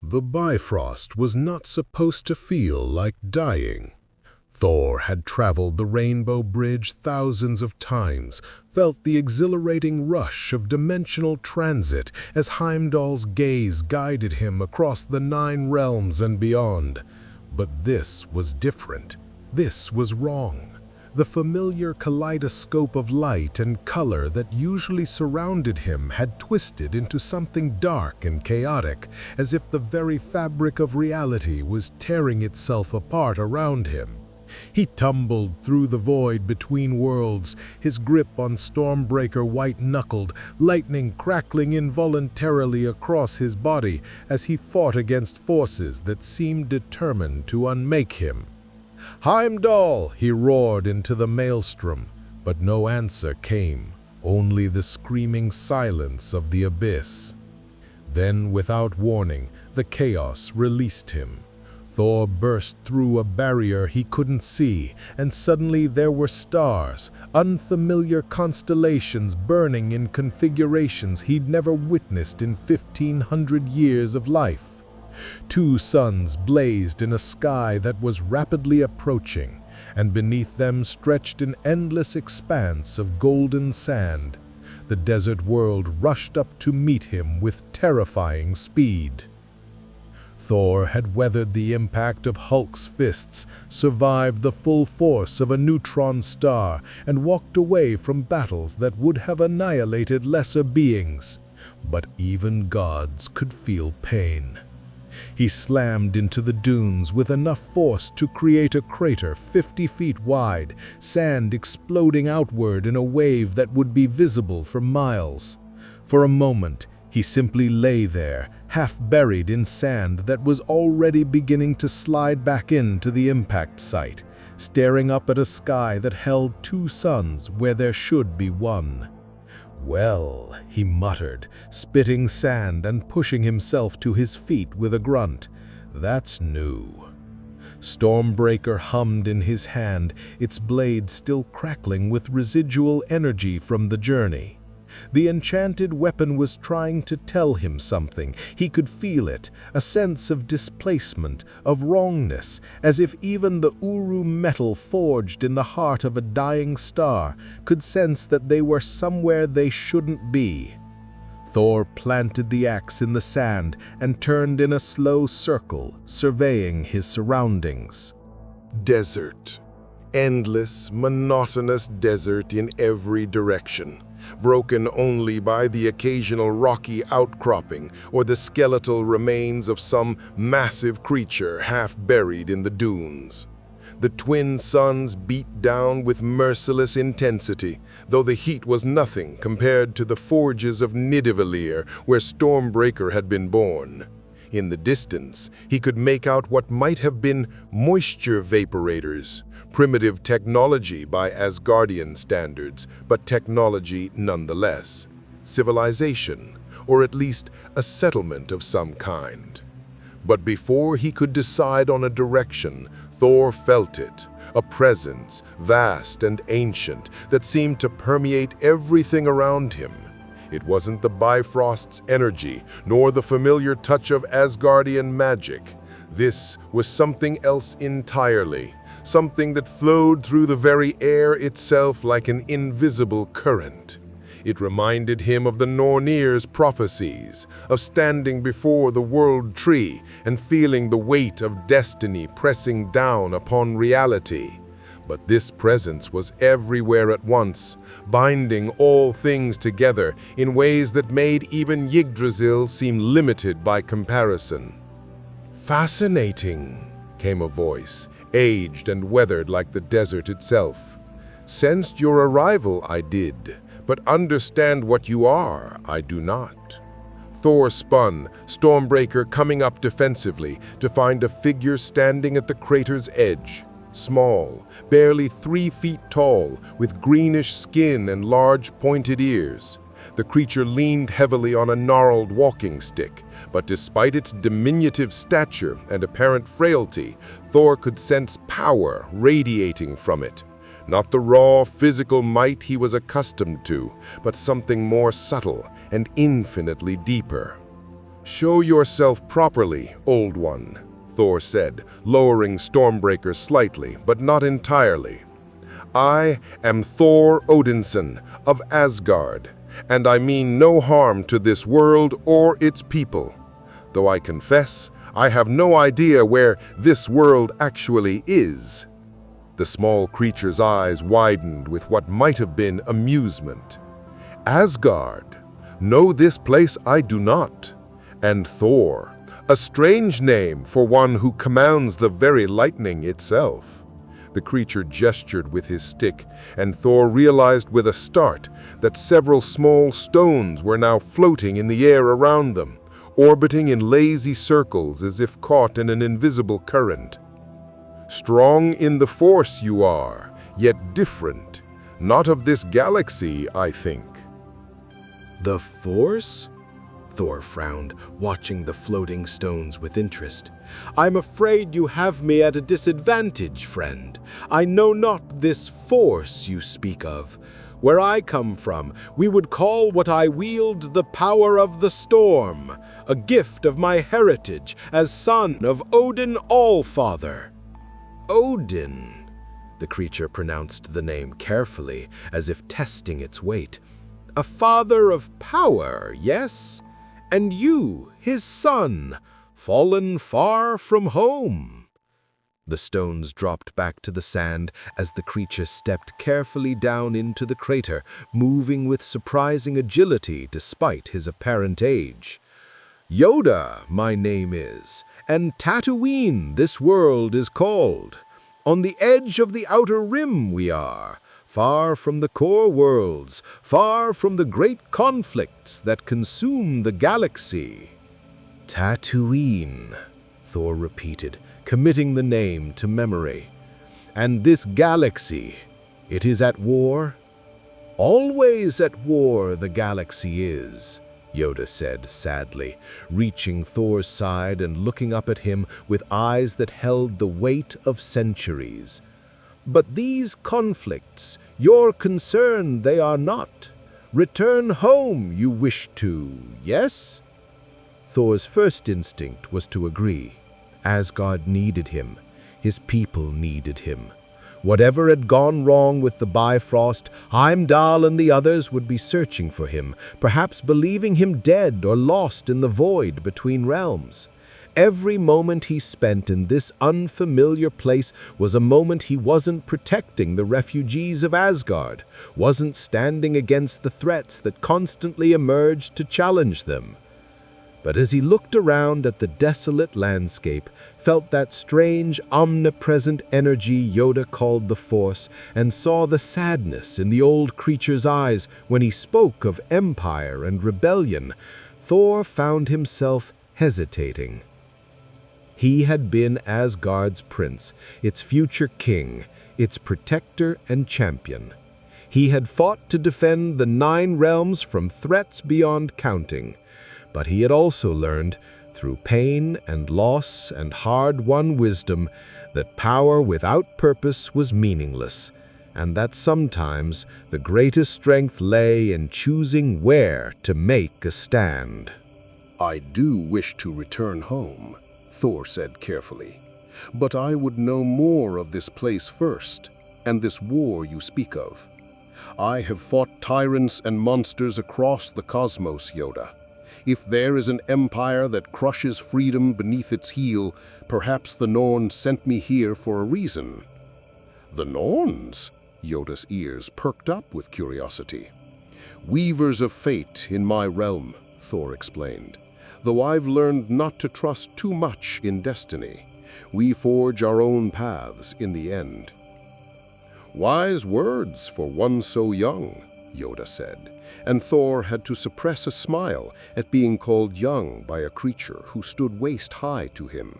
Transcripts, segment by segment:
The Bifrost was not supposed to feel like dying. Thor had traveled the Rainbow Bridge thousands of times, felt the exhilarating rush of dimensional transit as Heimdall's gaze guided him across the 9 realms and beyond. But this was different. This was wrong. The familiar kaleidoscope of light and color that usually surrounded him had twisted into something dark and chaotic, as if the very fabric of reality was tearing itself apart around him. He tumbled through the void between worlds, his grip on Stormbreaker white-knuckled, lightning crackling involuntarily across his body as he fought against forces that seemed determined to unmake him. "Heimdall!" he roared into the maelstrom, but no answer came, only the screaming silence of the abyss. Then, without warning, the chaos released him. Thor burst through a barrier he couldn't see, and suddenly there were stars, unfamiliar constellations burning in configurations he'd never witnessed in 1,500 years of life. 2 suns blazed in a sky that was rapidly approaching, and beneath them stretched an endless expanse of golden sand. The desert world rushed up to meet him with terrifying speed. Thor had weathered the impact of Hulk's fists, survived the full force of a neutron star, and walked away from battles that would have annihilated lesser beings. But even gods could feel pain. He slammed into the dunes with enough force to create a crater 50 feet wide, sand exploding outward in a wave that would be visible for miles. For a moment, he simply lay there, half buried in sand that was already beginning to slide back into the impact site, staring up at a sky that held 2 suns where there should be 1. "Well," he muttered, spitting sand and pushing himself to his feet with a grunt, "that's new." Stormbreaker hummed in his hand, its blade still crackling with residual energy from the journey. The enchanted weapon was trying to tell him something. He could feel it, a sense of displacement, of wrongness, as if even the Uru metal forged in the heart of a dying star could sense that they were somewhere they shouldn't be. Thor planted the axe in the sand and turned in a slow circle, surveying his surroundings. Desert. Endless, monotonous desert in every direction, broken only by the occasional rocky outcropping or the skeletal remains of some massive creature half buried in the dunes. The twin suns beat down with merciless intensity, though the heat was nothing compared to the forges of Nidavellir where Stormbreaker had been born. In the distance, he could make out what might have been moisture vaporators, primitive technology by Asgardian standards, but technology nonetheless. Civilization, or at least a settlement of some kind. But before he could decide on a direction, Thor felt it, a presence, vast and ancient, that seemed to permeate everything around him. It wasn't the Bifrost's energy, nor the familiar touch of Asgardian magic. This was something else entirely, something that flowed through the very air itself like an invisible current. It reminded him of the Nornir's prophecies, of standing before the world tree and feeling the weight of destiny pressing down upon reality. But this presence was everywhere at once, binding all things together in ways that made even Yggdrasil seem limited by comparison. "Fascinating," came a voice, aged and weathered like the desert itself. "Sensed your arrival, I did, but understand what you are, I do not." Thor spun, Stormbreaker coming up defensively, to find a figure standing at the crater's edge. Small, barely 3 feet tall, with greenish skin and large pointed ears. The creature leaned heavily on a gnarled walking stick, but despite its diminutive stature and apparent frailty, Thor could sense power radiating from it. Not the raw physical might he was accustomed to, but something more subtle and infinitely deeper. "Show yourself properly, Old One," Thor said, lowering Stormbreaker slightly, but not entirely. "I am Thor Odinson of Asgard, and I mean no harm to this world or its people. Though I confess, I have no idea where this world actually is." The small creature's eyes widened with what might have been amusement. "Asgard? No, this place I do not. And Thor, a strange name for one who commands the very lightning itself." The creature gestured with his stick, and Thor realized with a start that several small stones were now floating in the air around them, orbiting in lazy circles as if caught in an invisible current. "Strong in the Force you are, yet different. Not of this galaxy, I think." The Force? Thor frowned, watching the floating stones with interest. "I'm afraid you have me at a disadvantage, friend. I know not this Force you speak of. Where I come from, we would call what I wield the power of the storm, a gift of my heritage as son of Odin Allfather." Odin? The creature pronounced the name carefully, as if testing its weight. "A father of power, yes? And you, his son, fallen far from home." The stones dropped back to the sand as the creature stepped carefully down into the crater, moving with surprising agility despite his apparent age. "Yoda, my name is, and Tatooine this world is called. On the edge of the outer rim we are, far from the core worlds, far from the great conflicts that consume the galaxy." "Tatooine," Thor repeated, committing the name to memory. "And this galaxy, it is at war?" "Always at war the galaxy is," Yoda said sadly, reaching Thor's side and looking up at him with eyes that held the weight of centuries. "But these conflicts, your concern they are not. Return home you wish to, yes?" Thor's first instinct was to agree. Asgard needed him. His people needed him. Whatever had gone wrong with the Bifrost, Heimdall and the others would be searching for him, perhaps believing him dead or lost in the void between realms. Every moment he spent in this unfamiliar place was a moment he wasn't protecting the refugees of Asgard, wasn't standing against the threats that constantly emerged to challenge them. But as he looked around at the desolate landscape, felt that strange, omnipresent energy Yoda called the Force, and saw the sadness in the old creature's eyes when he spoke of empire and rebellion, Thor found himself hesitating. He had been Asgard's prince, its future king, its protector and champion. He had fought to defend the 9 realms from threats beyond counting. But he had also learned, through pain and loss and hard-won wisdom, that power without purpose was meaningless, and that sometimes the greatest strength lay in choosing where to make a stand. "I do wish to return home," Thor said carefully. "But I would know more of this place first, and this war you speak of. I have fought tyrants and monsters across the cosmos, Yoda. If there is an empire that crushes freedom beneath its heel, perhaps the Norns sent me here for a reason." "The Norns?" Yoda's ears perked up with curiosity. "Weavers of fate in my realm," Thor explained. "Though I've learned not to trust too much in destiny. We forge our own paths in the end." "Wise words for one so young," Yoda said, and Thor had to suppress a smile at being called young by a creature who stood waist-high to him.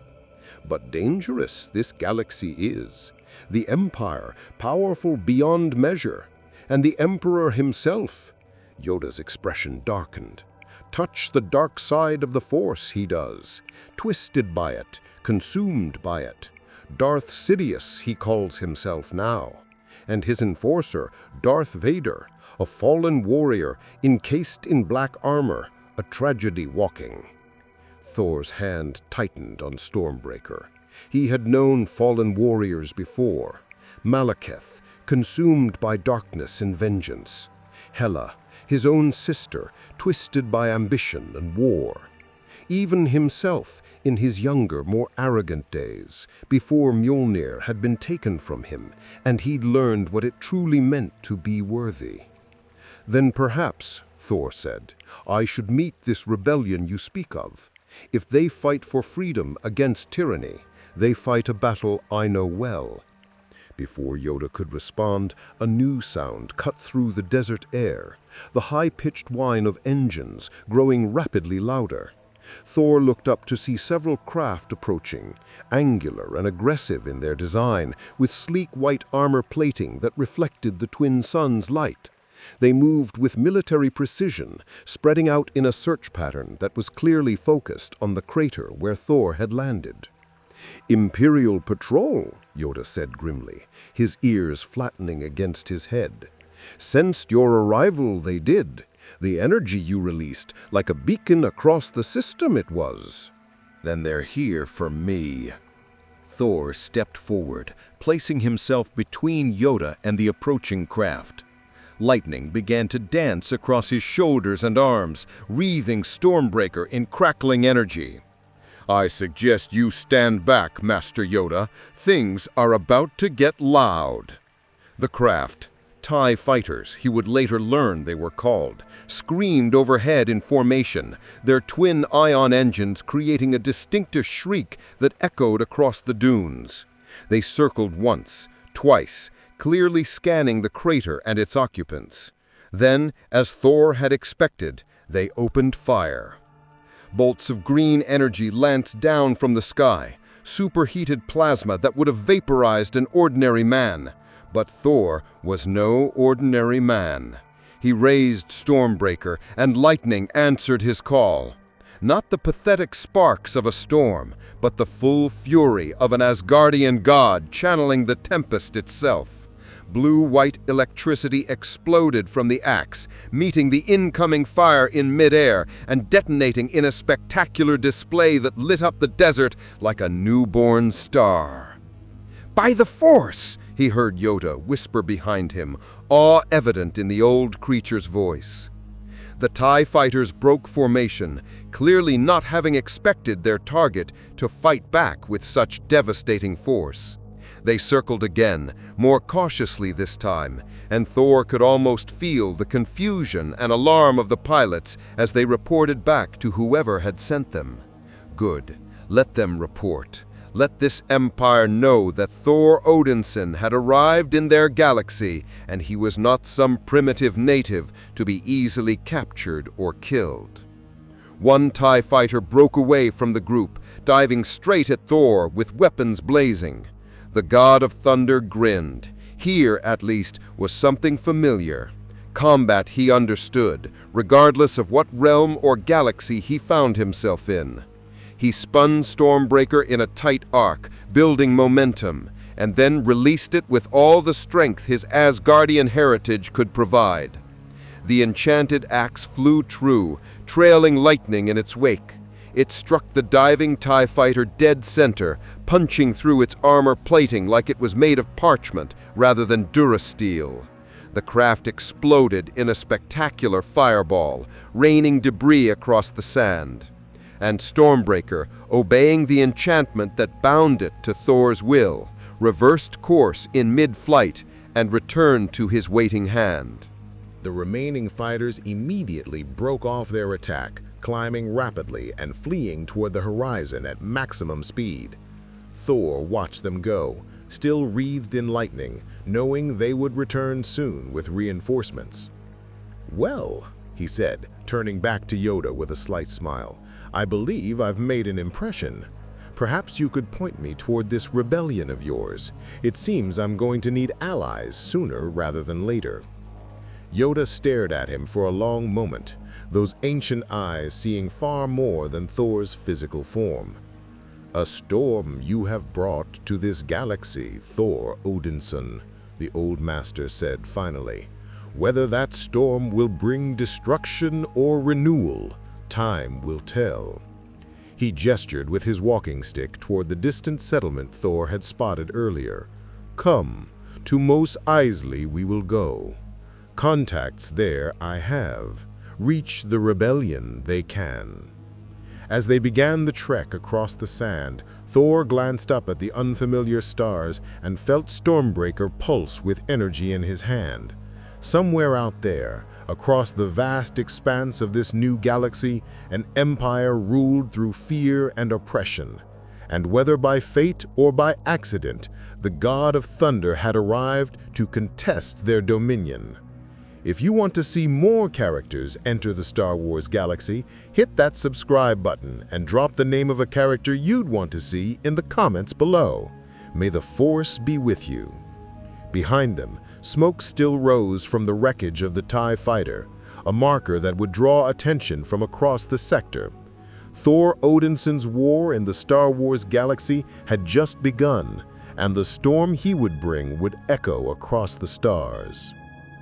"But dangerous this galaxy is. The Empire, powerful beyond measure, and the Emperor himself." Yoda's expression darkened. "Touch the dark side of the Force, he does. Twisted by it, consumed by it. Darth Sidious, he calls himself now. And his enforcer, Darth Vader, a fallen warrior encased in black armor, a tragedy walking. Thor's hand tightened on Stormbreaker. He had known fallen warriors before. Malekith, consumed by darkness and vengeance. Hela, his own sister, twisted by ambition and war. Even himself, in his younger, more arrogant days, before Mjolnir had been taken from him, and he'd learned what it truly meant to be worthy. "Then perhaps," Thor said, "I should meet this rebellion you speak of. If they fight for freedom against tyranny, they fight a battle I know well." Before Yoda could respond, a new sound cut through the desert air, the high-pitched whine of engines growing rapidly louder. Thor looked up to see several craft approaching, angular and aggressive in their design, with sleek white armor plating that reflected the twin suns' light. They moved with military precision, spreading out in a search pattern that was clearly focused on the crater where Thor had landed. "Imperial patrol," Yoda said grimly, his ears flattening against his head. "Sensed your arrival, they did. The energy you released, like a beacon across the system it was." "Then they're here for me." Thor stepped forward, placing himself between Yoda and the approaching craft. Lightning began to dance across his shoulders and arms, wreathing Stormbreaker in crackling energy. "I suggest you stand back, Master Yoda. Things are about to get loud." The craft, TIE fighters, he would later learn they were called, screamed overhead in formation, their twin ion engines creating a distinctive shriek that echoed across the dunes. They circled once, twice, clearly scanning the crater and its occupants. Then, as Thor had expected, they opened fire. Bolts of green energy lanced down from the sky, superheated plasma that would have vaporized an ordinary man. But Thor was no ordinary man. He raised Stormbreaker, and lightning answered his call. Not the pathetic sparks of a storm, but the full fury of an Asgardian god channeling the tempest itself. Blue-white electricity exploded from the axe, meeting the incoming fire in midair and detonating in a spectacular display that lit up the desert like a newborn star. "By the Force!" he heard Yoda whisper behind him, awe evident in the old creature's voice. The TIE fighters broke formation, clearly not having expected their target to fight back with such devastating force. They circled again, more cautiously this time, and Thor could almost feel the confusion and alarm of the pilots as they reported back to whoever had sent them. Good. Let them report. Let this empire know that Thor Odinson had arrived in their galaxy, and he was not some primitive native to be easily captured or killed. One TIE fighter broke away from the group, diving straight at Thor with weapons blazing. The god of thunder grinned. Here, at least, was something familiar. Combat he understood, regardless of what realm or galaxy he found himself in. He spun Stormbreaker in a tight arc, building momentum, and then released it with all the strength his Asgardian heritage could provide. The enchanted axe flew true, trailing lightning in its wake. It struck the diving TIE fighter dead center, punching through its armor plating like it was made of parchment rather than durasteel. The craft exploded in a spectacular fireball, raining debris across the sand. And Stormbreaker, obeying the enchantment that bound it to Thor's will, reversed course in mid-flight and returned to his waiting hand. The remaining fighters immediately broke off their attack, climbing rapidly and fleeing toward the horizon at maximum speed. Thor watched them go, still wreathed in lightning, knowing they would return soon with reinforcements. "Well," he said, turning back to Yoda with a slight smile, "I believe I've made an impression. Perhaps you could point me toward this rebellion of yours. It seems I'm going to need allies sooner rather than later." Yoda stared at him for a long moment, those ancient eyes seeing far more than Thor's physical form. "A storm you have brought to this galaxy, Thor Odinson," the old master said finally. "Whether that storm will bring destruction or renewal, time will tell." He gestured with his walking stick toward the distant settlement Thor had spotted earlier. "Come, to Mos Eisley we will go. Contacts there I have. Reach the rebellion they can." As they began the trek across the sand, Thor glanced up at the unfamiliar stars and felt Stormbreaker pulse with energy in his hand. Somewhere out there, across the vast expanse of this new galaxy, an empire ruled through fear and oppression. And whether by fate or by accident, the god of thunder had arrived to contest their dominion. If you want to see more characters enter the Star Wars galaxy, hit that subscribe button and drop the name of a character you'd want to see in the comments below. May the Force be with you. Behind them, smoke still rose from the wreckage of the TIE fighter, a marker that would draw attention from across the sector. Thor Odinson's war in the Star Wars galaxy had just begun, and the storm he would bring would echo across the stars.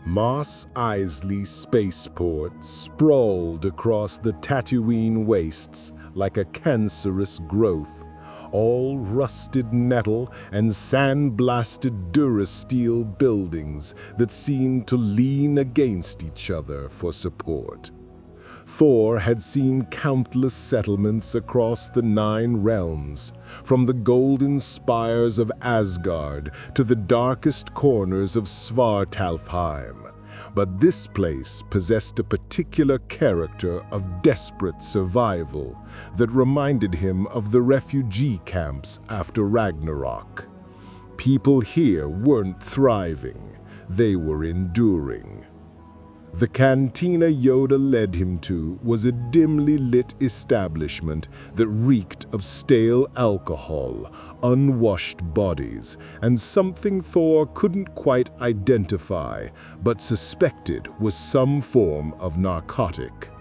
Mos Eisley Spaceport sprawled across the Tatooine wastes like a cancerous growth, all rusted metal and sand-blasted durasteel buildings that seemed to lean against each other for support. Thor had seen countless settlements across the 9 realms, from the golden spires of Asgard to the darkest corners of Svartalfheim. But this place possessed a particular character of desperate survival that reminded him of the refugee camps after Ragnarok. People here weren't thriving, they were enduring. The cantina Yoda led him to was a dimly lit establishment that reeked of stale alcohol, unwashed bodies, and something Thor couldn't quite identify, but suspected was some form of narcotic.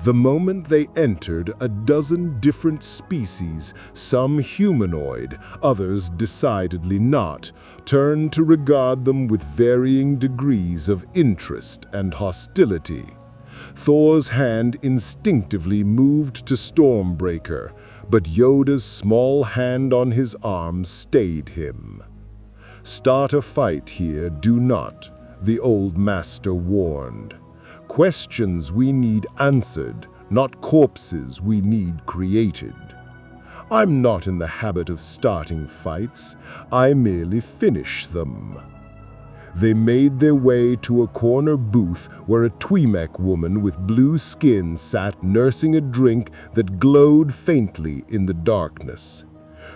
The moment they entered, a dozen different species, some humanoid, others decidedly not, turned to regard them with varying degrees of interest and hostility. Thor's hand instinctively moved to Stormbreaker, but Yoda's small hand on his arm stayed him. "Start a fight here, do not," the old master warned. "Questions we need answered, not corpses we need created. I'm not in the habit of starting fights, I merely finish them." They made their way to a corner booth where a Twi'mek woman with blue skin sat nursing a drink that glowed faintly in the darkness.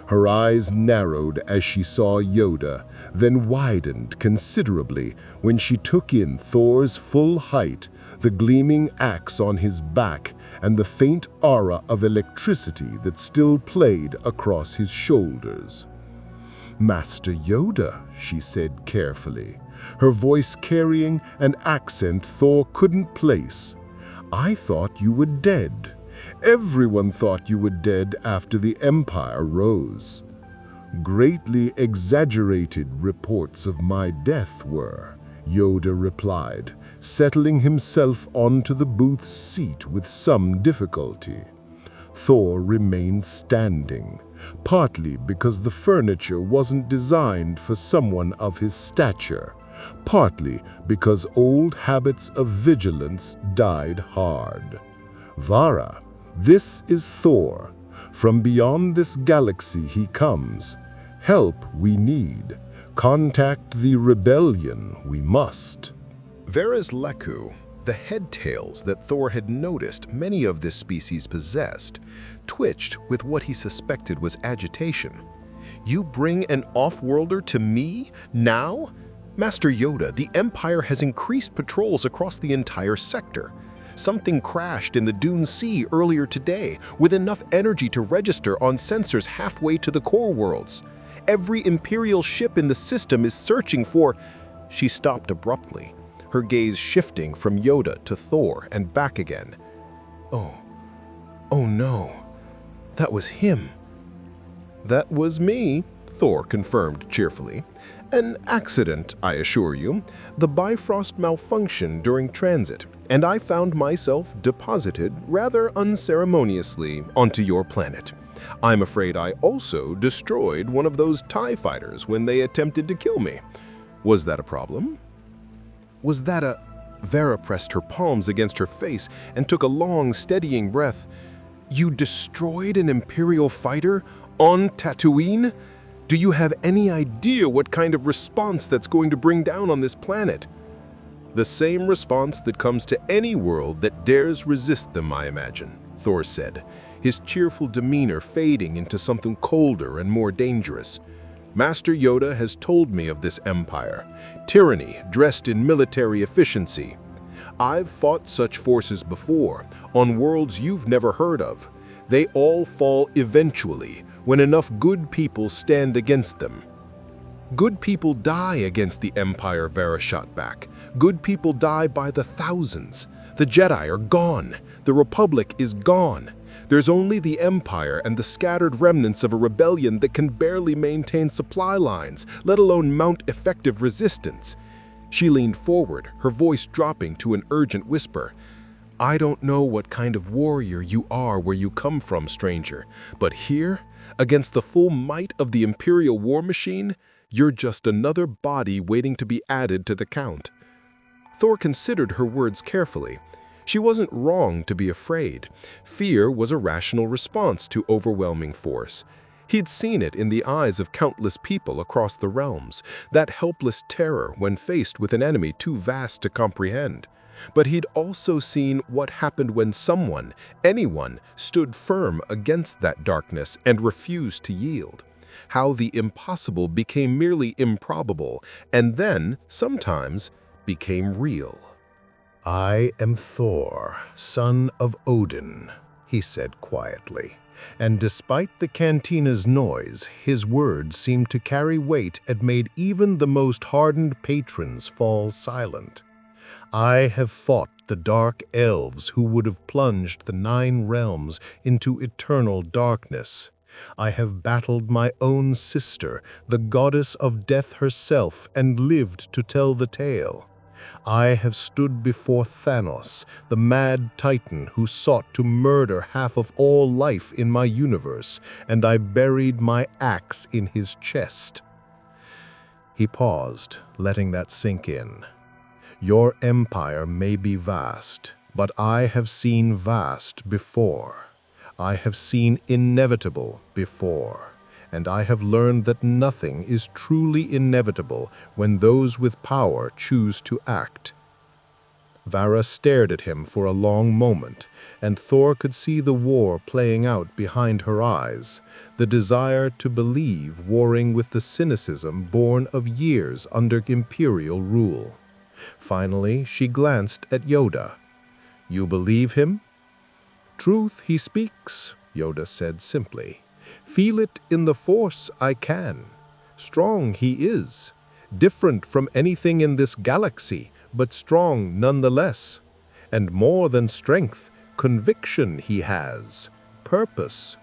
Her eyes narrowed as she saw Yoda, then widened considerably when she took in Thor's full height, the gleaming axe on his back, and the faint aura of electricity that still played across his shoulders. "Master Yoda," she said carefully, her voice carrying an accent Thor couldn't place. "I thought you were dead. Everyone thought you were dead after the Empire rose. Greatly exaggerated reports of my death were," Yoda replied, settling himself onto the booth's seat with some difficulty. Thor remained standing, partly because the furniture wasn't designed for someone of his stature, partly because old habits of vigilance died hard. "Vara, this is Thor. From beyond this galaxy he comes. Help we need. Contact the rebellion we must." Vara's Leku, the head-tails that Thor had noticed many of this species possessed, twitched with what he suspected was agitation. "You bring an off-worlder to me? Now? Master Yoda, the Empire has increased patrols across the entire sector. Something crashed in the Dune Sea earlier today with enough energy to register on sensors halfway to the core worlds. Every Imperial ship in the system is searching for—" She stopped abruptly, her gaze shifting from Yoda to Thor and back again. Oh no, that was him." "That was me," Thor confirmed cheerfully. An accident, I assure you, the Bifrost malfunction during transit, and I found myself deposited rather unceremoniously onto your planet. I'm afraid I also destroyed one of those TIE fighters when they attempted to kill me. Was that a problem? Was that a... Vera pressed her palms against her face and took a long, steadying breath. You destroyed an Imperial fighter on Tatooine? Do you have any idea what kind of response that's going to bring down on this planet? The same response that comes to any world that dares resist them, I imagine, Thor said, his cheerful demeanor fading into something colder and more dangerous. Master Yoda has told me of this empire, tyranny dressed in military efficiency. I've fought such forces before, on worlds you've never heard of. They all fall eventually, when enough good people stand against them. Good people die against the Empire, Vera shot back. Good people die by the thousands. The Jedi are gone. The Republic is gone. There's only the Empire and the scattered remnants of a rebellion that can barely maintain supply lines, let alone mount effective resistance. She leaned forward, her voice dropping to an urgent whisper. I don't know what kind of warrior you are where you come from, stranger, but here, against the full might of the Imperial war machine, you're just another body waiting to be added to the count. Thor considered her words carefully. She wasn't wrong to be afraid. Fear was a rational response to overwhelming force. He'd seen it in the eyes of countless people across the realms, that helpless terror when faced with an enemy too vast to comprehend. But he'd also seen what happened when someone, anyone, stood firm against that darkness and refused to yield. How the impossible became merely improbable, and then, sometimes, became real. I am Thor, son of Odin, he said quietly, and despite the cantina's noise, his words seemed to carry weight and made even the most hardened patrons fall silent. I have fought the dark elves who would have plunged the 9 realms into eternal darkness. I have battled my own sister, the goddess of death herself, and lived to tell the tale. I have stood before Thanos, the mad titan who sought to murder half of all life in my universe, and I buried my axe in his chest. He paused, letting that sink in. Your empire may be vast, but I have seen vast before. I have seen inevitable before. And I have learned that nothing is truly inevitable when those with power choose to act. Vara stared at him for a long moment, and Thor could see the war playing out behind her eyes, the desire to believe warring with the cynicism born of years under Imperial rule. Finally, she glanced at Yoda. You believe him? Truth he speaks, Yoda said simply. Feel it in the Force I can. Strong he is, different from anything in this galaxy, but strong nonetheless. And more than strength, conviction he has, purpose,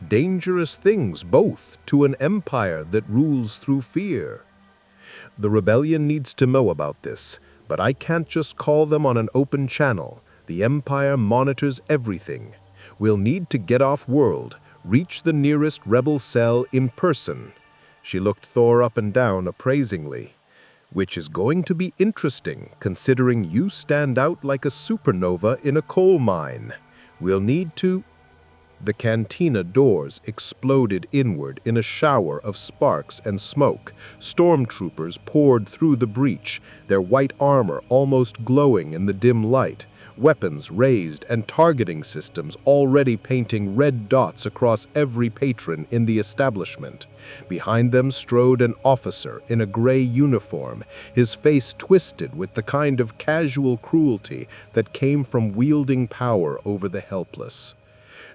dangerous things both to an empire that rules through fear. The rebellion needs to know about this, but I can't just call them on an open channel. The Empire monitors everything. We'll need to get off-world, reach the nearest rebel cell in person. She looked Thor up and down appraisingly. Which is going to be interesting, considering you stand out like a supernova in a coal mine. We'll need to... The cantina doors exploded inward in a shower of sparks and smoke. Stormtroopers poured through the breach, their white armor almost glowing in the dim light. Weapons raised and targeting systems already painting red dots across every patron in the establishment. Behind them strode an officer in a gray uniform, his face twisted with the kind of casual cruelty that came from wielding power over the helpless.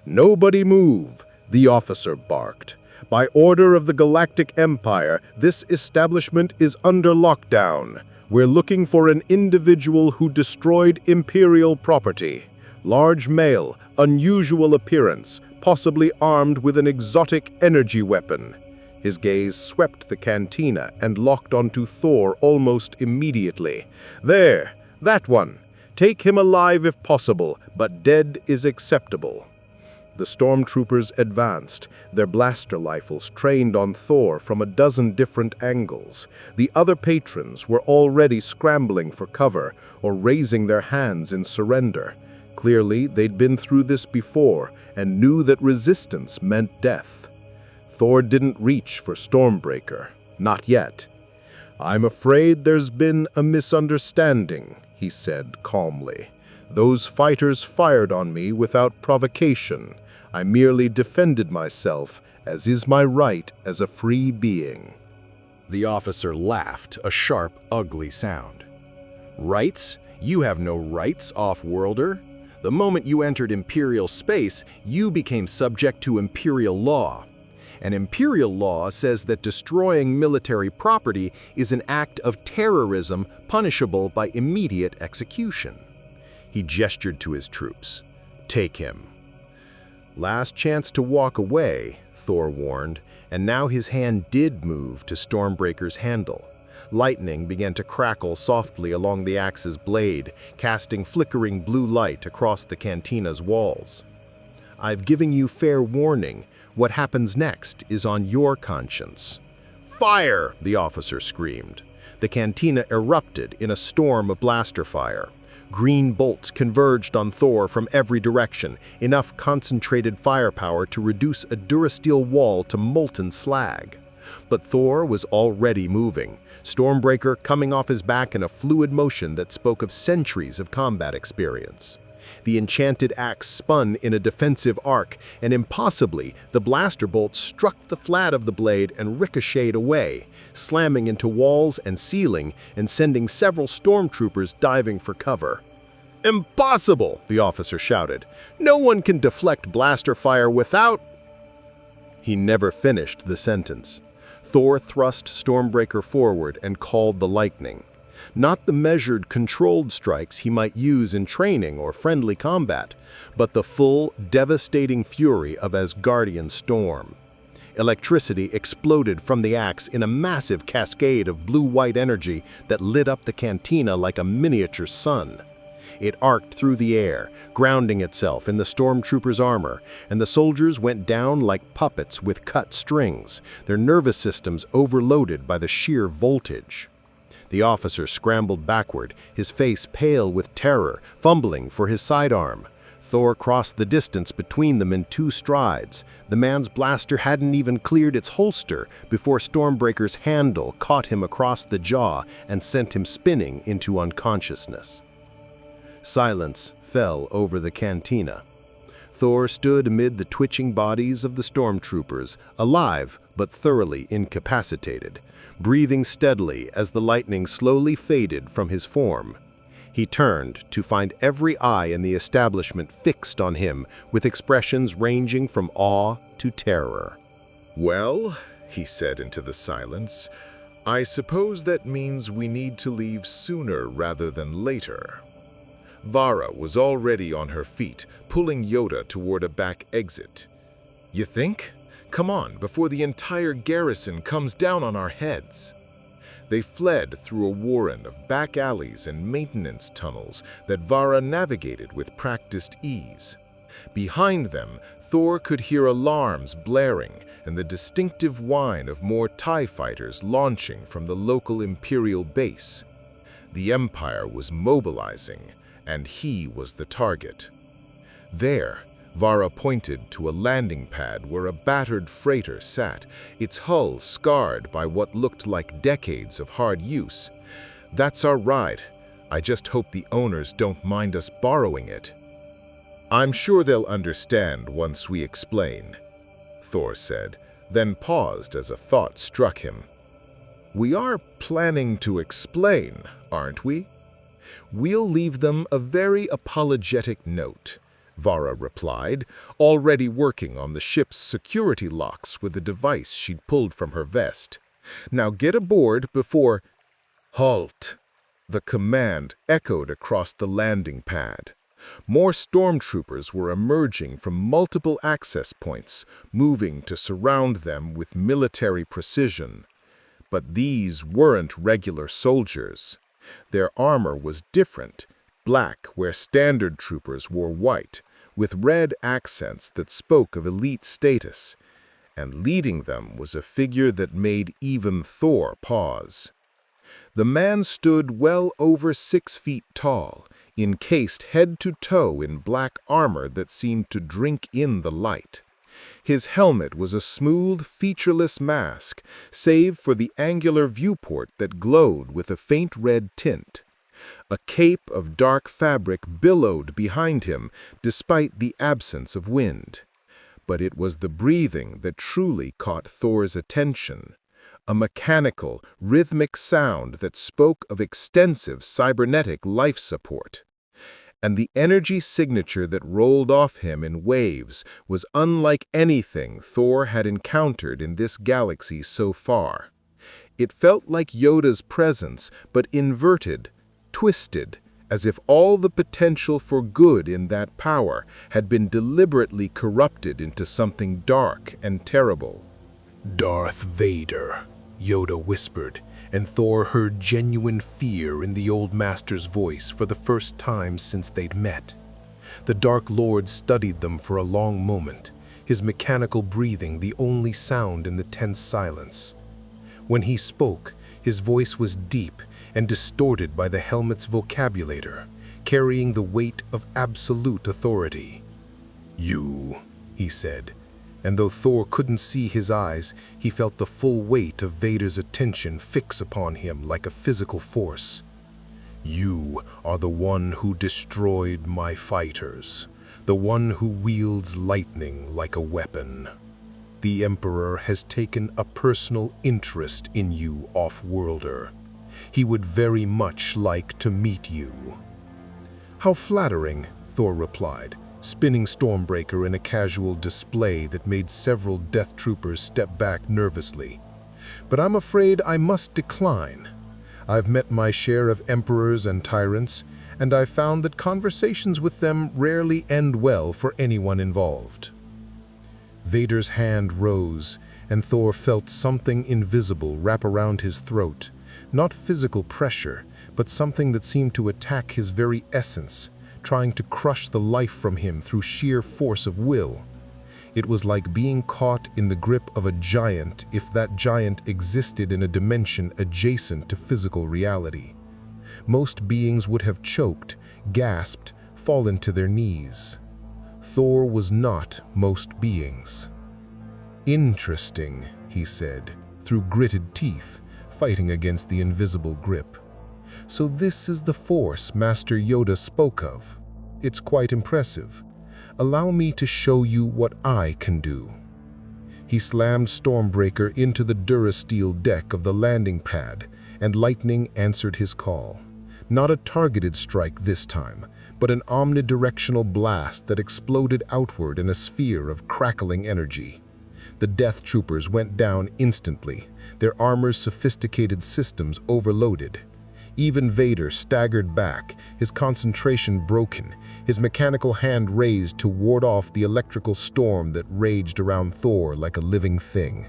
"Nobody move," the officer barked. "By order of the Galactic Empire, this establishment is under lockdown. We're looking for an individual who destroyed Imperial property. Large male, unusual appearance, possibly armed with an exotic energy weapon. His gaze swept the cantina and locked onto Thor almost immediately. "There, that one. Take him alive if possible, but dead is acceptable." The stormtroopers advanced, their blaster rifles trained on Thor from a dozen different angles. The other patrons were already scrambling for cover or raising their hands in surrender. Clearly, they'd been through this before and knew that resistance meant death. Thor didn't reach for Stormbreaker. Not yet. "I'm afraid there's been a misunderstanding," he said calmly. "Those fighters fired on me without provocation. I merely defended myself, as is my right as a free being." The officer laughed, a sharp, ugly sound. "Rights? You have no rights, off-worlder. The moment you entered Imperial space, you became subject to Imperial law. And Imperial law says that destroying military property is an act of terrorism punishable by immediate execution." He gestured to his troops. "Take him." "Last chance to walk away," Thor warned, and now his hand did move to Stormbreaker's handle. Lightning began to crackle softly along the axe's blade, casting flickering blue light across the cantina's walls. "I've given you fair warning. What happens next is on your conscience." "Fire!" the officer screamed. The cantina erupted in a storm of blaster fire. Green bolts converged on Thor from every direction, enough concentrated firepower to reduce a durasteel wall to molten slag. But Thor was already moving, Stormbreaker coming off his back in a fluid motion that spoke of centuries of combat experience. The enchanted axe spun in a defensive arc, and impossibly, the blaster bolt struck the flat of the blade and ricocheted away, slamming into walls and ceiling and sending several stormtroopers diving for cover. "Impossible!" the officer shouted. "No one can deflect blaster fire without—" He never finished the sentence. Thor thrust Stormbreaker forward and called the lightning. Not the measured, controlled strikes he might use in training or friendly combat, but the full, devastating fury of Asgardian storm. Electricity exploded from the axe in a massive cascade of blue-white energy that lit up the cantina like a miniature sun. It arced through the air, grounding itself in the stormtroopers' armor, and the soldiers went down like puppets with cut strings, their nervous systems overloaded by the sheer voltage. The officer scrambled backward, his face pale with terror, fumbling for his sidearm. Thor crossed the distance between them in 2 strides. The man's blaster hadn't even cleared its holster before Stormbreaker's handle caught him across the jaw and sent him spinning into unconsciousness. Silence fell over the cantina. Thor stood amid the twitching bodies of the stormtroopers, alive but thoroughly incapacitated, breathing steadily as the lightning slowly faded from his form. He turned to find every eye in the establishment fixed on him with expressions ranging from awe to terror. "Well," he said into the silence, "I suppose that means we need to leave sooner rather than later." Vara was already on her feet, pulling Yoda toward a back exit. "You think? Come on, before the entire garrison comes down on our heads." They fled through a warren of back alleys and maintenance tunnels that Vara navigated with practiced ease. Behind them, Thor could hear alarms blaring and the distinctive whine of more TIE fighters launching from the local Imperial base. The Empire was mobilizing, and he was the target. There, Vara pointed to a landing pad where a battered freighter sat, its hull scarred by what looked like decades of hard use. "That's our ride. I just hope the owners don't mind us borrowing it." "I'm sure they'll understand once we explain," Thor said, then paused as a thought struck him. "We are planning to explain, aren't we?" "We'll leave them a very apologetic note," Vara replied, already working on the ship's security locks with a device she'd pulled from her vest. "Now get aboard before—" "Halt!" The command echoed across the landing pad. More stormtroopers were emerging from multiple access points, moving to surround them with military precision. But these weren't regular soldiers. Their armor was different, black where standard troopers wore white, with red accents that spoke of elite status. And leading them was a figure that made even Thor pause. The man stood well over 6 feet tall, encased head to toe in black armor that seemed to drink in the light. His helmet was a smooth, featureless mask, save for the angular viewport that glowed with a faint red tint. A cape of dark fabric billowed behind him, despite the absence of wind. But it was the breathing that truly caught Thor's attention. A mechanical, rhythmic sound that spoke of extensive cybernetic life support. And the energy signature that rolled off him in waves was unlike anything Thor had encountered in this galaxy so far. It felt like Yoda's presence, but inverted, twisted, as if all the potential for good in that power had been deliberately corrupted into something dark and terrible. "Darth Vader," Yoda whispered, and Thor heard genuine fear in the old master's voice for the first time since they'd met. The Dark Lord studied them for a long moment, his mechanical breathing the only sound in the tense silence. When he spoke, his voice was deep and distorted by the helmet's vocabulator, carrying the weight of absolute authority. "You," he said, and though Thor couldn't see his eyes, he felt the full weight of Vader's attention fix upon him like a physical force. "You are the one who destroyed my fighters, the one who wields lightning like a weapon. The Emperor has taken a personal interest in you, off-worlder. He would very much like to meet you." "How flattering," Thor replied, spinning Stormbreaker in a casual display that made several Death Troopers step back nervously. "But I'm afraid I must decline. I've met my share of emperors and tyrants, and I've found that conversations with them rarely end well for anyone involved." Vader's hand rose, and Thor felt something invisible wrap around his throat. Not physical pressure, but something that seemed to attack his very essence, trying to crush the life from him through sheer force of will. It was like being caught in the grip of a giant if that giant existed in a dimension adjacent to physical reality. Most beings would have choked, gasped, fallen to their knees. Thor was not most beings. "Interesting," he said, through gritted teeth, fighting against the invisible grip. "So this is the force Master Yoda spoke of. It's quite impressive. Allow me to show you what I can do." He slammed Stormbreaker into the Durasteel deck of the landing pad, and lightning answered his call. Not a targeted strike this time, but an omnidirectional blast that exploded outward in a sphere of crackling energy. The Death Troopers went down instantly, their armor's sophisticated systems overloaded. Even Vader staggered back, his concentration broken, his mechanical hand raised to ward off the electrical storm that raged around Thor like a living thing.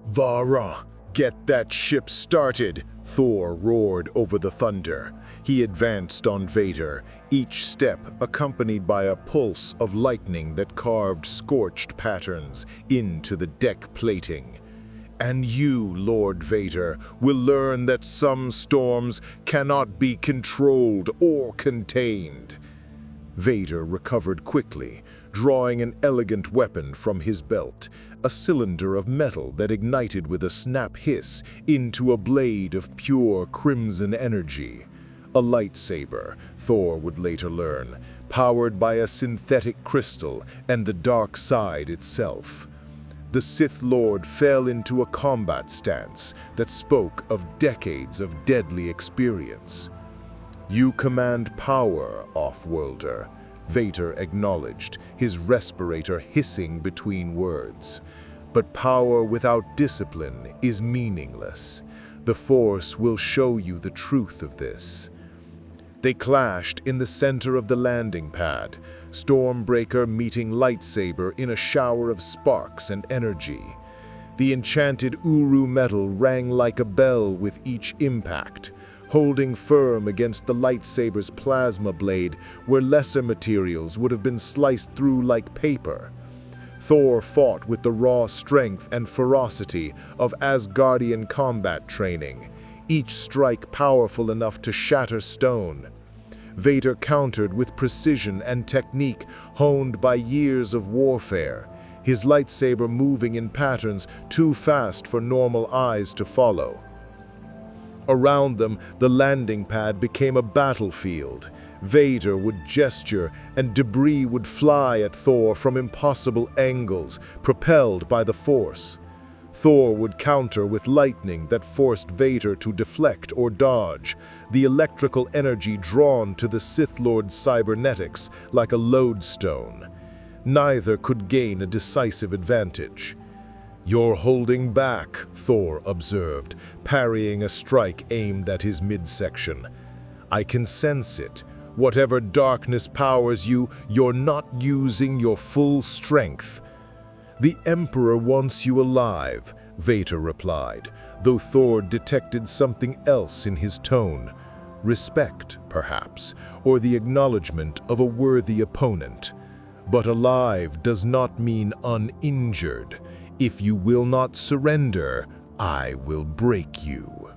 "Vara, get that ship started!" Thor roared over the thunder. He advanced on Vader, each step accompanied by a pulse of lightning that carved scorched patterns into the deck plating. "And you, Lord Vader, will learn that some storms cannot be controlled or contained." Vader recovered quickly, drawing an elegant weapon from his belt, a cylinder of metal that ignited with a snap hiss into a blade of pure crimson energy. A lightsaber, Thor would later learn, powered by a synthetic crystal and the dark side itself. The Sith Lord fell into a combat stance that spoke of decades of deadly experience. "You command power, off-worlder," Vader acknowledged, his respirator hissing between words. "But power without discipline is meaningless. The Force will show you the truth of this." They clashed in the center of the landing pad, Stormbreaker meeting Lightsaber in a shower of sparks and energy. The enchanted Uru metal rang like a bell with each impact, holding firm against the lightsaber's plasma blade where lesser materials would have been sliced through like paper. Thor fought with the raw strength and ferocity of Asgardian combat training, each strike powerful enough to shatter stone. Vader countered with precision and technique honed by years of warfare, his lightsaber moving in patterns too fast for normal eyes to follow. Around them, the landing pad became a battlefield. Vader would gesture, and debris would fly at Thor from impossible angles, propelled by the Force. Thor would counter with lightning that forced Vader to deflect or dodge, the electrical energy drawn to the Sith Lord's cybernetics like a lodestone. Neither could gain a decisive advantage. "You're holding back," Thor observed, parrying a strike aimed at his midsection. "I can sense it. Whatever darkness powers you, you're not using your full strength." "The Emperor wants you alive," Vader replied, though Thor detected something else in his tone. Respect, perhaps, or the acknowledgement of a worthy opponent. But alive does not mean uninjured. If you will not surrender, I will break you.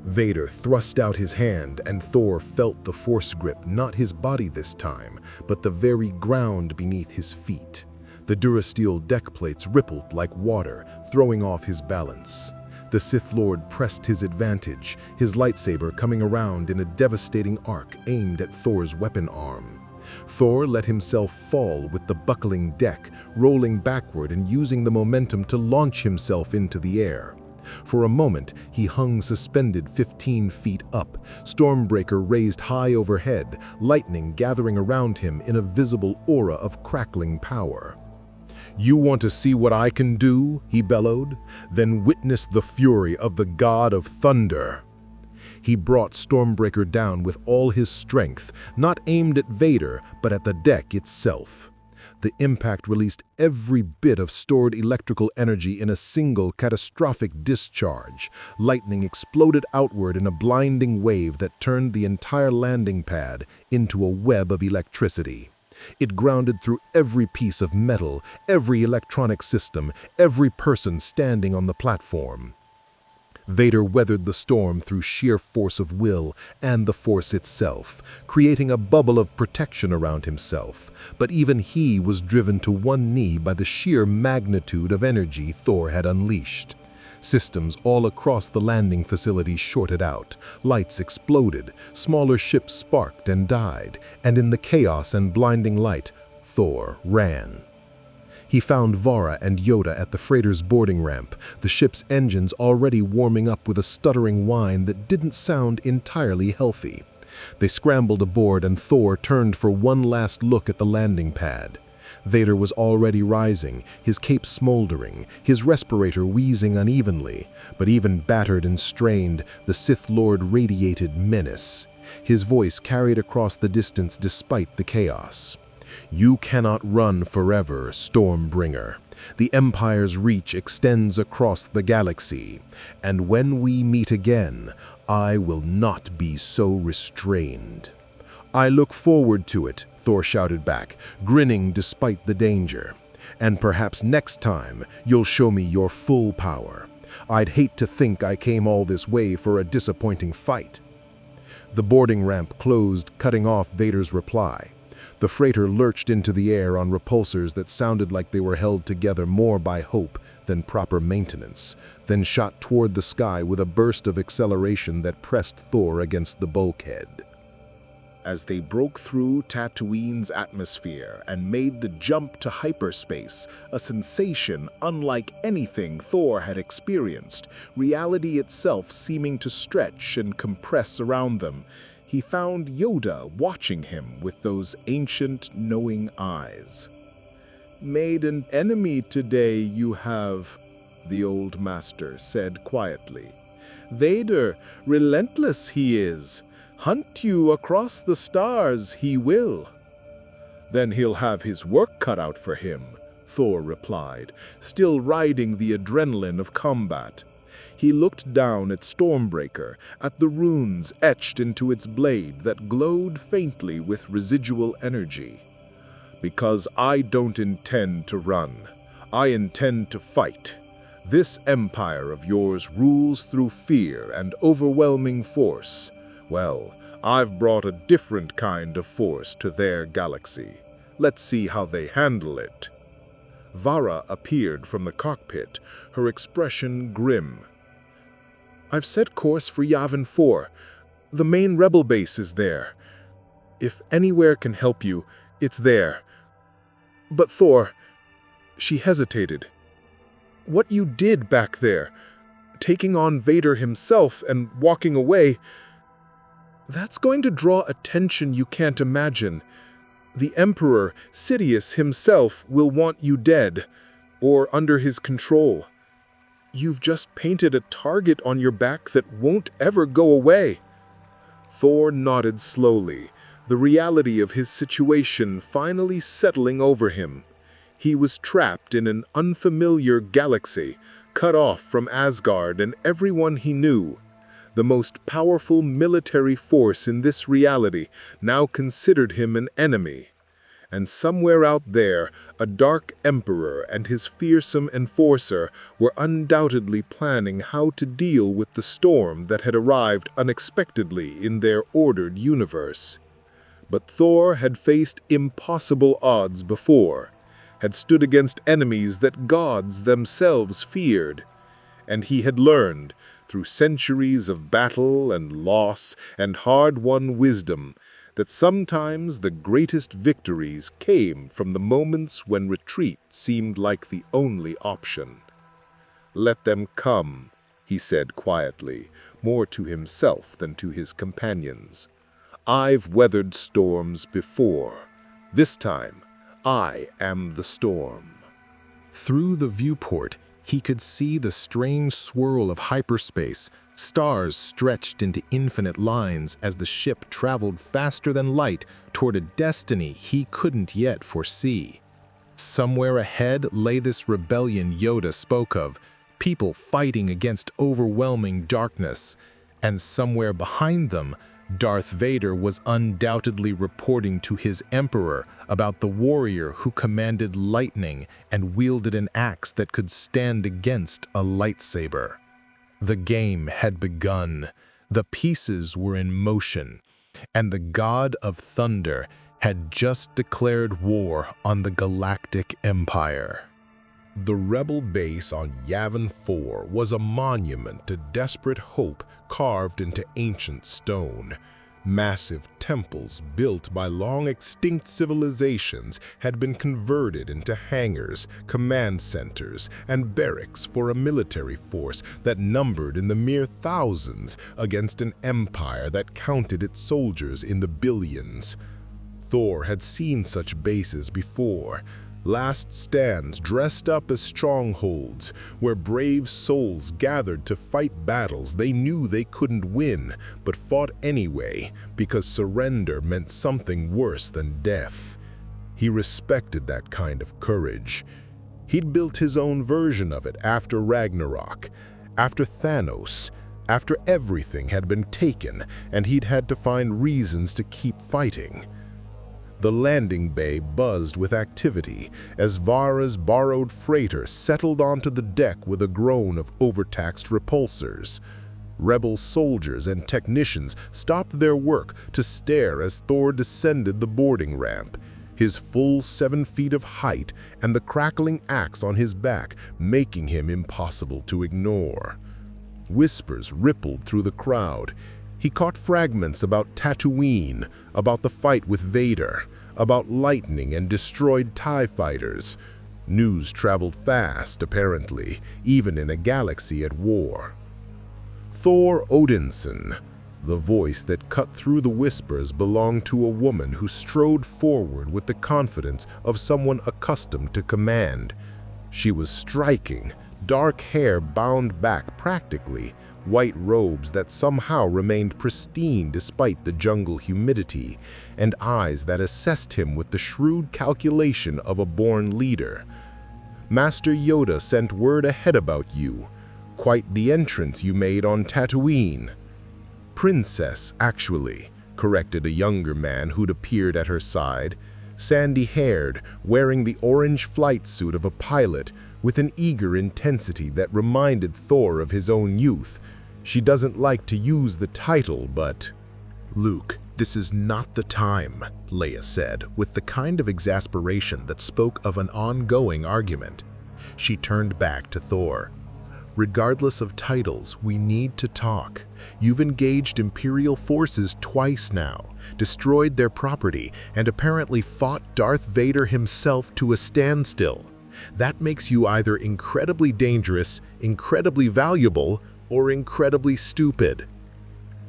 Vader thrust out his hand, and Thor felt the Force grip, not his body this time, but the very ground beneath his feet. The Durasteel deck plates rippled like water, throwing off his balance. The Sith Lord pressed his advantage, his lightsaber coming around in a devastating arc aimed at Thor's weapon arm. Thor let himself fall with the buckling deck, rolling backward and using the momentum to launch himself into the air. For a moment, he hung suspended 15 feet up, Stormbreaker raised high overhead, lightning gathering around him in a visible aura of crackling power. "You want to see what I can do?" he bellowed. "Then witness the fury of the God of Thunder." He brought Stormbreaker down with all his strength, not aimed at Vader, but at the deck itself. The impact released every bit of stored electrical energy in a single catastrophic discharge. Lightning exploded outward in a blinding wave that turned the entire landing pad into a web of electricity. It grounded through every piece of metal, every electronic system, every person standing on the platform. Vader weathered the storm through sheer force of will and the Force itself, creating a bubble of protection around himself. But even he was driven to one knee by the sheer magnitude of energy Thor had unleashed. Systems all across the landing facility shorted out, lights exploded, smaller ships sparked and died, and in the chaos and blinding light, Thor ran. He found Vara and Yoda at the freighter's boarding ramp, the ship's engines already warming up with a stuttering whine that didn't sound entirely healthy. They scrambled aboard, and Thor turned for one last look at the landing pad. Vader was already rising, his cape smoldering, his respirator wheezing unevenly, but even battered and strained, the Sith Lord radiated menace. His voice carried across the distance despite the chaos. "You cannot run forever, Stormbringer. The Empire's reach extends across the galaxy, and when we meet again, I will not be so restrained." "I look forward to it," Thor shouted back, grinning despite the danger. "And perhaps next time you'll show me your full power. I'd hate to think I came all this way for a disappointing fight." The boarding ramp closed, cutting off Vader's reply. The freighter lurched into the air on repulsors that sounded like they were held together more by hope than proper maintenance, then shot toward the sky with a burst of acceleration that pressed Thor against the bulkhead. As they broke through Tatooine's atmosphere and made the jump to hyperspace, a sensation unlike anything Thor had experienced, reality itself seeming to stretch and compress around them, he found Yoda watching him with those ancient, knowing eyes. "Made an enemy today, you have," the old master said quietly. "Vader, relentless he is, Hunt you across the stars he will." "Then he'll have his work cut out for him," Thor replied, still riding the adrenaline of combat. He looked down at Stormbreaker, at the runes etched into its blade that glowed faintly with residual energy. "Because I don't intend to run. I intend to fight. This empire of yours rules through fear and overwhelming force. Well, I've brought a different kind of force to their galaxy. Let's see how they handle it." Vara appeared from the cockpit, her expression grim. "I've set course for Yavin 4. The main rebel base is there. If anywhere can help you, it's there. But Thor," she hesitated, "what you did back there, taking on Vader himself and walking away, that's going to draw attention you can't imagine. The Emperor, Sidious himself, will want you dead, or under his control. You've just painted a target on your back that won't ever go away." Thor nodded slowly, the reality of his situation finally settling over him. He was trapped in an unfamiliar galaxy, cut off from Asgard and everyone he knew. The most powerful military force in this reality now considered him an enemy. And somewhere out there, a dark emperor and his fearsome enforcer were undoubtedly planning how to deal with the storm that had arrived unexpectedly in their ordered universe. But Thor had faced impossible odds before, had stood against enemies that gods themselves feared. And he had learned, through centuries of battle and loss and hard-won wisdom, that sometimes the greatest victories came from the moments when retreat seemed like the only option. "Let them come," he said quietly, more to himself than to his companions. "I've weathered storms before. This time, I am the storm." Through the viewport, he could see the strange swirl of hyperspace, stars stretched into infinite lines as the ship traveled faster than light toward a destiny he couldn't yet foresee. Somewhere ahead lay this rebellion Yoda spoke of, people fighting against overwhelming darkness, and somewhere behind them, Darth Vader was undoubtedly reporting to his Emperor about the warrior who commanded lightning and wielded an axe that could stand against a lightsaber. The game had begun, the pieces were in motion, and the God of Thunder had just declared war on the Galactic Empire. The rebel base on Yavin 4 was a monument to desperate hope carved into ancient stone. Massive temples built by long-extinct civilizations had been converted into hangars, command centers, and barracks for a military force that numbered in the mere thousands against an empire that counted its soldiers in the billions. Thor had seen such bases before. Last stands dressed up as strongholds, where brave souls gathered to fight battles they knew they couldn't win, but fought anyway, because surrender meant something worse than death. He respected that kind of courage. He'd built his own version of it after Ragnarok, after Thanos, after everything had been taken and he'd had to find reasons to keep fighting. The landing bay buzzed with activity as Vara's borrowed freighter settled onto the deck with a groan of overtaxed repulsors. Rebel soldiers and technicians stopped their work to stare as Thor descended the boarding ramp, his full 7 feet of height and the crackling axe on his back making him impossible to ignore. Whispers rippled through the crowd. He caught fragments about Tatooine, about the fight with Vader, about lightning and destroyed TIE fighters. News traveled fast, apparently, even in a galaxy at war. Thor Odinson, the voice that cut through the whispers, belonged to a woman who strode forward with the confidence of someone accustomed to command. She was striking, dark hair bound back practically, white robes that somehow remained pristine despite the jungle humidity, and eyes that assessed him with the shrewd calculation of a born leader. Master Yoda sent word ahead about you. Quite the entrance you made on Tatooine. Princess, actually, corrected a younger man who'd appeared at her side, sandy-haired, wearing the orange flight suit of a pilot with an eager intensity that reminded Thor of his own youth. She doesn't like to use the title, but... Luke, this is not the time, Leia said, with the kind of exasperation that spoke of an ongoing argument. She turned back to Thor. Regardless of titles, we need to talk. You've engaged Imperial forces twice now, destroyed their property, and apparently fought Darth Vader himself to a standstill. That makes you either incredibly dangerous, incredibly valuable, or incredibly stupid.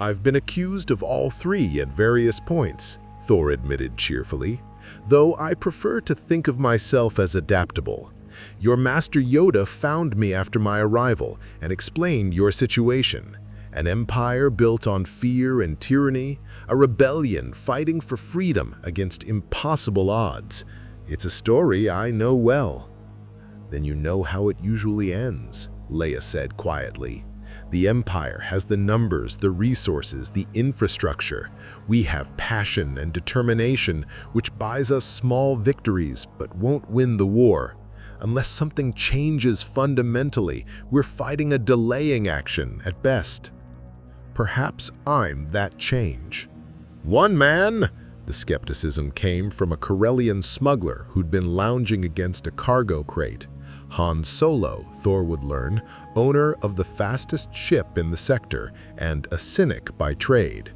I've been accused of all three at various points, Thor admitted cheerfully, though I prefer to think of myself as adaptable. Your Master Yoda found me after my arrival and explained your situation. An empire built on fear and tyranny, a rebellion fighting for freedom against impossible odds. It's a story I know well. Then you know how it usually ends, Leia said quietly. The Empire has the numbers, the resources, the infrastructure. We have passion and determination, which buys us small victories but won't win the war. Unless something changes fundamentally, we're fighting a delaying action at best. Perhaps I'm that change. One man! The skepticism came from a Corellian smuggler who'd been lounging against a cargo crate. Han Solo, Thor would learn, owner of the fastest ship in the sector and a cynic by trade.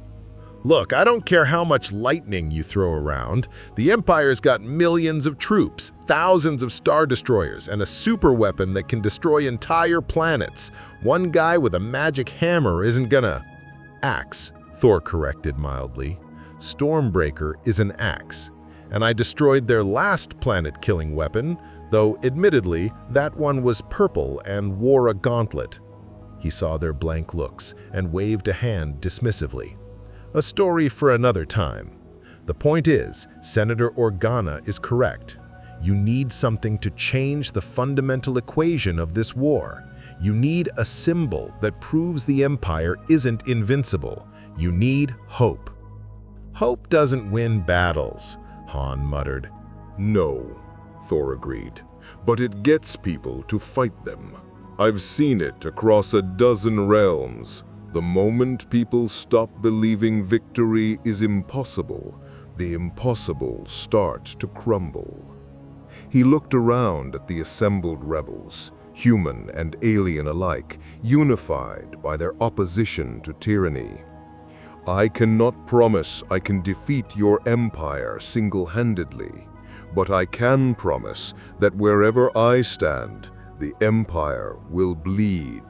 Look, I don't care how much lightning you throw around. The Empire's got millions of troops, thousands of star destroyers, and a super weapon that can destroy entire planets. One guy with a magic hammer isn't gonna... Axe, Thor corrected mildly. Stormbreaker is an axe, and I destroyed their last planet-killing weapon, though admittedly that one was purple and wore a gauntlet. He saw their blank looks and waved a hand dismissively. A story for another time. The point is, Senator Organa is correct. You need something to change the fundamental equation of this war. You need a symbol that proves the Empire isn't invincible. You need hope. Hope doesn't win battles, Han muttered. No, Thor agreed, but it gets people to fight them. I've seen it across a dozen realms. The moment people stop believing victory is impossible, the impossible starts to crumble. He looked around at the assembled rebels, human and alien alike, unified by their opposition to tyranny. I cannot promise I can defeat your empire single-handedly, but I can promise that wherever I stand, the empire will bleed.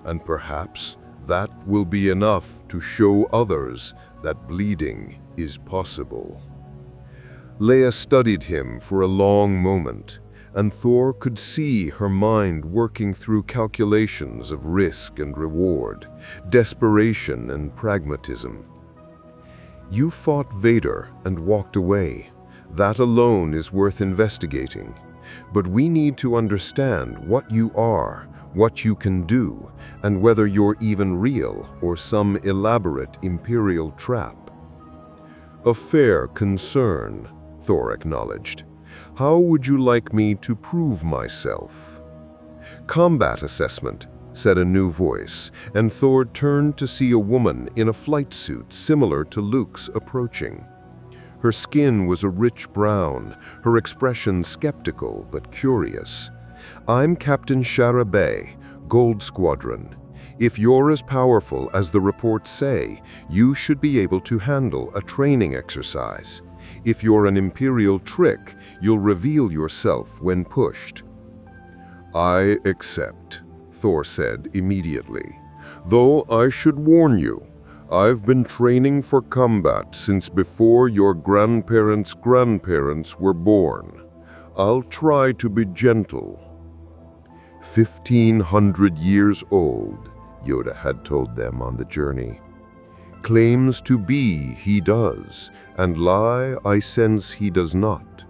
And perhaps that will be enough to show others that bleeding is possible. Leia studied him for a long moment, and Thor could see her mind working through calculations of risk and reward, desperation and pragmatism. You fought Vader and walked away. That alone is worth investigating. But we need to understand what you are, what you can do, and whether you're even real or some elaborate Imperial trap. A fair concern, Thor acknowledged. How would you like me to prove myself? Combat assessment, said a new voice, and Thor turned to see a woman in a flight suit similar to Luke's approaching. Her skin was a rich brown, her expression skeptical but curious. I'm Captain Shara Bey, Gold Squadron. If you're as powerful as the reports say, you should be able to handle a training exercise. If you're an Imperial trick, you'll reveal yourself when pushed. I accept, Thor said immediately. Though I should warn you, I've been training for combat since before your grandparents' grandparents were born. I'll try to be gentle. 1,500 years old, Yoda had told them on the journey. Claims to be he does, and lie I sense he does not.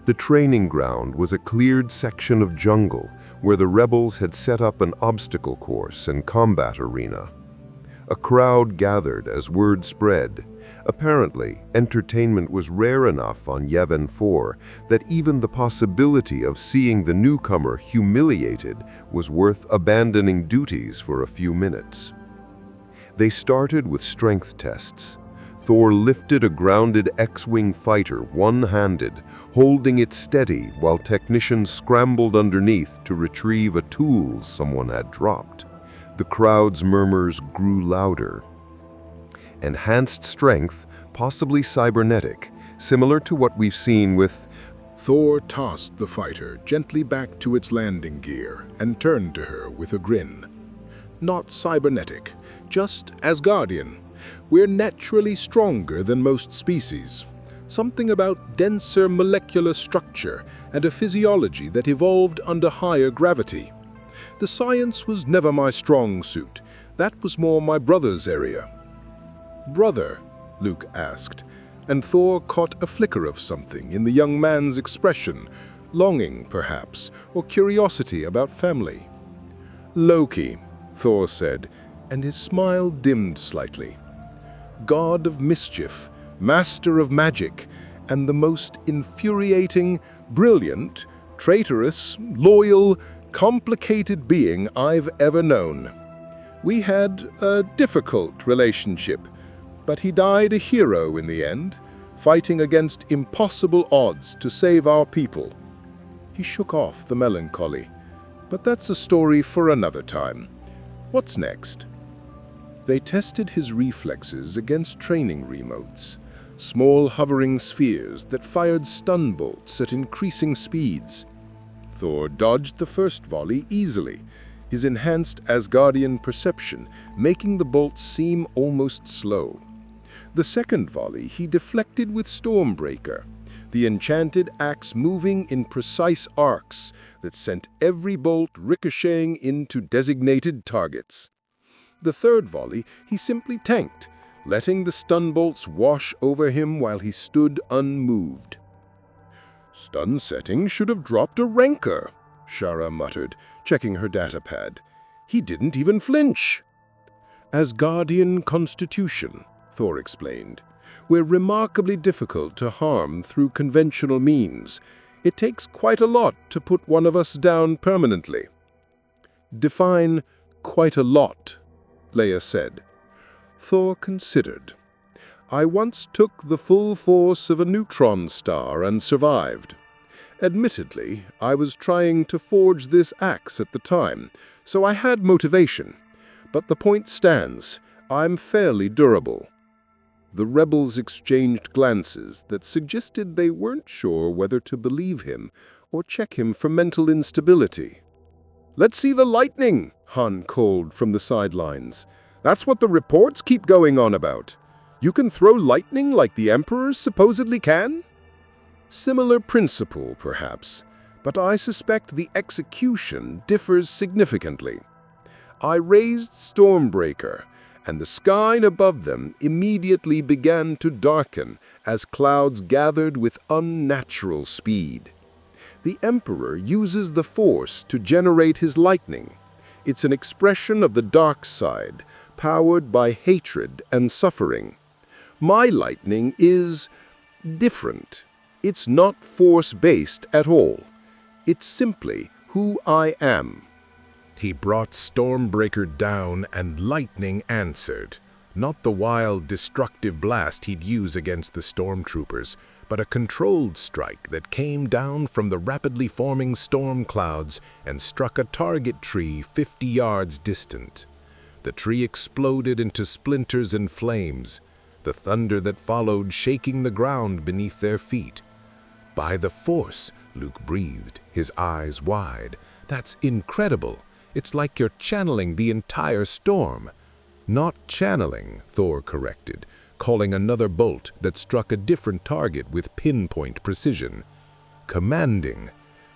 The training ground was a cleared section of jungle where the rebels had set up an obstacle course and combat arena. A crowd gathered as word spread. Apparently, entertainment was rare enough on Yavin 4 that even the possibility of seeing the newcomer humiliated was worth abandoning duties for a few minutes. They started with strength tests. Thor lifted a grounded X-Wing fighter one-handed, holding it steady while technicians scrambled underneath to retrieve a tool someone had dropped. The crowd's murmurs grew louder. Enhanced strength, possibly cybernetic, similar to what we've seen with... Thor tossed the fighter gently back to its landing gear and turned to her with a grin. Not cybernetic, just Asgardian. We're naturally stronger than most species. Something about denser molecular structure and a physiology that evolved under higher gravity. The science was never my strong suit. That was more my brother's area. "Brother?" Luke asked, and Thor caught a flicker of something in the young man's expression, longing, perhaps, or curiosity about family. "Loki," Thor said, and his smile dimmed slightly. "God of mischief, master of magic, and the most infuriating, brilliant, traitorous, loyal, complicated being I've ever known. We had a difficult relationship, but he died a hero in the end, fighting against impossible odds to save our people." He shook off the melancholy. "But that's a story for another time. What's next?" They tested his reflexes against training remotes, small hovering spheres that fired stun bolts at increasing speeds. Thor dodged the first volley easily, his enhanced Asgardian perception making the bolts seem almost slow. The second volley he deflected with Stormbreaker, the enchanted axe moving in precise arcs that sent every bolt ricocheting into designated targets. The third volley he simply tanked, letting the stun bolts wash over him while he stood unmoved. "Stun setting should have dropped a rancor," Shara muttered, checking her datapad. "He didn't even flinch." "Asgardian constitution," Thor explained. "We're remarkably difficult to harm through conventional means. It takes quite a lot to put one of us down permanently." "Define quite a lot," Leia said. Thor considered. "I once took the full force of a neutron star and survived. Admittedly, I was trying to forge this axe at the time, so I had motivation. But the point stands, I'm fairly durable." The rebels exchanged glances that suggested they weren't sure whether to believe him or check him for mental instability. "Let's see the lightning," Han called from the sidelines. "That's what the reports keep going on about. You can throw lightning like the Emperors supposedly can?" "Similar principle, perhaps, but I suspect the execution differs significantly. I raised Stormbreaker, and the sky above them immediately began to darken as clouds gathered with unnatural speed. The Emperor uses the Force to generate his lightning. It's an expression of the dark side, powered by hatred and suffering. My lightning is different. It's not Force-based at all. It's simply who I am." He brought Stormbreaker down and lightning answered. Not the wild, destructive blast he'd use against the stormtroopers, but a controlled strike that came down from the rapidly forming storm clouds and struck a target tree 50 yards distant. The tree exploded into splinters and flames, the thunder that followed shaking the ground beneath their feet. "By the Force," Luke breathed, his eyes wide. "That's incredible. It's like you're channeling the entire storm." "Not channeling," Thor corrected, calling another bolt that struck a different target with pinpoint precision. "Commanding.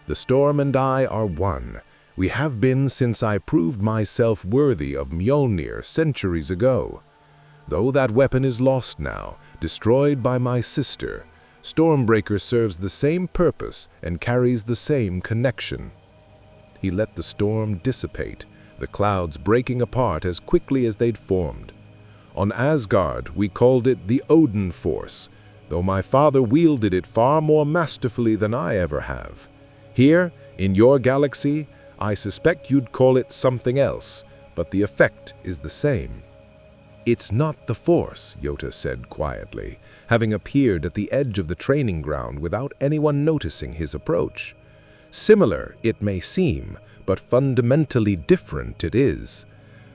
The storm and I are one. We have been since I proved myself worthy of Mjolnir centuries ago. Though that weapon is lost now, destroyed by my sister, Stormbreaker serves the same purpose and carries the same connection." He let the storm dissipate, the clouds breaking apart as quickly as they'd formed. "On Asgard, we called it the Odin Force, though my father wielded it far more masterfully than I ever have. Here, in your galaxy, I suspect you'd call it something else, but the effect is the same." "It's not the Force," Yoda said quietly, having appeared at the edge of the training ground without anyone noticing his approach. "Similar, it may seem, but fundamentally different it is.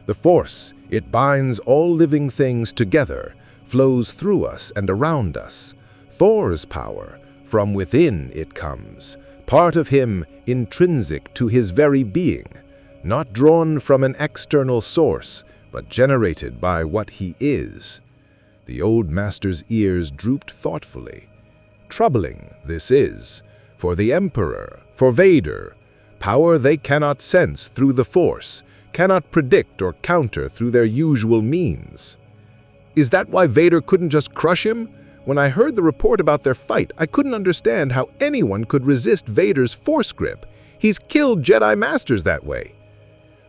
The Force, it binds all living things together, flows through us and around us. Thor's power, from within it comes, part of him intrinsic to his very being, not drawn from an external source, but generated by what he is." The old master's ears drooped thoughtfully. "Troubling, this is. For the Emperor, for Vader, power they cannot sense through the Force, cannot predict or counter through their usual means." "Is that why Vader couldn't just crush him? When I heard the report about their fight, I couldn't understand how anyone could resist Vader's Force grip. He's killed Jedi Masters that way."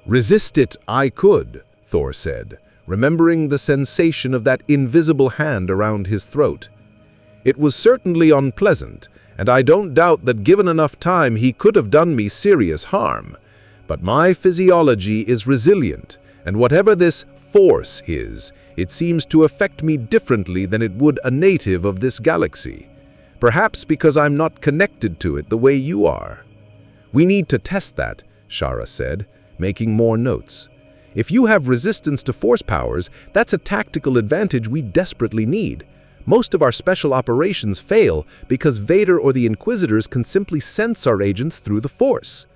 "Resist it I could," Thor said, remembering the sensation of that invisible hand around his throat. "It was certainly unpleasant, and I don't doubt that given enough time he could have done me serious harm. But my physiology is resilient, and whatever this Force is, it seems to affect me differently than it would a native of this galaxy. Perhaps because I'm not connected to it the way you are." "We need to test that," Shara said, making more notes. "If you have resistance to Force powers, that's a tactical advantage we desperately need. Most of our special operations fail because Vader or the Inquisitors can simply sense our agents through the Force."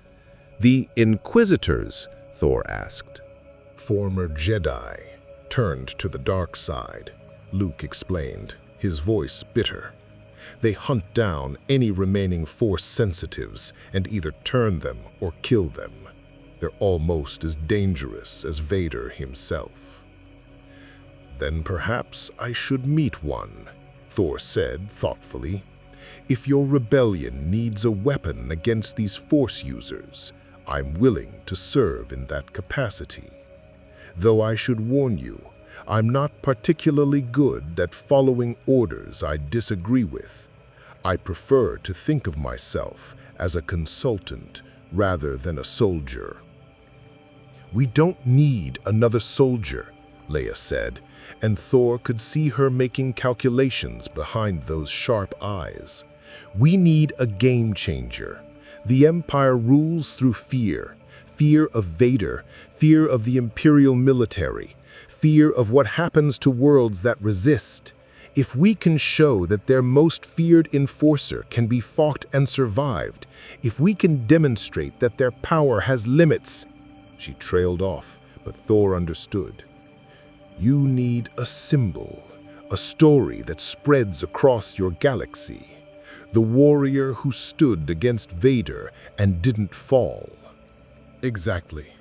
"The Inquisitors?" Thor asked. "Former Jedi, turned to the dark side," Luke explained, his voice bitter. "They hunt down any remaining Force sensitives and either turn them or kill them. They're almost as dangerous as Vader himself." "Then perhaps I should meet one," Thor said thoughtfully. "If your rebellion needs a weapon against these Force users, I'm willing to serve in that capacity. Though I should warn you, I'm not particularly good at following orders I disagree with. I prefer to think of myself as a consultant rather than a soldier." "We don't need another soldier," Leia said, and Thor could see her making calculations behind those sharp eyes. "We need a game changer. The Empire rules through fear. Fear of Vader, fear of the Imperial military, fear of what happens to worlds that resist. If we can show that their most feared enforcer can be fought and survived, if we can demonstrate that their power has limits—" She trailed off, but Thor understood. "You need a symbol, a story that spreads across your galaxy. The warrior who stood against Vader and didn't fall." Exactly.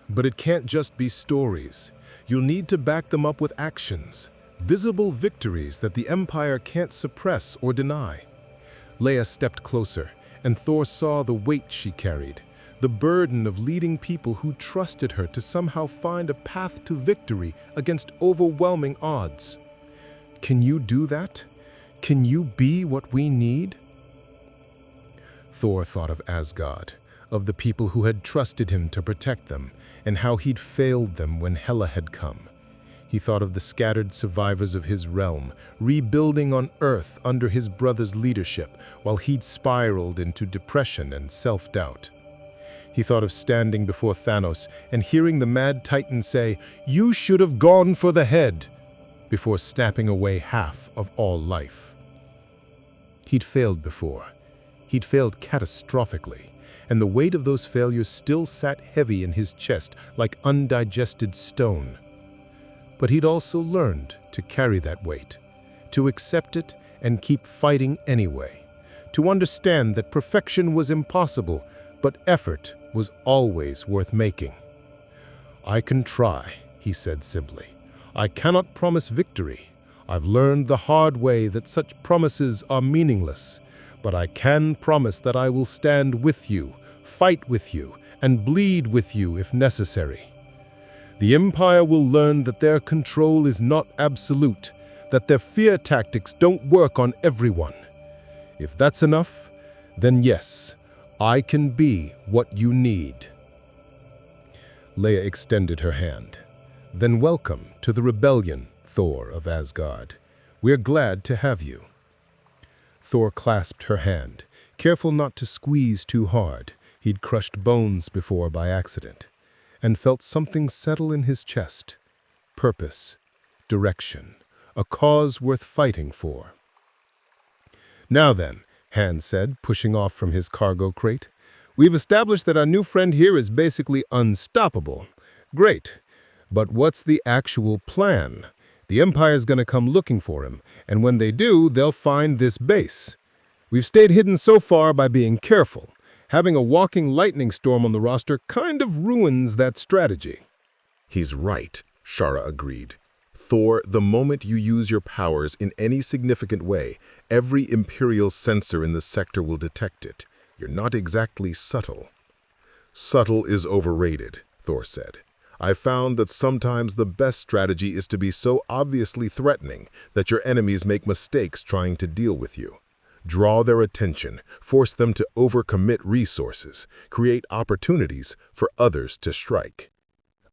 But it can't just be stories. You'll need to back them up with actions, visible victories that the Empire can't suppress or deny. Leia stepped closer, and Thor saw the weight she carried, the burden of leading people who trusted her to somehow find a path to victory against overwhelming odds. Can you do that? Can you be what we need? Thor thought of Asgard, of the people who had trusted him to protect them, and how he'd failed them when Hela had come. He thought of the scattered survivors of his realm, rebuilding on Earth under his brother's leadership, while he'd spiraled into depression and self-doubt. He thought of standing before Thanos and hearing the Mad Titan say, "You should have gone for the head," before snapping away half of all life. He'd failed before. He'd failed catastrophically, and the weight of those failures still sat heavy in his chest like undigested stone. But he'd also learned to carry that weight, to accept it and keep fighting anyway, to understand that perfection was impossible, but effort was always worth making. "I can try," he said simply. "I cannot promise victory. I've learned the hard way that such promises are meaningless, but I can promise that I will stand with you, fight with you, and bleed with you if necessary. The Empire will learn that their control is not absolute, that their fear tactics don't work on everyone. If that's enough, then yes, I can be what you need." Leia extended her hand. "Then welcome to the rebellion, Thor of Asgard. We're glad to have you." Thor clasped her hand, careful not to squeeze too hard. He'd crushed bones before by accident, and felt something settle in his chest. Purpose, direction, a cause worth fighting for. "Now then," Han said, pushing off from his cargo crate, "we've established that our new friend here is basically unstoppable. Great. But what's the actual plan? The Empire's going to come looking for him, and when they do, they'll find this base. We've stayed hidden so far by being careful. Having a walking lightning storm on the roster kind of ruins that strategy." "He's right," Shara agreed. "Thor, the moment you use your powers in any significant way, every Imperial sensor in the sector will detect it. You're not exactly subtle." "Subtle is overrated," Thor said. "I found that sometimes the best strategy is to be so obviously threatening that your enemies make mistakes trying to deal with you. Draw their attention, force them to overcommit resources, create opportunities for others to strike."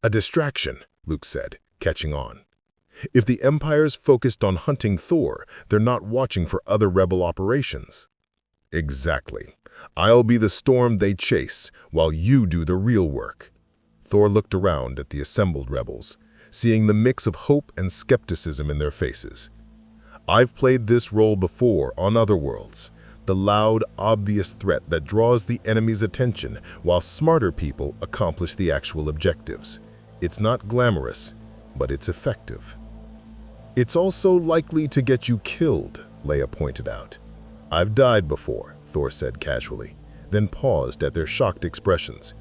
"A distraction," Luke said, catching on. "If the Empire's focused on hunting Thor, they're not watching for other rebel operations." "Exactly. I'll be the storm they chase, while you do the real work." Thor looked around at the assembled rebels, seeing the mix of hope and skepticism in their faces. "I've played this role before on other worlds. The loud, obvious threat that draws the enemy's attention while smarter people accomplish the actual objectives. It's not glamorous, but it's effective." "It's also likely to get you killed," Leia pointed out. "I've died before," Thor said casually, then paused at their shocked expressions.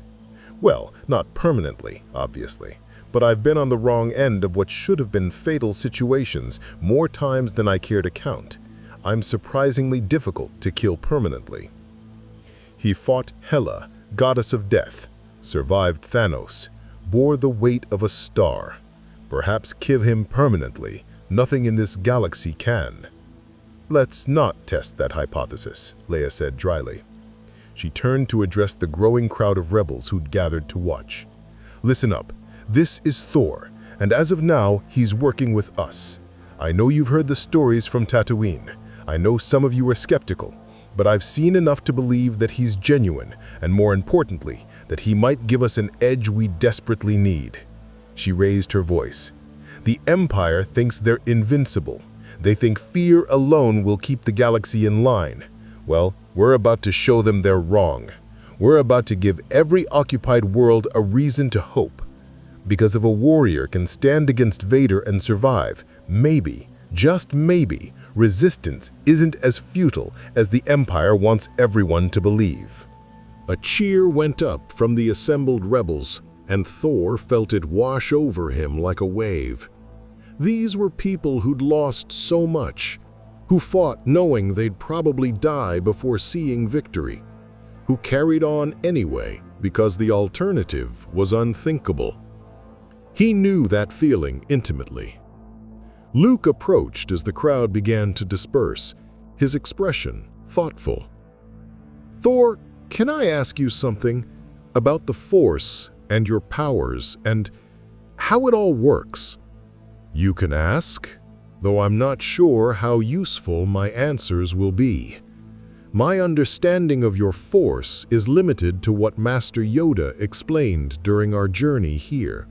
"Well, not permanently, obviously, but I've been on the wrong end of what should have been fatal situations more times than I care to count. I'm surprisingly difficult to kill permanently." "He fought Hela, goddess of death, survived Thanos, bore the weight of a star. Perhaps kill him permanently. Nothing in this galaxy can." "Let's not test that hypothesis," Leia said dryly. She turned to address the growing crowd of rebels who'd gathered to watch. "Listen up. This is Thor, and as of now, he's working with us. I know you've heard the stories from Tatooine. I know some of you are skeptical, but I've seen enough to believe that he's genuine, and more importantly, that he might give us an edge we desperately need." She raised her voice. "The Empire thinks they're invincible. They think fear alone will keep the galaxy in line. Well, we're about to show them they're wrong. We're about to give every occupied world a reason to hope. Because if a warrior can stand against Vader and survive, maybe, just maybe, resistance isn't as futile as the Empire wants everyone to believe." A cheer went up from the assembled rebels, and Thor felt it wash over him like a wave. These were people who'd lost so much, who fought knowing they'd probably die before seeing victory, who carried on anyway because the alternative was unthinkable. He knew that feeling intimately. Luke approached as the crowd began to disperse, his expression thoughtful. "Thor, can I ask you something about the Force and your powers and how it all works?" "You can ask, though I'm not sure how useful my answers will be. My understanding of your Force is limited to what Master Yoda explained during our journey here."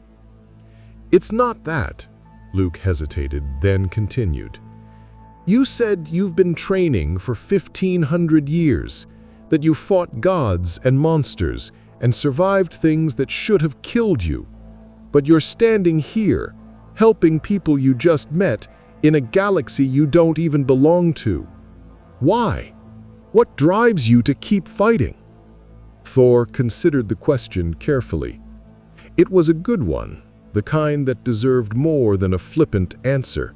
"It's not that," Luke hesitated, then continued. "You said you've been training for 1,500 years, that you fought gods and monsters and survived things that should have killed you. But you're standing here, helping people you just met in a galaxy you don't even belong to. Why? What drives you to keep fighting?" Thor considered the question carefully. It was a good one, the kind that deserved more than a flippant answer.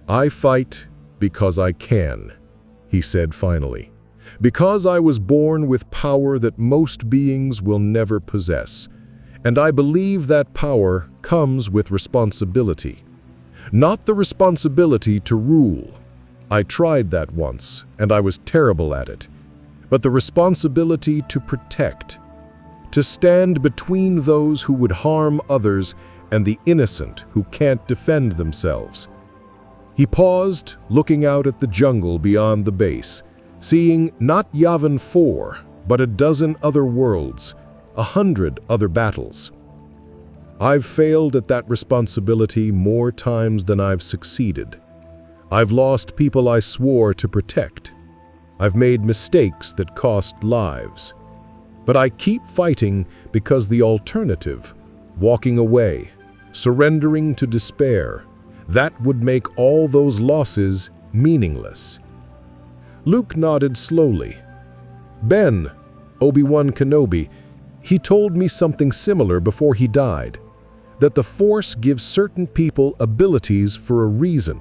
"I fight because I can," he said finally. "Because I was born with power that most beings will never possess. And I believe that power comes with responsibility. Not the responsibility to rule. I tried that once, and I was terrible at it. But the responsibility to protect. To stand between those who would harm others and the innocent who can't defend themselves." He paused, looking out at the jungle beyond the base, seeing not Yavin 4, but a dozen other worlds, 100 other battles. "I've failed at that responsibility more times than I've succeeded. I've lost people I swore to protect. I've made mistakes that cost lives. But I keep fighting because the alternative, walking away, surrendering to despair, that would make all those losses meaningless." Luke nodded slowly. "Ben, Obi-Wan Kenobi, he told me something similar before he died, that the Force gives certain people abilities for a reason,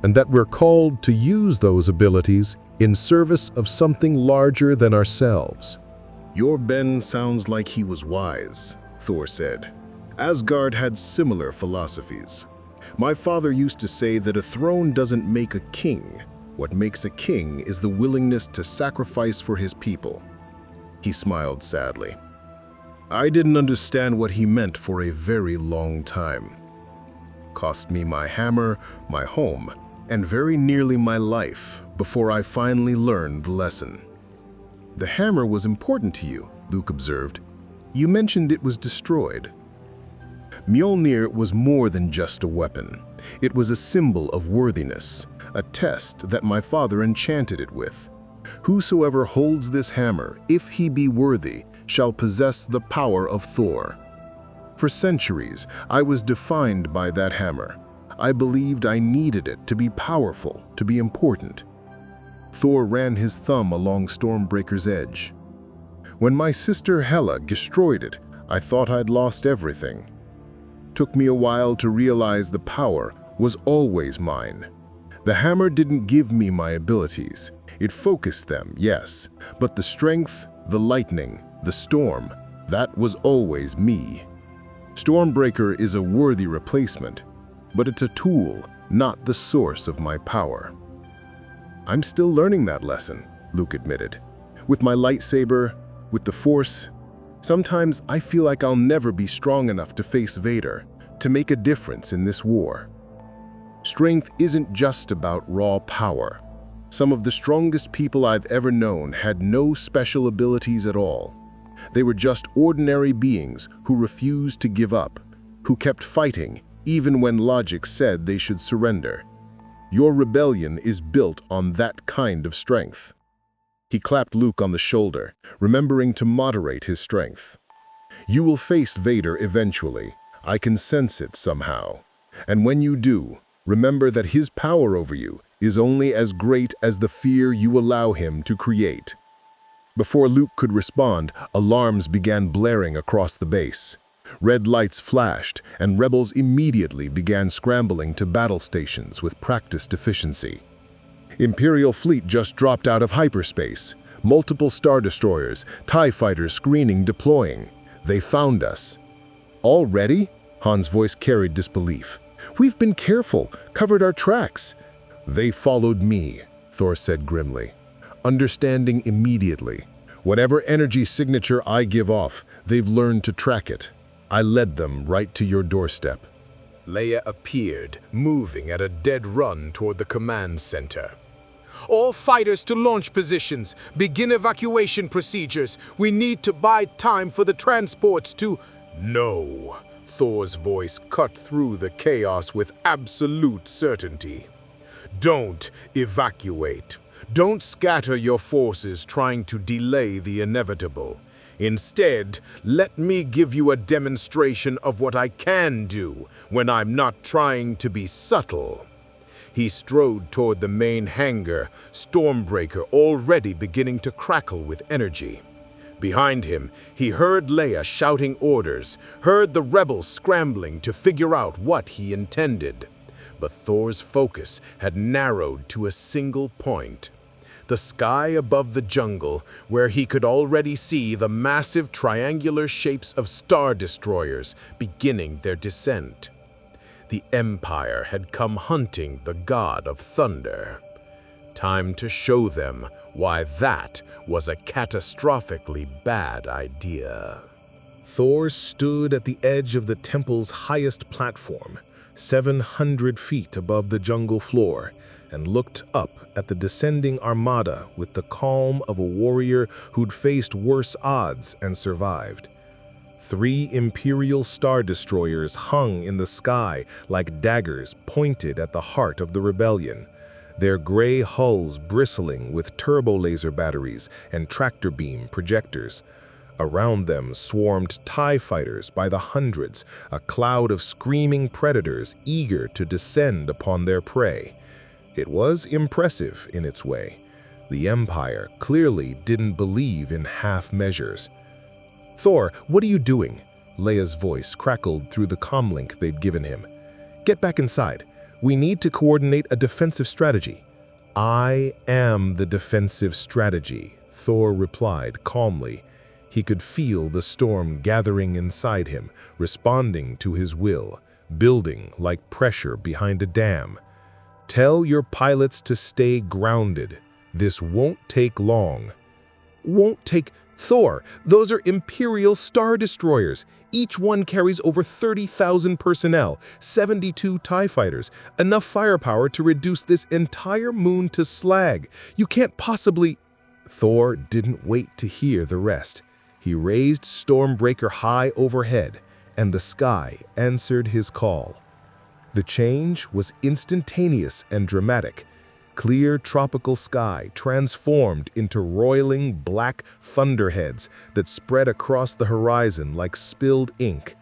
and that we're called to use those abilities in service of something larger than ourselves." "Your Ben sounds like he was wise," Thor said. "Asgard had similar philosophies. My father used to say that a throne doesn't make a king. What makes a king is the willingness to sacrifice for his people." He smiled sadly. "I didn't understand what he meant for a very long time. Cost me my hammer, my home, and very nearly my life before I finally learned the lesson." "The hammer was important to you," Luke observed. "You mentioned it was destroyed." Mjolnir was more than just a weapon. It was a symbol of worthiness, a test that my father enchanted it with. "Whosoever holds this hammer, if he be worthy, shall possess the power of Thor." For centuries, I was defined by that hammer. I believed I needed it to be powerful, to be important. Thor ran his thumb along Stormbreaker's edge. "When my sister Hela destroyed it, I thought I'd lost everything. Took me a while to realize the power was always mine. The hammer didn't give me my abilities. It focused them, yes, but the strength, the lightning, the storm, that was always me. Stormbreaker is a worthy replacement, but it's a tool, not the source of my power." "I'm still learning that lesson," Luke admitted. "With my lightsaber, with the Force, sometimes I feel like I'll never be strong enough to face Vader, to make a difference in this war." Strength isn't just about raw power. Some of the strongest people I've ever known had no special abilities at all. They were just ordinary beings who refused to give up, who kept fighting even when logic said they should surrender. Your rebellion is built on that kind of strength." He clapped Luke on the shoulder, remembering to moderate his strength. "You will face Vader eventually. I can sense it somehow. And when you do, remember that his power over you is only as great as the fear you allow him to create." Before Luke could respond, alarms began blaring across the base. Red lights flashed, and rebels immediately began scrambling to battle stations with practiced efficiency. Imperial fleet just dropped out of hyperspace. Multiple Star Destroyers, TIE fighters screening deploying. They found us. "Already?" Han's voice carried disbelief. "We've been careful, covered our tracks." "They followed me," Thor said grimly, understanding immediately. Whatever energy signature I give off, they've learned to track it. I led them right to your doorstep. Leia appeared, moving at a dead run toward the command center. "All fighters to launch positions. Begin evacuation procedures. We need to buy time for the transports to—" "No!" Thor's voice cut through the chaos with absolute certainty. "Don't evacuate. Don't scatter your forces trying to delay the inevitable. Instead, let me give you a demonstration of what I can do when I'm not trying to be subtle." He strode toward the main hangar, Stormbreaker already beginning to crackle with energy. Behind him, he heard Leia shouting orders, heard the rebels scrambling to figure out what he intended. But Thor's focus had narrowed to a single point. The sky above the jungle, where he could already see the massive triangular shapes of Star Destroyers beginning their descent. The Empire had come hunting the God of Thunder. Time to show them why that was a catastrophically bad idea. Thor stood at the edge of the temple's highest platform, 700 feet above the jungle floor, and looked up at the descending armada with the calm of a warrior who'd faced worse odds and survived. 3 Imperial Star Destroyers hung in the sky like daggers pointed at the heart of the rebellion, their gray hulls bristling with turbo-laser batteries and tractor beam projectors. Around them swarmed TIE fighters by the hundreds, a cloud of screaming predators eager to descend upon their prey. It was impressive in its way. The Empire clearly didn't believe in half measures. "Thor, what are you doing?" Leia's voice crackled through the comlink they'd given him. "Get back inside. We need to coordinate a defensive strategy." "I am the defensive strategy," Thor replied calmly. He could feel the storm gathering inside him, responding to his will, building like pressure behind a dam. "Tell your pilots to stay grounded. This won't take long." "Won't take..." "Thor, those are Imperial Star Destroyers. Each one carries over 30,000 personnel, 72 TIE fighters, enough firepower to reduce this entire moon to slag. You can't possibly..." Thor didn't wait to hear the rest. He raised Stormbreaker high overhead, and the sky answered his call. The change was instantaneous and dramatic. Clear tropical sky transformed into roiling black thunderheads that spread across the horizon like spilled ink.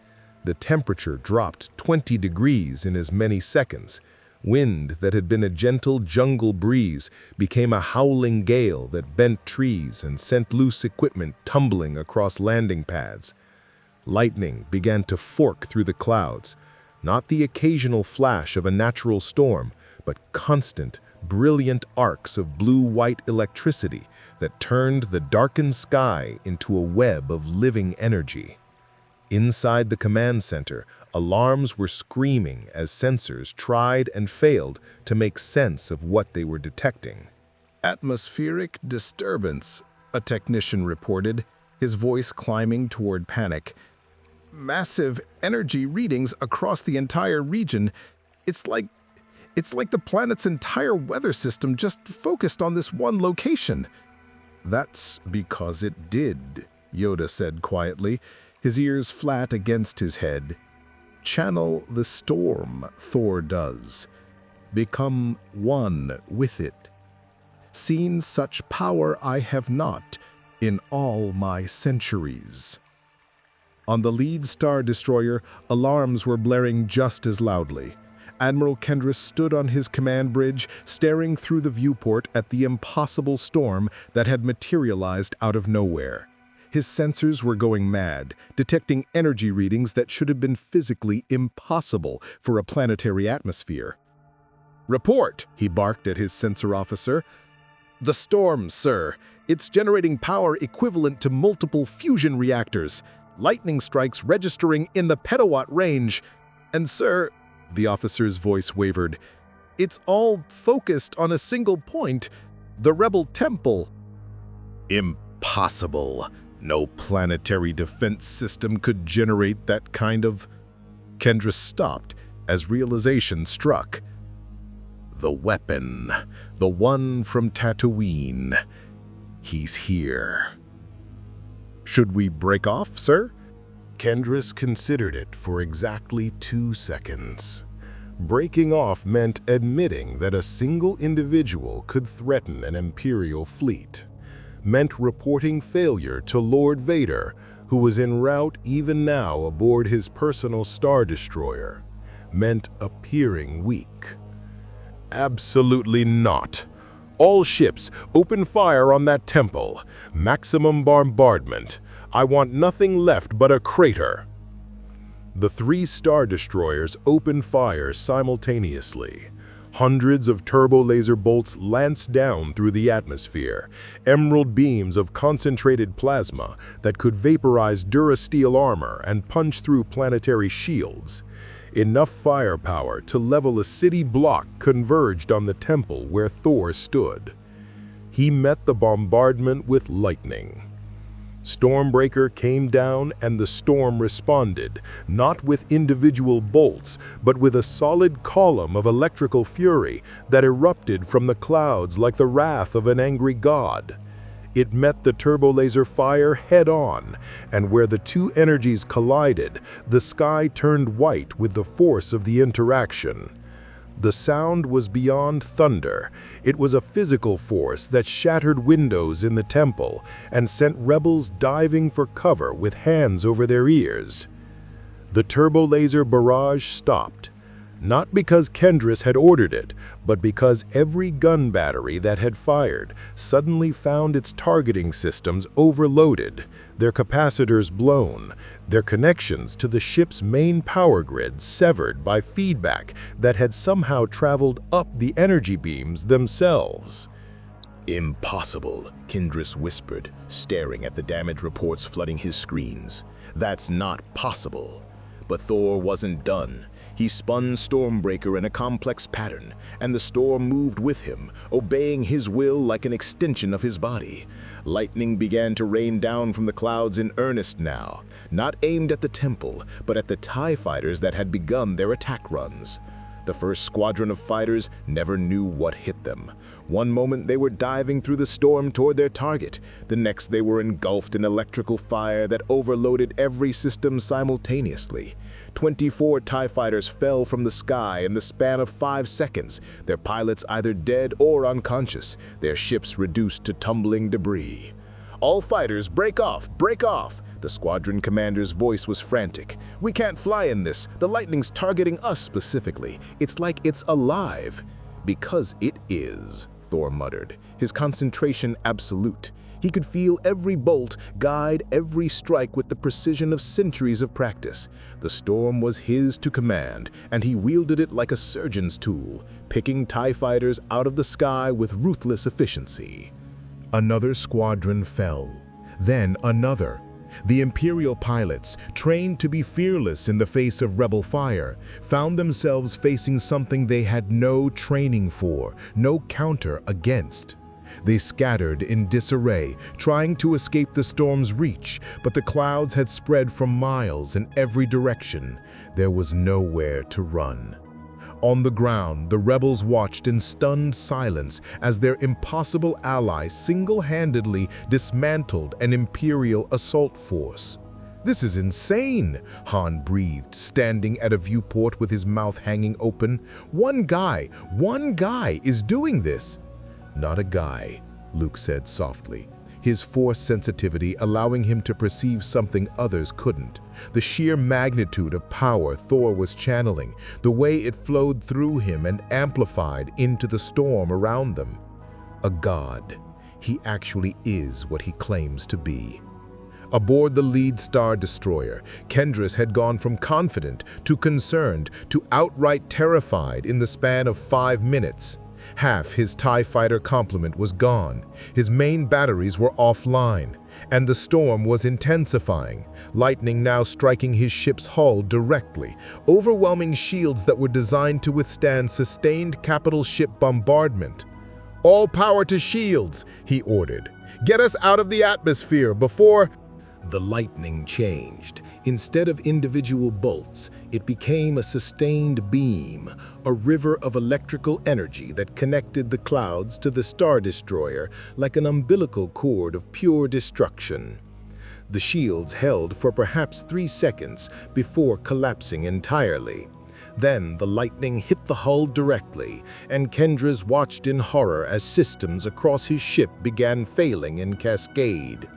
The temperature dropped 20 degrees in as many seconds. Wind that had been a gentle jungle breeze became a howling gale that bent trees and sent loose equipment tumbling across landing pads. Lightning began to fork through the clouds, not the occasional flash of a natural storm, but constant, brilliant arcs of blue-white electricity that turned the darkened sky into a web of living energy. Inside the command center, alarms were screaming as sensors tried and failed to make sense of what they were detecting. "Atmospheric disturbance," a technician reported, his voice climbing toward panic. "Massive energy readings across the entire region. It's like the planet's entire weather system just focused on this one location." "That's because it did," Yoda said quietly, his ears flat against his head. "Channel the storm, Thor does. Become one with it. Seen such power I have not in all my centuries." On the lead Star Destroyer, alarms were blaring just as loudly. Admiral Kendris stood on his command bridge, staring through the viewport at the impossible storm that had materialized out of nowhere. His sensors were going mad, detecting energy readings that should have been physically impossible for a planetary atmosphere. "Report," he barked at his sensor officer. "The storm, sir. It's generating power equivalent to multiple fusion reactors. Lightning strikes registering in the petawatt range. And sir," the officer's voice wavered, "it's all focused on a single point, the Rebel Temple." "Impossible. No planetary defense system could generate that kind of..." Kendra stopped as realization struck. "The weapon, the one from Tatooine. He's here." "Should we break off, sir?" Kendris considered it for exactly 2 seconds. Breaking off meant admitting that a single individual could threaten an Imperial fleet. Meant reporting failure to Lord Vader, who was en route even now aboard his personal Star Destroyer. Meant appearing weak. "Absolutely not. All ships, open fire on that temple. Maximum bombardment. I want nothing left but a crater." The 3 Star Destroyers opened fire simultaneously. Hundreds of turbo-laser bolts lanced down through the atmosphere, emerald beams of concentrated plasma that could vaporize Durasteel armor and punch through planetary shields. Enough firepower to level a city block converged on the temple where Thor stood. He met the bombardment with lightning. Stormbreaker came down and the storm responded, not with individual bolts, but with a solid column of electrical fury that erupted from the clouds like the wrath of an angry god. It met the turbo-laser fire head-on, and where the 2 energies collided, the sky turned white with the force of the interaction. The sound was beyond thunder. It was a physical force that shattered windows in the temple and sent rebels diving for cover with hands over their ears. The turbo-laser barrage stopped, not because Kendris had ordered it, but because every gun battery that had fired suddenly found its targeting systems overloaded, their capacitors blown, their connections to the ship's main power grid severed by feedback that had somehow traveled up the energy beams themselves. "Impossible," Kendris whispered, staring at the damage reports flooding his screens. "That's not possible." But Thor wasn't done. He spun Stormbreaker in a complex pattern, and the storm moved with him, obeying his will like an extension of his body. Lightning began to rain down from the clouds in earnest now, not aimed at the temple, but at the TIE fighters that had begun their attack runs. The first squadron of fighters never knew what hit them. One moment they were diving through the storm toward their target. The next they were engulfed in electrical fire that overloaded every system simultaneously. 24 TIE fighters fell from the sky in the span of 5 seconds, their pilots either dead or unconscious, their ships reduced to tumbling debris. "All fighters, break off! Break off!" The squadron commander's voice was frantic. "We can't fly in this. The lightning's targeting us specifically. It's like it's alive." "Because it is," Thor muttered, his concentration absolute. He could feel every bolt, guide every strike with the precision of centuries of practice. The storm was his to command, and he wielded it like a surgeon's tool, picking TIE fighters out of the sky with ruthless efficiency. Another squadron fell, then another. The Imperial pilots, trained to be fearless in the face of rebel fire, found themselves facing something they had no training for, no counter against. They scattered in disarray, trying to escape the storm's reach, but the clouds had spread for miles in every direction. There was nowhere to run. On the ground, the rebels watched in stunned silence as their impossible ally single-handedly dismantled an Imperial assault force. "This is insane," Han breathed, standing at a viewport with his mouth hanging open. One guy is doing this." "Not a guy," Luke said softly, his force sensitivity allowing him to perceive something others couldn't. The sheer magnitude of power Thor was channeling, the way it flowed through him and amplified into the storm around them. A god. He actually is what he claims to be. Aboard the lead Star Destroyer, Kendris had gone from confident to concerned to outright terrified in the span of 5 minutes. Half his TIE fighter complement was gone, his main batteries were offline, and the storm was intensifying, lightning now striking his ship's hull directly, overwhelming shields that were designed to withstand sustained capital ship bombardment. "All power to shields," he ordered. "Get us out of the atmosphere before—" The lightning changed. Instead of individual bolts, it became a sustained beam, a river of electrical energy that connected the clouds to the Star Destroyer like an umbilical cord of pure destruction. The shields held for perhaps 3 seconds before collapsing entirely. Then the lightning hit the hull directly, and Kendris watched in horror as systems across his ship began failing in cascade.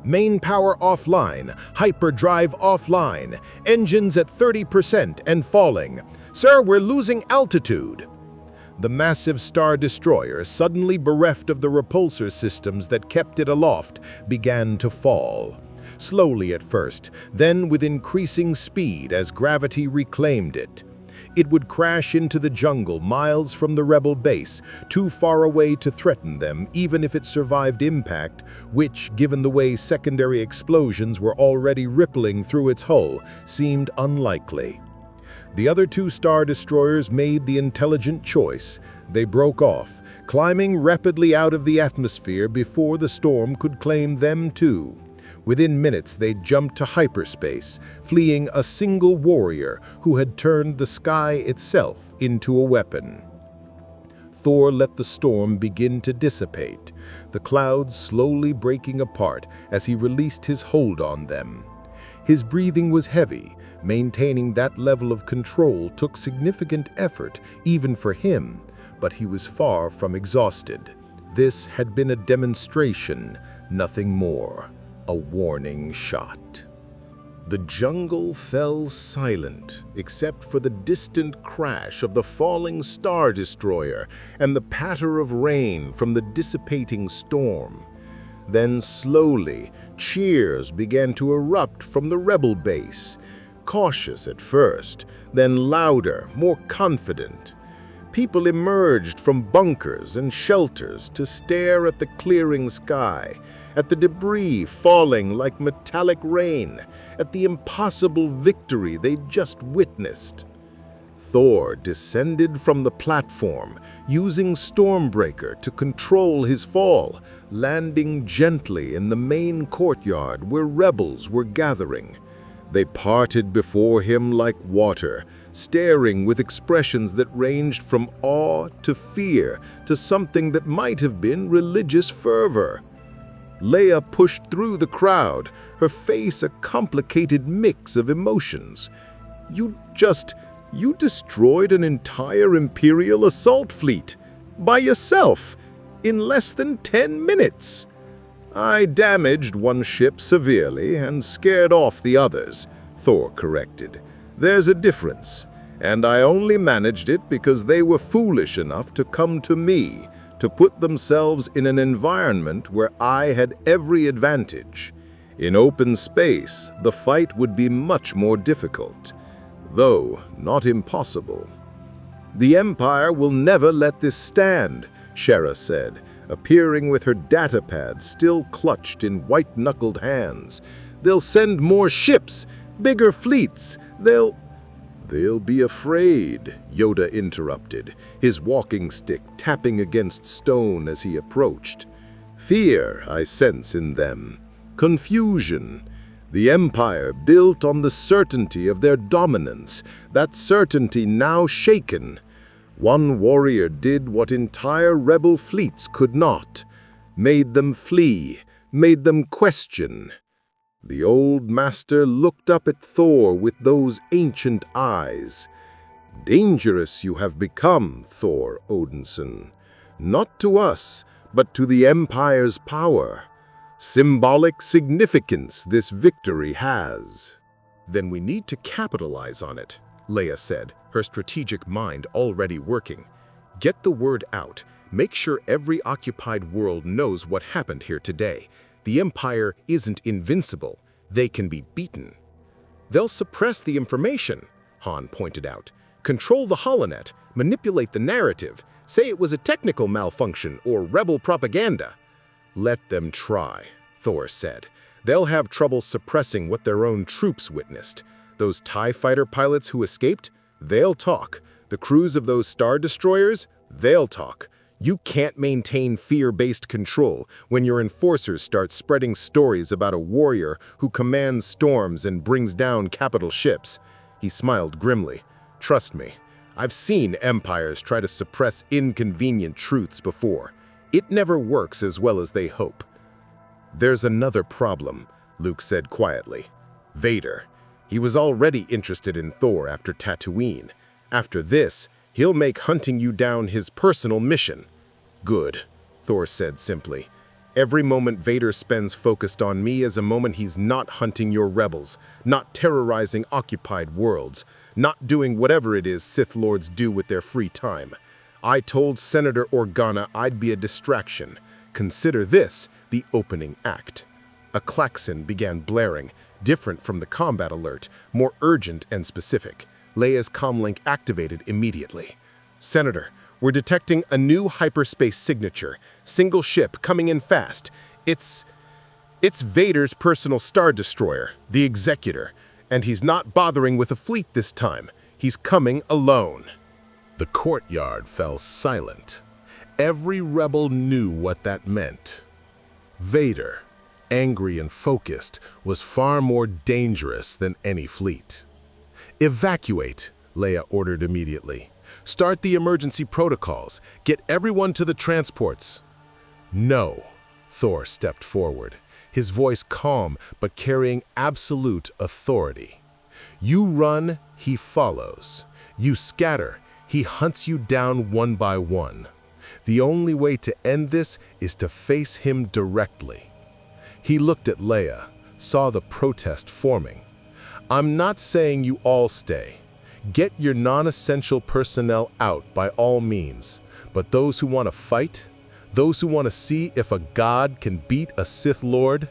"Main power offline, hyperdrive offline, engines at 30% and falling. Sir, we're losing altitude." the massive Star Destroyer, suddenly bereft of the repulsor systems that kept it aloft, began to fall. Slowly at first, then with increasing speed as gravity reclaimed it. It would crash into the jungle miles from the rebel base, too far away to threaten them even if it survived impact, which, given the way secondary explosions were already rippling through its hull, seemed unlikely. The other two Star Destroyers made the intelligent choice. They broke off, climbing rapidly out of the atmosphere before the storm could claim them too. Within minutes, they jumped to hyperspace, fleeing a single warrior who had turned the sky itself into a weapon. Thor let the storm begin to dissipate, the clouds slowly breaking apart as he released his hold on them. His breathing was heavy. Maintaining that level of control took significant effort, even for him, but he was far from exhausted. This had been a demonstration, nothing more. A warning shot. The jungle fell silent, except for the distant crash of the falling Star Destroyer and the patter of rain from the dissipating storm. Then slowly, cheers began to erupt from the rebel base, cautious at first, then louder, more confident. People emerged from bunkers and shelters to stare at the clearing sky, at the debris falling like metallic rain, at the impossible victory they'd just witnessed. Thor descended from the platform, using Stormbreaker to control his fall, landing gently in the main courtyard where rebels were gathering. They parted before him like water, staring with expressions that ranged from awe to fear to something that might have been religious fervor. Leia pushed through the crowd, her face a complicated mix of emotions. You destroyed an entire Imperial assault fleet, by yourself, in less than 10 minutes. I damaged one ship severely and scared off the others, Thor corrected. There's a difference, and I only managed it because they were foolish enough to come to me, to put themselves in an environment where I had every advantage. In open space, the fight would be much more difficult, though not impossible. The Empire will never let this stand, Shera said, appearing with her datapad still clutched in white-knuckled hands. They'll send more ships, bigger fleets. They'll be afraid, Yoda interrupted, his walking stick tapping against stone as he approached. Fear I sense in them. Confusion. The Empire built on the certainty of their dominance, that certainty now shaken. One warrior did what entire rebel fleets could not, made them flee, made them question. The old master looked up at Thor with those ancient eyes. Dangerous you have become, Thor Odinson, not to us, but to the Empire's power. Symbolic significance this victory has. Then we need to capitalize on it, Leia said, her strategic mind already working. Get the word out. Make sure every occupied world knows what happened here today. The Empire isn't invincible. They can be beaten. They'll suppress the information, Han pointed out. Control the holonet, manipulate the narrative, say it was a technical malfunction or rebel propaganda. Let them try, Thor said. They'll have trouble suppressing what their own troops witnessed. Those TIE fighter pilots who escaped, they'll talk. The crews of those Star Destroyers, they'll talk. You can't maintain fear-based control when your enforcers start spreading stories about a warrior who commands storms and brings down capital ships. He smiled grimly. Trust me, I've seen empires try to suppress inconvenient truths before. It never works as well as they hope. There's another problem, Luke said quietly. Vader. He was already interested in Thor after Tatooine. After this, he'll make hunting you down his personal mission. Good, Thor said simply. Every moment Vader spends focused on me is a moment he's not hunting your rebels, not terrorizing occupied worlds, not doing whatever it is Sith Lords do with their free time. I told Senator Organa I'd be a distraction. Consider this the opening act. A klaxon began blaring, different from the combat alert, more urgent and specific. Leia's comlink activated immediately. Senator, we're detecting a new hyperspace signature. Single ship coming in fast. It's Vader's personal star destroyer, the Executor, and he's not bothering with a fleet this time. He's coming alone. The courtyard fell silent. Every rebel knew what that meant. Vader, angry and focused, was far more dangerous than any fleet. "Evacuate," Leia ordered immediately. "Start the emergency protocols. Get everyone to the transports." "No," Thor stepped forward, his voice calm but carrying absolute authority. "You run, he follows. You scatter, he hunts you down one by one. The only way to end this is to face him directly." He looked at Leia, saw the protest forming. "I'm not saying you all stay. Get your non-essential personnel out by all means, but those who want to fight, those who want to see if a god can beat a Sith Lord,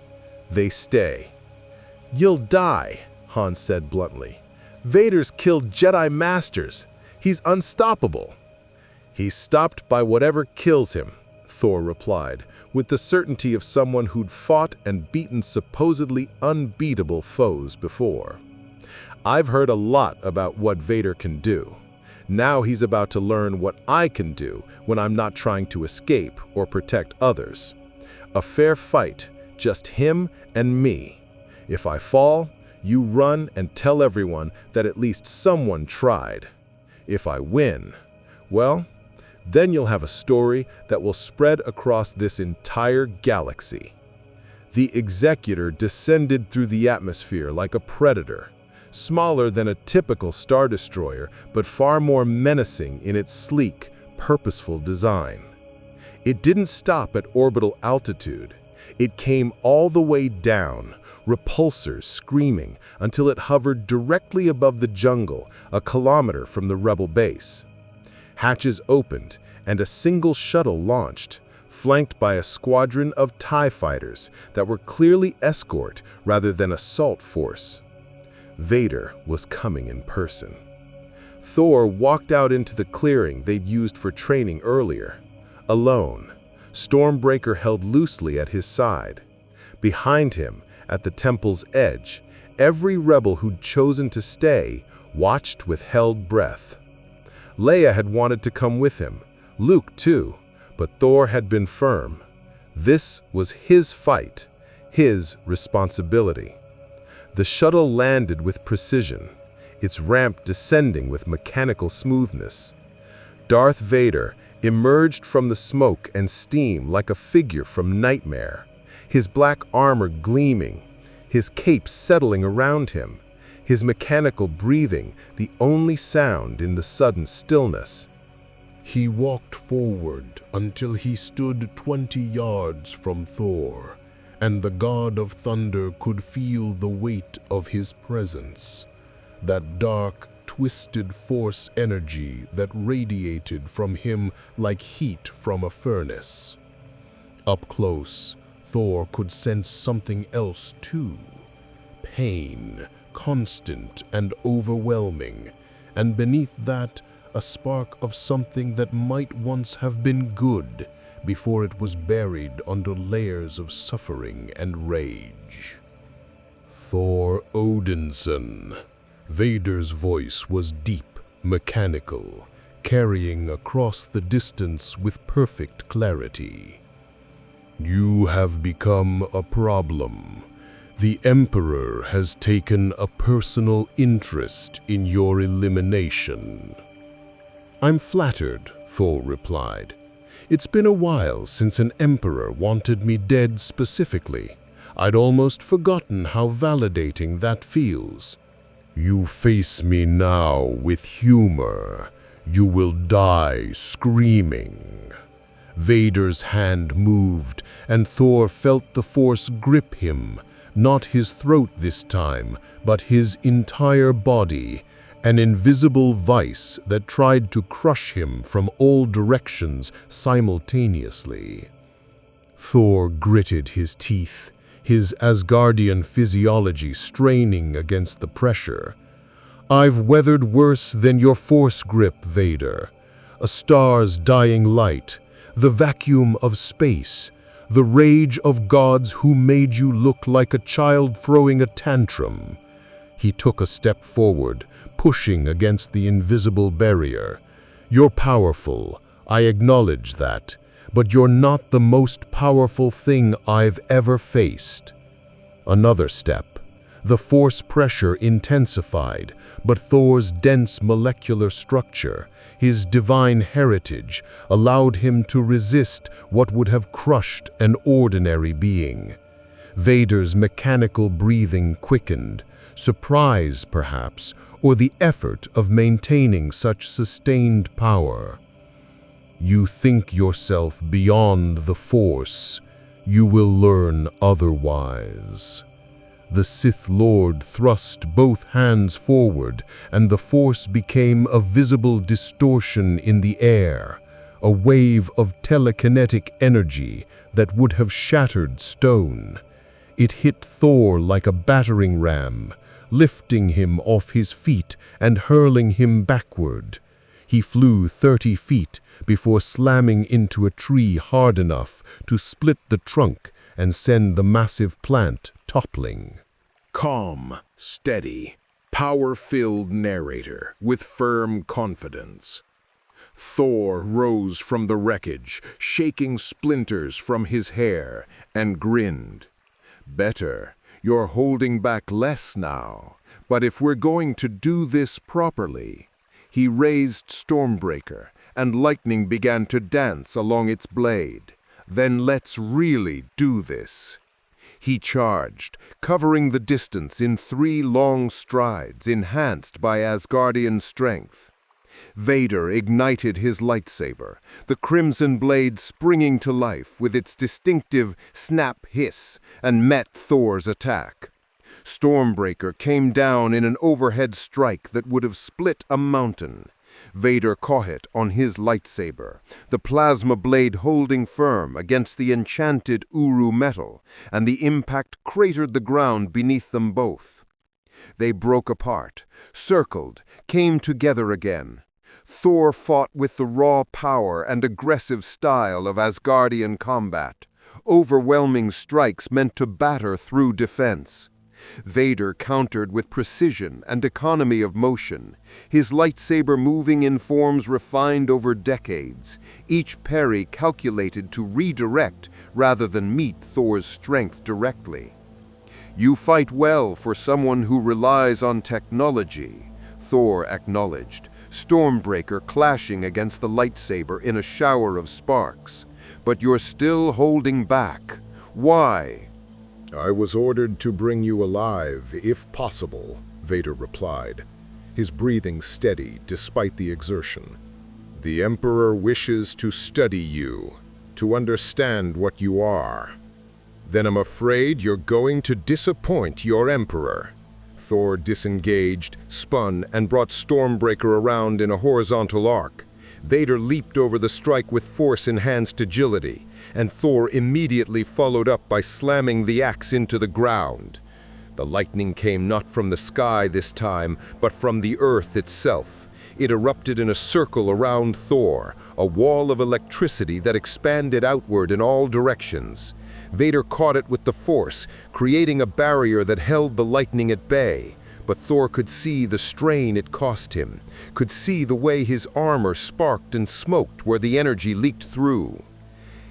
they stay." "You'll die," Han said bluntly. "Vader's killed Jedi Masters. He's unstoppable." "He's stopped by whatever kills him," Thor replied, with the certainty of someone who'd fought and beaten supposedly unbeatable foes before. "I've heard a lot about what Vader can do. Now he's about to learn what I can do when I'm not trying to escape or protect others. A fair fight, just him and me. If I fall, you run and tell everyone that at least someone tried. If I win, well, then you'll have a story that will spread across this entire galaxy." The Executor descended through the atmosphere like a predator, smaller than a typical Star Destroyer, but far more menacing in its sleek, purposeful design. It didn't stop at orbital altitude. It came all the way down, repulsors screaming, until it hovered directly above the jungle, a kilometer from the rebel base. Hatches opened, and a single shuttle launched, flanked by a squadron of TIE fighters that were clearly escort rather than assault force. Vader was coming in person. Thor walked out into the clearing they'd used for training earlier. Alone, Stormbreaker held loosely at his side. Behind him, at the temple's edge, every rebel who'd chosen to stay watched with held breath. Leia had wanted to come with him, Luke too, but Thor had been firm. This was his fight, his responsibility. The shuttle landed with precision, its ramp descending with mechanical smoothness. Darth Vader emerged from the smoke and steam like a figure from nightmare, his black armor gleaming, his cape settling around him, his mechanical breathing the only sound in the sudden stillness. He walked forward until he stood 20 yards from Thor, and the God of Thunder could feel the weight of his presence, that dark, twisted force energy that radiated from him like heat from a furnace. Up close, Thor could sense something else too. Pain, constant and overwhelming, and beneath that, a spark of something that might once have been good before it was buried under layers of suffering and rage. Thor Odinson. Vader's voice was deep, mechanical, carrying across the distance with perfect clarity. "You have become a problem. The Emperor has taken a personal interest in your elimination." "I'm flattered," Thor replied. "It's been a while since an Emperor wanted me dead specifically. I'd almost forgotten how validating that feels." "You face me now with humor. You will die screaming." Vader's hand moved, and Thor felt the Force grip him, not his throat this time, but his entire body, an invisible vice that tried to crush him from all directions simultaneously. Thor gritted his teeth, his Asgardian physiology straining against the pressure. "I've weathered worse than your force grip, Vader. A star's dying light, the vacuum of space, the rage of gods who made you look like a child throwing a tantrum." He took a step forward, pushing against the invisible barrier. "You're powerful, I acknowledge that, but you're not the most powerful thing I've ever faced." Another step. The force pressure intensified, but Thor's dense molecular structure, his divine heritage, allowed him to resist what would have crushed an ordinary being. Vader's mechanical breathing quickened, surprise perhaps, or the effort of maintaining such sustained power. "You think yourself beyond the Force. You will learn otherwise." The Sith Lord thrust both hands forward, and the Force became a visible distortion in the air, a wave of telekinetic energy that would have shattered stone. It hit Thor like a battering ram, lifting him off his feet and hurling him backward. He flew 30 feet before slamming into a tree hard enough to split the trunk and send the massive plant toppling. Calm, steady, power-filled narrator with firm confidence. Thor rose from the wreckage, shaking splinters from his hair, and grinned. "Better, you're holding back less now, but if we're going to do this properly..." He raised Stormbreaker, and lightning began to dance along its blade. "Then let's really do this." He charged, covering the distance in 3 long strides enhanced by Asgardian strength. Vader ignited his lightsaber, the crimson blade springing to life with its distinctive snap hiss, and met Thor's attack. Stormbreaker came down in an overhead strike that would have split a mountain. Vader caught it on his lightsaber, the plasma blade holding firm against the enchanted Uru metal, and the impact cratered the ground beneath them both. They broke apart, circled, came together again. Thor fought with the raw power and aggressive style of Asgardian combat, overwhelming strikes meant to batter through defense. Vader countered with precision and economy of motion, his lightsaber moving in forms refined over decades, each parry calculated to redirect rather than meet Thor's strength directly. "You fight well for someone who relies on technology," Thor acknowledged, Stormbreaker clashing against the lightsaber in a shower of sparks. "But you're still holding back. Why?" "I was ordered to bring you alive, if possible," Vader replied, his breathing steady despite the exertion. "The Emperor wishes to study you, to understand what you are." "Then I'm afraid you're going to disappoint your Emperor." Thor disengaged, spun, and brought Stormbreaker around in a horizontal arc. Vader leaped over the strike with Force-enhanced agility, and Thor immediately followed up by slamming the axe into the ground. The lightning came not from the sky this time, but from the earth itself. It erupted in a circle around Thor, a wall of electricity that expanded outward in all directions. Vader caught it with the Force, creating a barrier that held the lightning at bay. But Thor could see the strain it cost him, could see the way his armor sparked and smoked where the energy leaked through.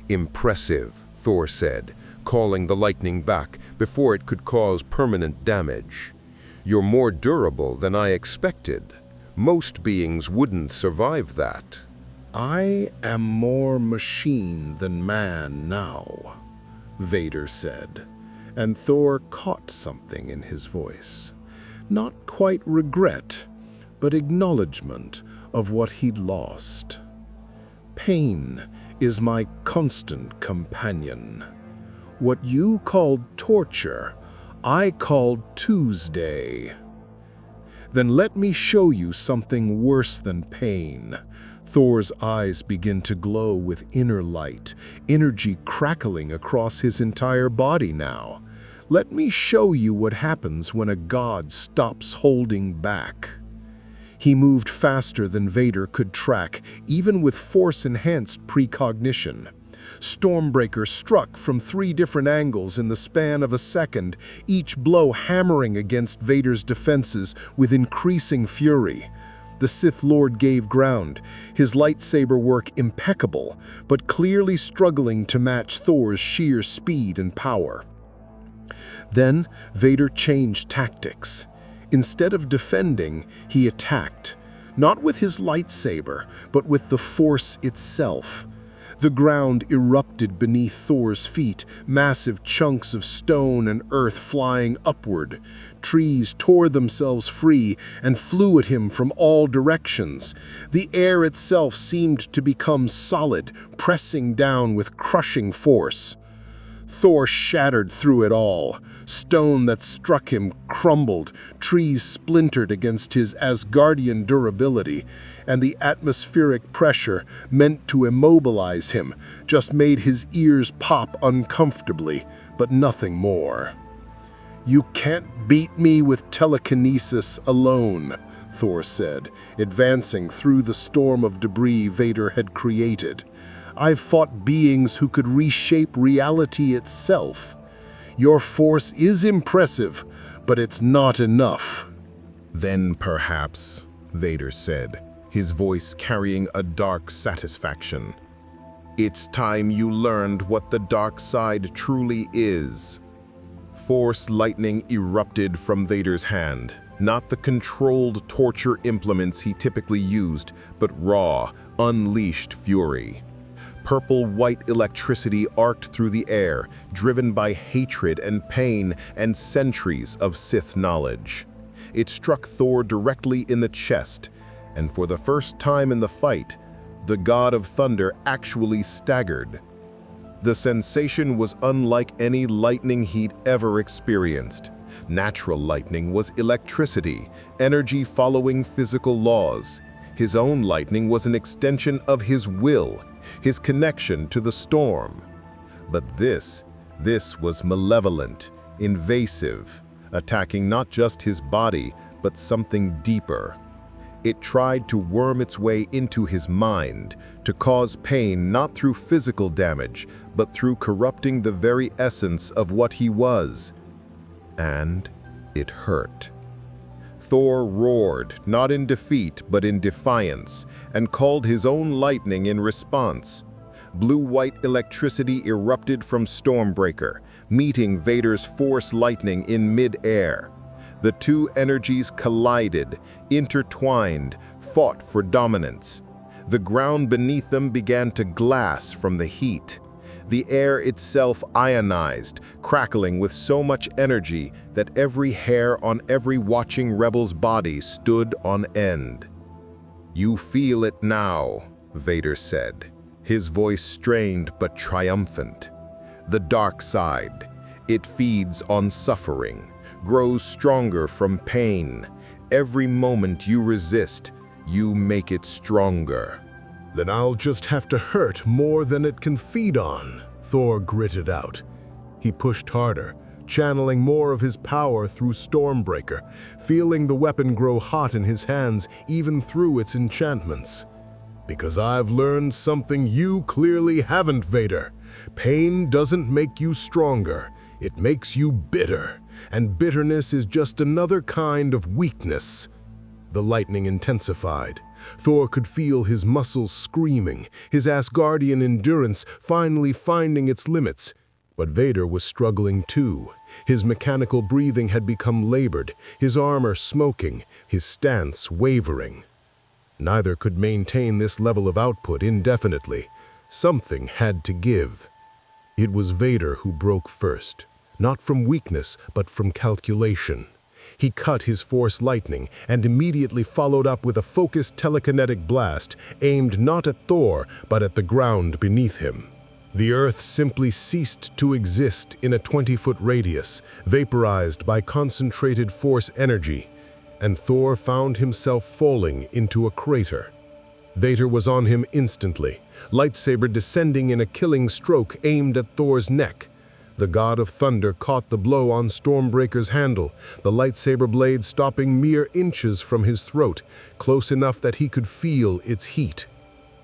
"Impressive," Thor said, calling the lightning back before it could cause permanent damage. "You're more durable than I expected. Most beings wouldn't survive that." "I am more machine than man now," Vader said, and Thor caught something in his voice. Not quite regret, but acknowledgement of what he'd lost. "Pain is my constant companion. What you called torture, I called Tuesday." Then let me show you something worse than pain. Thor's eyes begin to glow with inner light, energy crackling across his entire body now. Let me show you what happens when a god stops holding back. He moved faster than Vader could track, even with force-enhanced precognition. Stormbreaker struck from 3 different angles in the span of a second, each blow hammering against Vader's defenses with increasing fury. The Sith Lord gave ground, his lightsaber work impeccable, but clearly struggling to match Thor's sheer speed and power. Then Vader changed tactics. Instead of defending, he attacked, not with his lightsaber, but with the Force itself. The ground erupted beneath Thor's feet, massive chunks of stone and earth flying upward. Trees tore themselves free and flew at him from all directions. The air itself seemed to become solid, pressing down with crushing force. Thor shattered through it all. Stone that struck him crumbled, trees splintered against his Asgardian durability, and the atmospheric pressure meant to immobilize him just made his ears pop uncomfortably, but nothing more. "You can't beat me with telekinesis alone," Thor said, advancing through the storm of debris Vader had created. "I've fought beings who could reshape reality itself. Your force is impressive, but it's not enough." "Then perhaps," Vader said, his voice carrying a dark satisfaction, "it's time you learned what the dark side truly is." Force lightning erupted from Vader's hand, not the controlled torture implements he typically used, but raw, unleashed fury. Purple-white electricity arced through the air, driven by hatred and pain and centuries of Sith knowledge. It struck Thor directly in the chest, and for the first time in the fight, the God of Thunder actually staggered. The sensation was unlike any lightning he'd ever experienced. Natural lightning was electricity, energy following physical laws. His own lightning was an extension of his will, his connection to the storm. But this was malevolent, invasive, attacking not just his body, but something deeper. It tried to worm its way into his mind, to cause pain not through physical damage, but through corrupting the very essence of what he was. And it hurt. Thor roared, not in defeat but in defiance, and called his own lightning in response. Blue-white electricity erupted from Stormbreaker, meeting Vader's Force lightning in mid-air. The two energies collided, intertwined, fought for dominance. The ground beneath them began to glass from the heat. The air itself ionized, crackling with so much energy that every hair on every watching rebel's body stood on end. "You feel it now," Vader said, his voice strained but triumphant. "The dark side. It feeds on suffering, grows stronger from pain. Every moment you resist, you make it stronger." "Then I'll just have to hurt more than it can feed on," Thor gritted out. He pushed harder, channeling more of his power through Stormbreaker, feeling the weapon grow hot in his hands even through its enchantments. "Because I've learned something you clearly haven't, Vader. Pain doesn't make you stronger, it makes you bitter, and bitterness is just another kind of weakness." The lightning intensified. Thor could feel his muscles screaming, his Asgardian endurance finally finding its limits. But Vader was struggling too. His mechanical breathing had become labored, his armor smoking, his stance wavering. Neither could maintain this level of output indefinitely. Something had to give. It was Vader who broke first, not from weakness, but from calculation. He cut his Force lightning and immediately followed up with a focused telekinetic blast aimed not at Thor, but at the ground beneath him. The Earth simply ceased to exist in a 20-foot radius, vaporized by concentrated Force energy. and Thor found himself falling into a crater. Vader was on him instantly, lightsaber descending in a killing stroke aimed at Thor's neck. The god of thunder caught the blow on Stormbreaker's handle, the lightsaber blade stopping mere inches from his throat, close enough that he could feel its heat.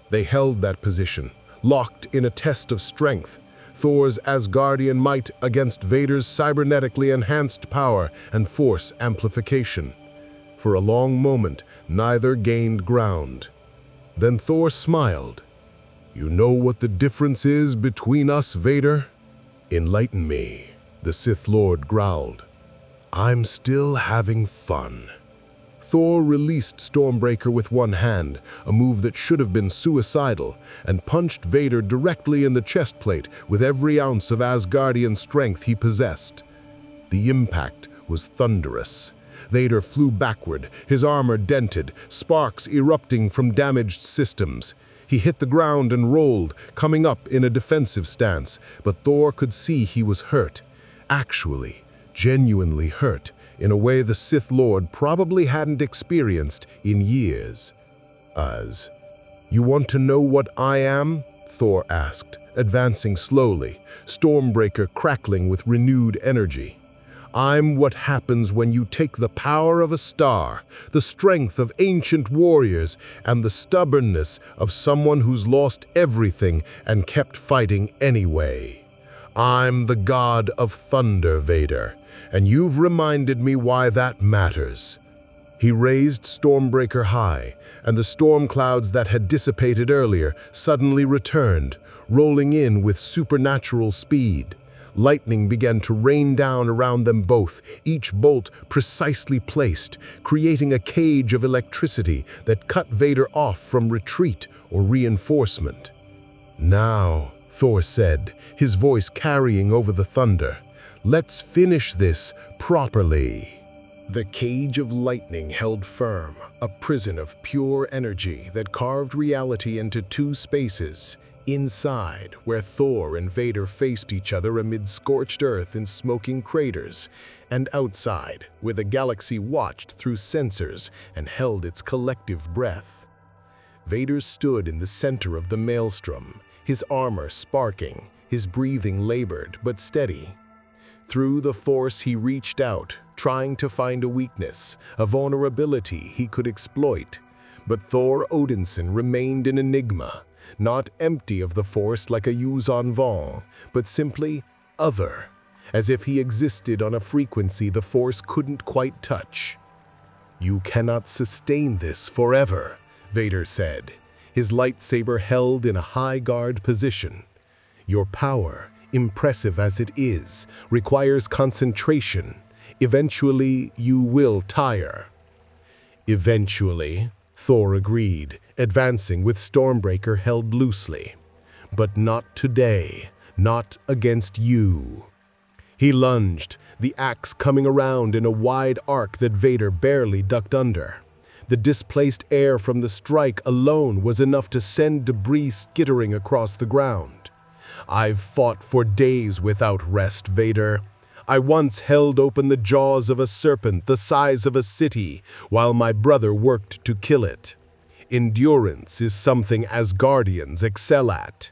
They held that position, locked in a test of strength, Thor's Asgardian might against Vader's cybernetically enhanced power and force amplification. For a long moment, neither gained ground. Then Thor smiled. "You know what the difference is between us, Vader?" "Enlighten me," the Sith Lord growled. "I'm still having fun." Thor released Stormbreaker with one hand, a move that should have been suicidal, and punched Vader directly in the chest plate with every ounce of Asgardian strength he possessed. The impact was thunderous. Vader flew backward, his armor dented, sparks erupting from damaged systems. He hit the ground and rolled, coming up in a defensive stance, but Thor could see he was hurt. Actually, genuinely hurt, in a way the Sith Lord probably hadn't experienced in years. "You want to know what I am?" Thor asked, advancing slowly, Stormbreaker crackling with renewed energy. "I'm what happens when you take the power of a star, the strength of ancient warriors, and the stubbornness of someone who's lost everything and kept fighting anyway. I'm the god of thunder, Vader, and you've reminded me why that matters." He raised Stormbreaker high, and the storm clouds that had dissipated earlier suddenly returned, rolling in with supernatural speed. Lightning began to rain down around them both, each bolt precisely placed, creating a cage of electricity that cut Vader off from retreat or reinforcement. "Now," Thor said, his voice carrying over the thunder, "let's finish this properly." The cage of lightning held firm, a prison of pure energy that carved reality into two spaces. Inside, where Thor and Vader faced each other amid scorched earth and smoking craters, and outside, where the galaxy watched through sensors and held its collective breath. Vader stood in the center of the maelstrom, his armor sparking, his breathing labored but steady. Through the Force he reached out, trying to find a weakness, a vulnerability he could exploit. But Thor Odinson remained an enigma, not empty of the Force like a Yuuzhan Vong, but simply other, as if he existed on a frequency the Force couldn't quite touch. "You cannot sustain this forever," Vader said, his lightsaber held in a high guard position. "Your power, impressive as it is, requires concentration. Eventually, you will tire." "Eventually," Thor agreed, advancing with Stormbreaker held loosely. "But not today, not against you." He lunged, the axe coming around in a wide arc that Vader barely ducked under. The displaced air from the strike alone was enough to send debris skittering across the ground. "I've fought for days without rest, Vader. I once held open the jaws of a serpent the size of a city while my brother worked to kill it. Endurance is something Asgardians excel at."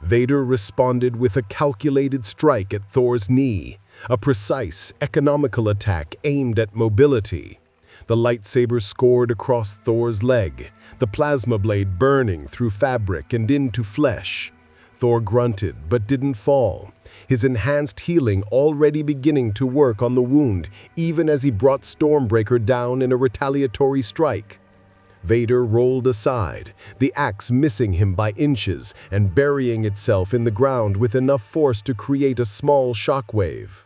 Vader responded with a calculated strike at Thor's knee, a precise, economical attack aimed at mobility. The lightsaber scored across Thor's leg, the plasma blade burning through fabric and into flesh. Thor grunted but didn't fall, his enhanced healing already beginning to work on the wound even as he brought Stormbreaker down in a retaliatory strike. Vader rolled aside, the axe missing him by inches and burying itself in the ground with enough force to create a small shockwave.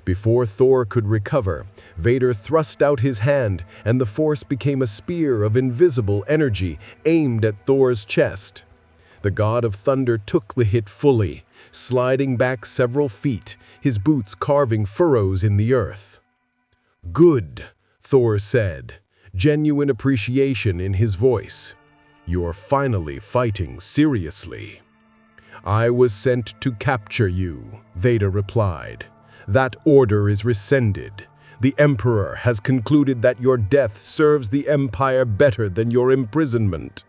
Before Thor could recover, Vader thrust out his hand and the force became a spear of invisible energy aimed at Thor's chest. The god of thunder took the hit fully, sliding back several feet, his boots carving furrows in the earth. "Good," Thor said, genuine appreciation in his voice. "You're finally fighting seriously." "I was sent to capture you," Vader replied. "That order is rescinded. The Emperor has concluded that your death serves the Empire better than your imprisonment.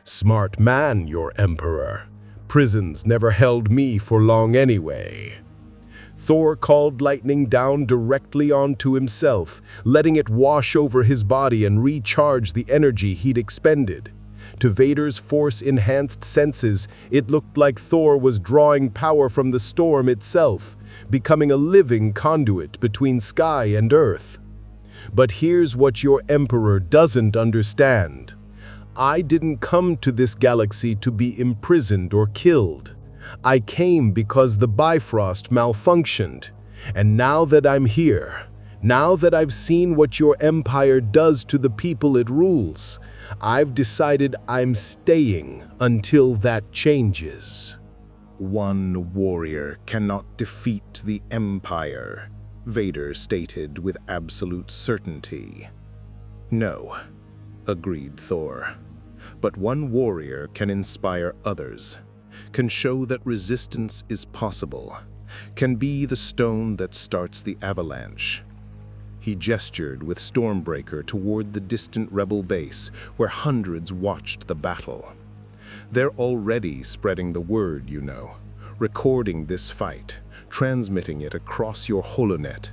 Smart man, your Emperor. Prisons never held me for long anyway. Thor called lightning down directly onto himself, letting it wash over his body and recharge the energy he'd expended. To Vader's force-enhanced senses, it looked like Thor was drawing power from the storm itself, becoming a living conduit between sky and earth. But here's what your Emperor doesn't understand. I didn't come to this galaxy to be imprisoned or killed. I came because the Bifrost malfunctioned. And now that I'm here, now that I've seen what your empire does to the people it rules, I've decided I'm staying until that changes. One warrior cannot defeat the Empire, Vader stated with absolute certainty. No, agreed Thor. But one warrior can inspire others, can show that resistance is possible, can be the stone that starts the avalanche. He gestured with Stormbreaker toward the distant rebel base where hundreds watched the battle. They're already spreading the word, you know, recording this fight, transmitting it across your holonet.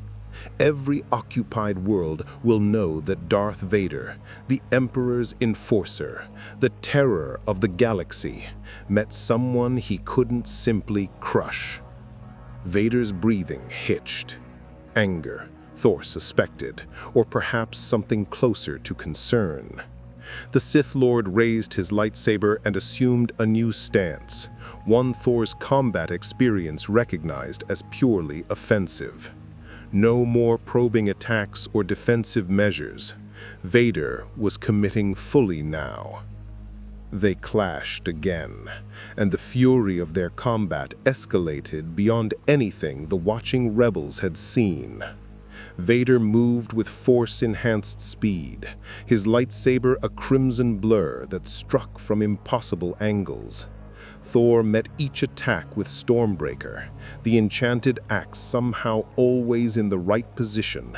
Every occupied world will know that Darth Vader, the Emperor's enforcer, the terror of the galaxy, met someone he couldn't simply crush. Vader's breathing hitched. Anger, Thor suspected, or perhaps something closer to concern. The Sith Lord raised his lightsaber and assumed a new stance, one Thor's combat experience recognized as purely offensive. No more probing attacks or defensive measures. Vader was committing fully now. They clashed again, and the fury of their combat escalated beyond anything the watching rebels had seen. Vader moved with force-enhanced speed, his lightsaber a crimson blur that struck from impossible angles. Thor met each attack with Stormbreaker, the enchanted axe somehow always in the right position,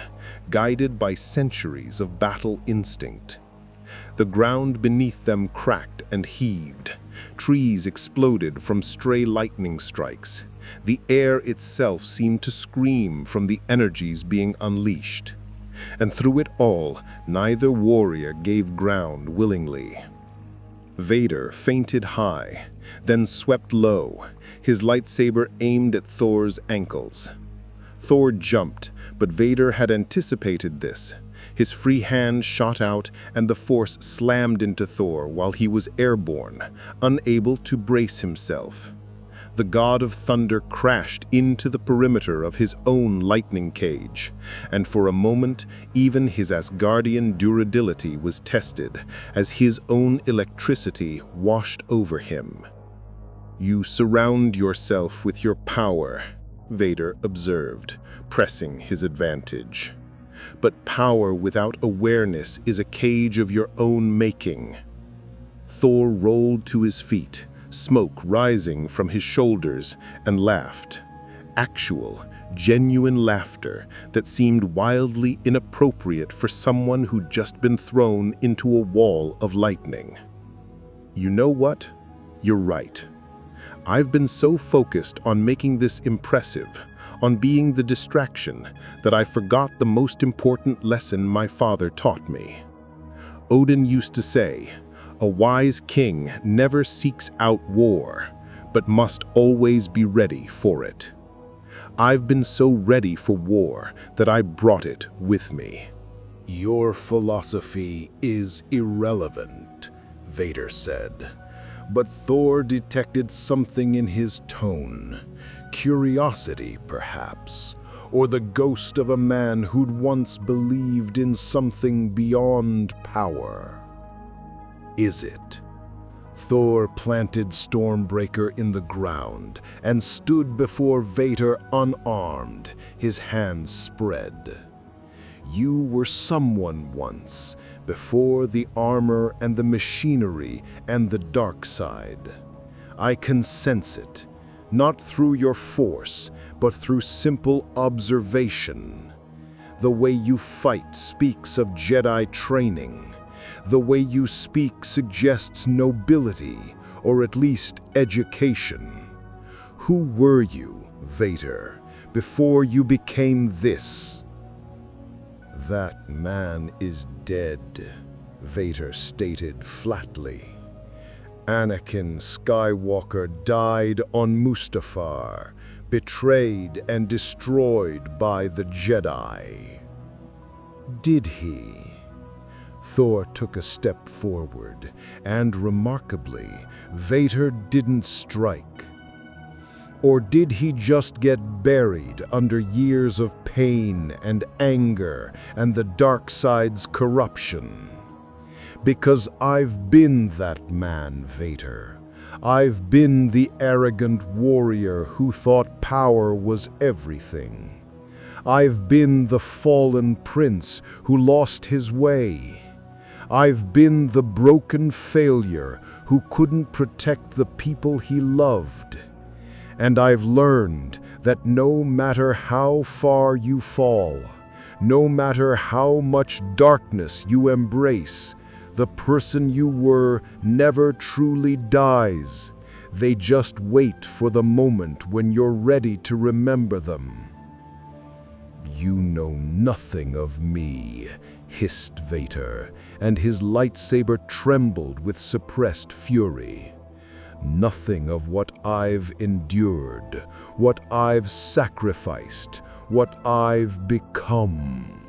guided by centuries of battle instinct. The ground beneath them cracked and heaved. Trees exploded from stray lightning strikes. The air itself seemed to scream from the energies being unleashed. And through it all, neither warrior gave ground willingly. Vader feinted high, then swept low, his lightsaber aimed at Thor's ankles. Thor jumped, but Vader had anticipated this. His free hand shot out, and the force slammed into Thor while he was airborne, unable to brace himself. The god of thunder crashed into the perimeter of his own lightning cage, and for a moment even his Asgardian durability was tested as his own electricity washed over him. "You surround yourself with your power," Vader observed, pressing his advantage. "But power without awareness is a cage of your own making." Thor rolled to his feet, smoke rising from his shoulders, and laughed. Actual, genuine laughter that seemed wildly inappropriate for someone who'd just been thrown into a wall of lightning. "You know what? You're right. I've been so focused on making this impressive, on being the distraction, that I forgot the most important lesson my father taught me. Odin used to say, 'A wise king never seeks out war, but must always be ready for it.' I've been so ready for war that I brought it with me." "Your philosophy is irrelevant," Vader said. But Thor detected something in his tone. Curiosity, perhaps, or the ghost of a man who'd once believed in something beyond power. "Is it?" Thor planted Stormbreaker in the ground and stood before Vader unarmed, his hands spread. "You were someone once, before the armor and the machinery and the dark side. I can sense it, not through your force, but through simple observation. The way you fight speaks of Jedi training. The way you speak suggests nobility, or at least education. Who were you, Vader, before you became this? That man is dead, Vader stated flatly. Anakin Skywalker died on Mustafar, betrayed and destroyed by the Jedi. Did he? Thor took a step forward, and remarkably, Vader didn't strike. Or did he just get buried under years of pain and anger and the dark side's corruption? Because I've been that man, Vader. I've been the arrogant warrior who thought power was everything. I've been the fallen prince who lost his way. I've been the broken failure who couldn't protect the people he loved. And I've learned that no matter how far you fall, no matter how much darkness you embrace, the person you were never truly dies. They just wait for the moment when you're ready to remember them. You know nothing of me, hissed Vader, and his lightsaber trembled with suppressed fury. Nothing of what I've endured, what I've sacrificed, what I've become.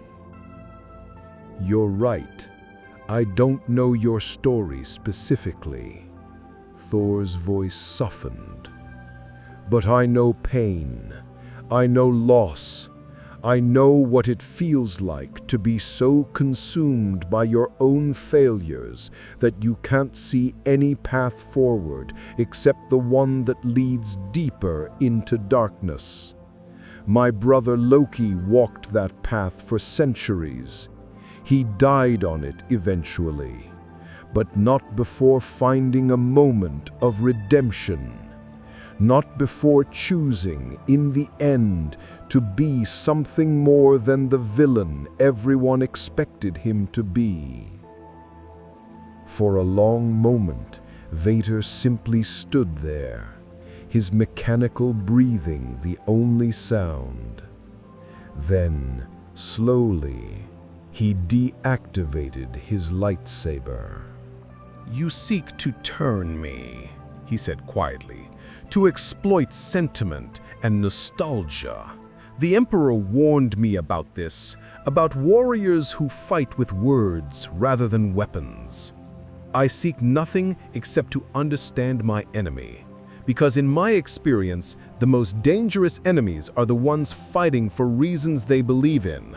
You're right. I don't know your story specifically. Thor's voice softened. But I know pain. I know loss. I know what it feels like to be so consumed by your own failures that you can't see any path forward except the one that leads deeper into darkness. My brother Loki walked that path for centuries. He died on it eventually, but not before finding a moment of redemption. Not before choosing, in the end, to be something more than the villain everyone expected him to be. For a long moment, Vader simply stood there, his mechanical breathing the only sound. Then, slowly, he deactivated his lightsaber. "You seek to turn me," he said quietly, "to exploit sentiment and nostalgia. The Emperor warned me about this, about warriors who fight with words rather than weapons. I seek nothing except to understand my enemy, because in my experience, the most dangerous enemies are the ones fighting for reasons they believe in.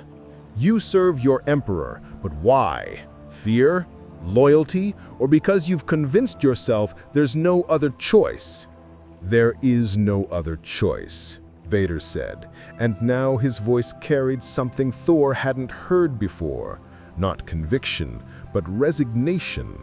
You serve your Emperor, but why? Fear? Loyalty? Or because you've convinced yourself there's no other choice?" "There is no other choice," Vader said, and now his voice carried something Thor hadn't heard before. Not conviction, but resignation.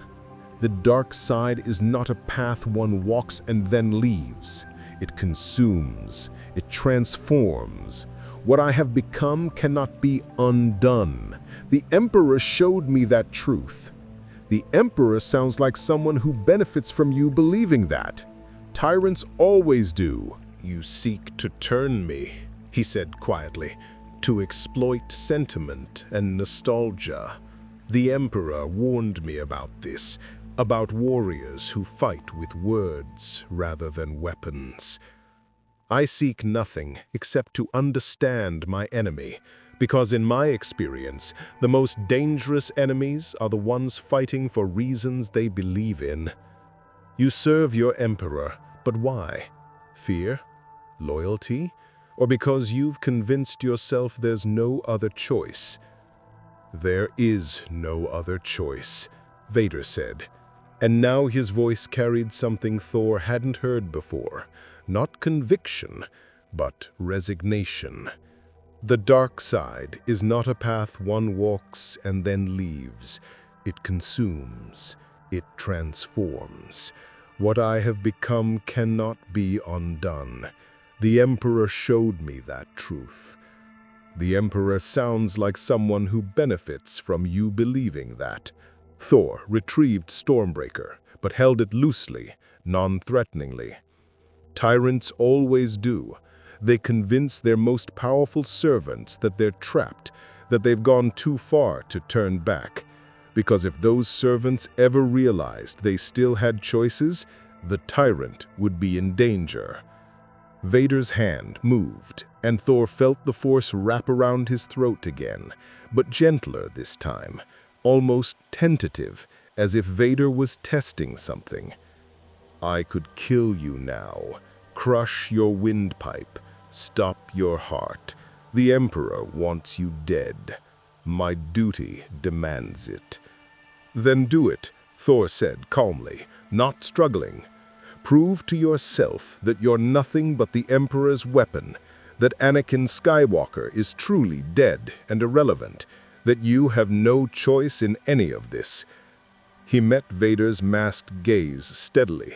The dark side is not a path one walks and then leaves. It consumes. It transforms. What I have become cannot be undone. The Emperor showed me that truth. The Emperor sounds like someone who benefits from you believing that. Tyrants always do. "You seek to turn me," he said quietly, "to exploit sentiment and nostalgia. The Emperor warned me about this, about warriors who fight with words rather than weapons. I seek nothing except to understand my enemy, because in my experience, the most dangerous enemies are the ones fighting for reasons they believe in. You serve your Emperor, but why? Fear? Loyalty? Or because you've convinced yourself there's no other choice?" "There is no other choice," Vader said, and now his voice carried something Thor hadn't heard before. Not conviction, but resignation. The dark side is not a path one walks and then leaves. It consumes. It transforms. What I have become cannot be undone. The Emperor showed me that truth. The Emperor sounds like someone who benefits from you believing that. Thor retrieved Stormbreaker, but held it loosely, non-threateningly. Tyrants always do. They convince their most powerful servants that they're trapped, that they've gone too far to turn back. Because if those servants ever realized they still had choices, the tyrant would be in danger. Vader's hand moved, and Thor felt the force wrap around his throat again, but gentler this time, almost tentative, as if Vader was testing something. I could kill you now, crush your windpipe, stop your heart. The Emperor wants you dead. My duty demands it. Then do it, Thor said calmly, not struggling. Prove to yourself that you're nothing but the Emperor's weapon, that Anakin Skywalker is truly dead and irrelevant, that you have no choice in any of this. He met Vader's masked gaze steadily.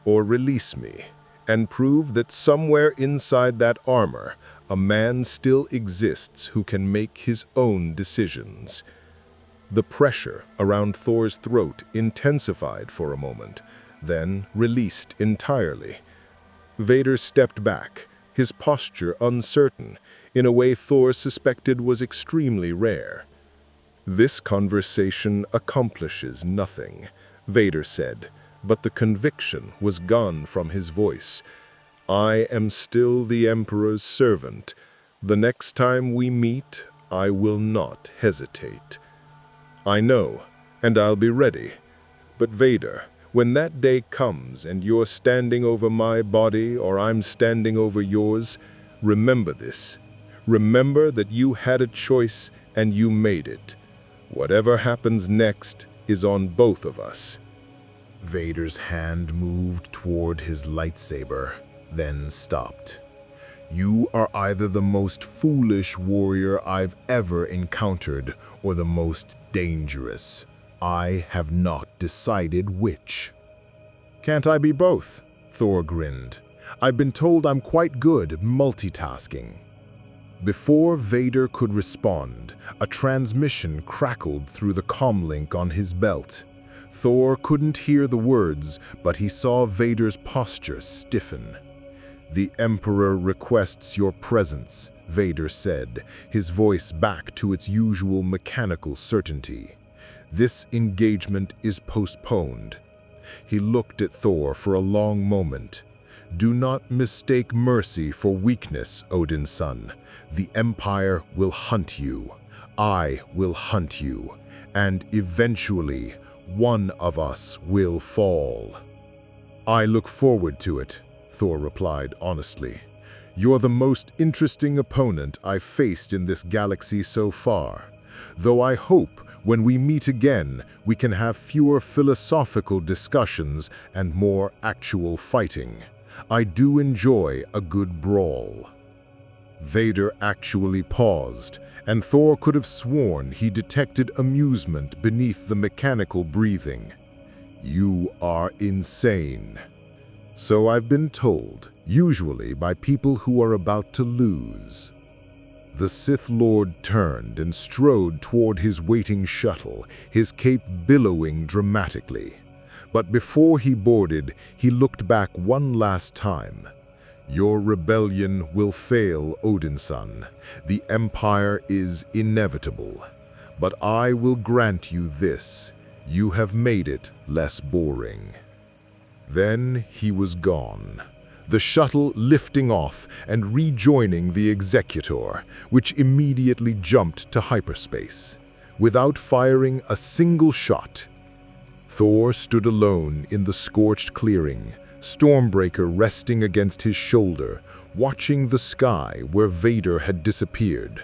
Or release me, and prove that somewhere inside that armor, a man still exists who can make his own decisions. The pressure around Thor's throat intensified for a moment, then released entirely. Vader stepped back, his posture uncertain, in a way Thor suspected was extremely rare. This conversation accomplishes nothing, Vader said, but the conviction was gone from his voice. I am still the Emperor's servant. The next time we meet, I will not hesitate. I know, and I'll be ready. But Vader, when that day comes and you're standing over my body or I'm standing over yours, remember this. Remember that you had a choice and you made it. Whatever happens next is on both of us. Vader's hand moved toward his lightsaber, then stopped. You are either the most foolish warrior I've ever encountered or the most dangerous. I have not decided which. Can't I be both? Thor grinned. I've been told I'm quite good at multitasking. Before Vader could respond, a transmission crackled through the comlink on his belt. Thor couldn't hear the words, but he saw Vader's posture stiffen. The Emperor requests your presence, Vader said, his voice back to its usual mechanical certainty. This engagement is postponed. He looked at Thor for a long moment. Do not mistake mercy for weakness, Odin's son. The Empire will hunt you. I will hunt you. And eventually, one of us will fall. I look forward to it, Thor replied honestly. You're the most interesting opponent I've faced in this galaxy so far. Though I hope when we meet again, we can have fewer philosophical discussions and more actual fighting. I do enjoy a good brawl. Vader actually paused, and Thor could have sworn he detected amusement beneath the mechanical breathing. You are insane. So I've been told, usually by people who are about to lose. The Sith Lord turned and strode toward his waiting shuttle, his cape billowing dramatically. But before he boarded, he looked back one last time. Your rebellion will fail, Odin's son. The Empire is inevitable. But I will grant you this. You have made it less boring. Then he was gone, the shuttle lifting off and rejoining the Executor, which immediately jumped to hyperspace. Without firing a single shot, Thor stood alone in the scorched clearing, Stormbreaker resting against his shoulder, watching the sky where Vader had disappeared.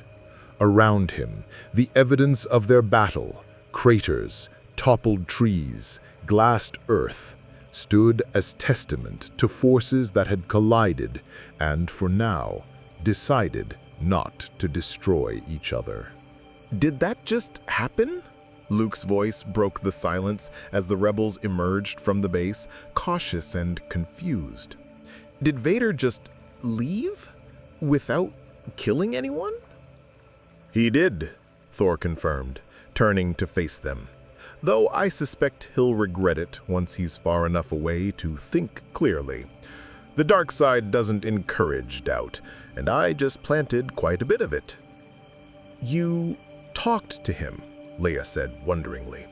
Around him, the evidence of their battle, craters, toppled trees, glassed earth, stood as testament to forces that had collided and, for now, decided not to destroy each other. Did that just happen? Luke's voice broke the silence as the rebels emerged from the base, cautious and confused. Did Vader just leave without killing anyone? He did, Thor confirmed, turning to face them. Though I suspect he'll regret it once he's far enough away to think clearly. The dark side doesn't encourage doubt, and I just planted quite a bit of it. You talked to him, Leia said wonderingly.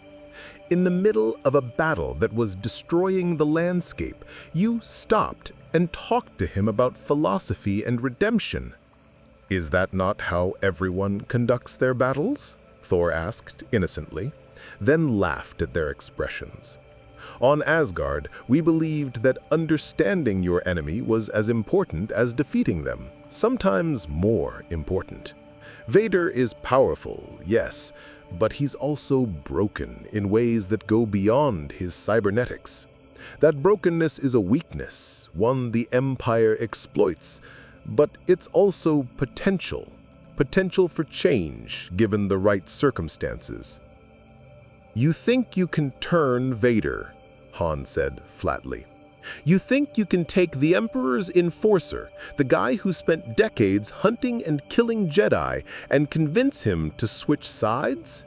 In the middle of a battle that was destroying the landscape, you stopped and talked to him about philosophy and redemption. Is that not how everyone conducts their battles? Thor asked innocently, then laughed at their expressions. On Asgard, we believed that understanding your enemy was as important as defeating them, sometimes more important. Vader is powerful, yes, but he's also broken in ways that go beyond his cybernetics. That brokenness is a weakness, one the Empire exploits, but it's also potential for change given the right circumstances. You think you can turn Vader, Han said flatly. You think you can take the Emperor's enforcer, the guy who spent decades hunting and killing Jedi, and convince him to switch sides?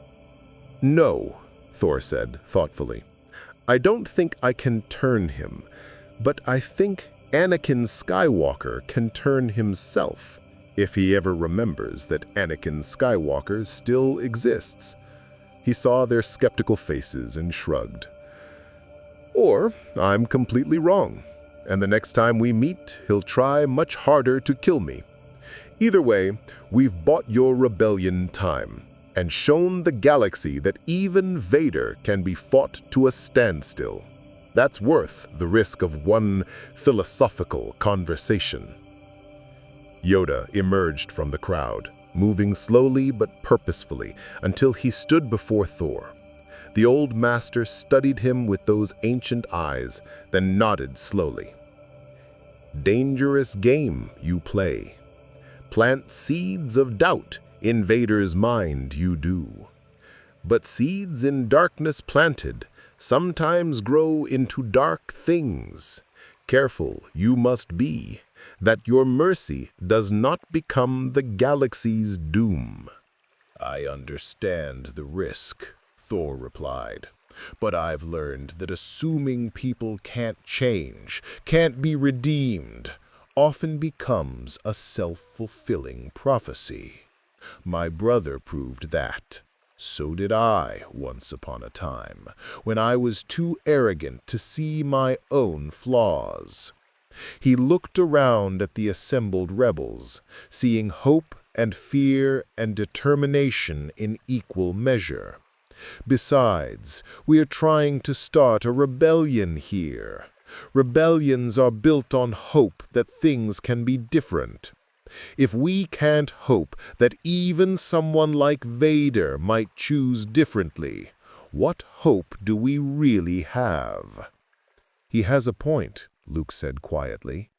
No, Thor said thoughtfully. I don't think I can turn him, but I think Anakin Skywalker can turn himself, if he ever remembers that Anakin Skywalker still exists. He saw their skeptical faces and shrugged. Or I'm completely wrong, and the next time we meet, he'll try much harder to kill me. Either way, we've bought your rebellion time, and shown the galaxy that even Vader can be fought to a standstill. That's worth the risk of one philosophical conversation. Yoda emerged from the crowd, moving slowly but purposefully until he stood before Thor. The old master studied him with those ancient eyes, then nodded slowly. Dangerous game you play. Plant seeds of doubt in Vader's mind you do. But seeds in darkness planted sometimes grow into dark things. Careful you must be, that your mercy does not become the galaxy's doom. I understand the risk, Thor replied, but I've learned that assuming people can't change, can't be redeemed, often becomes a self-fulfilling prophecy. My brother proved that. So did I, once upon a time, when I was too arrogant to see my own flaws. He looked around at the assembled rebels, seeing hope and fear and determination in equal measure. Besides, we are trying to start a rebellion here. Rebellions are built on hope that things can be different. If we can't hope that even someone like Vader might choose differently, what hope do we really have? He has a point, Luke said quietly.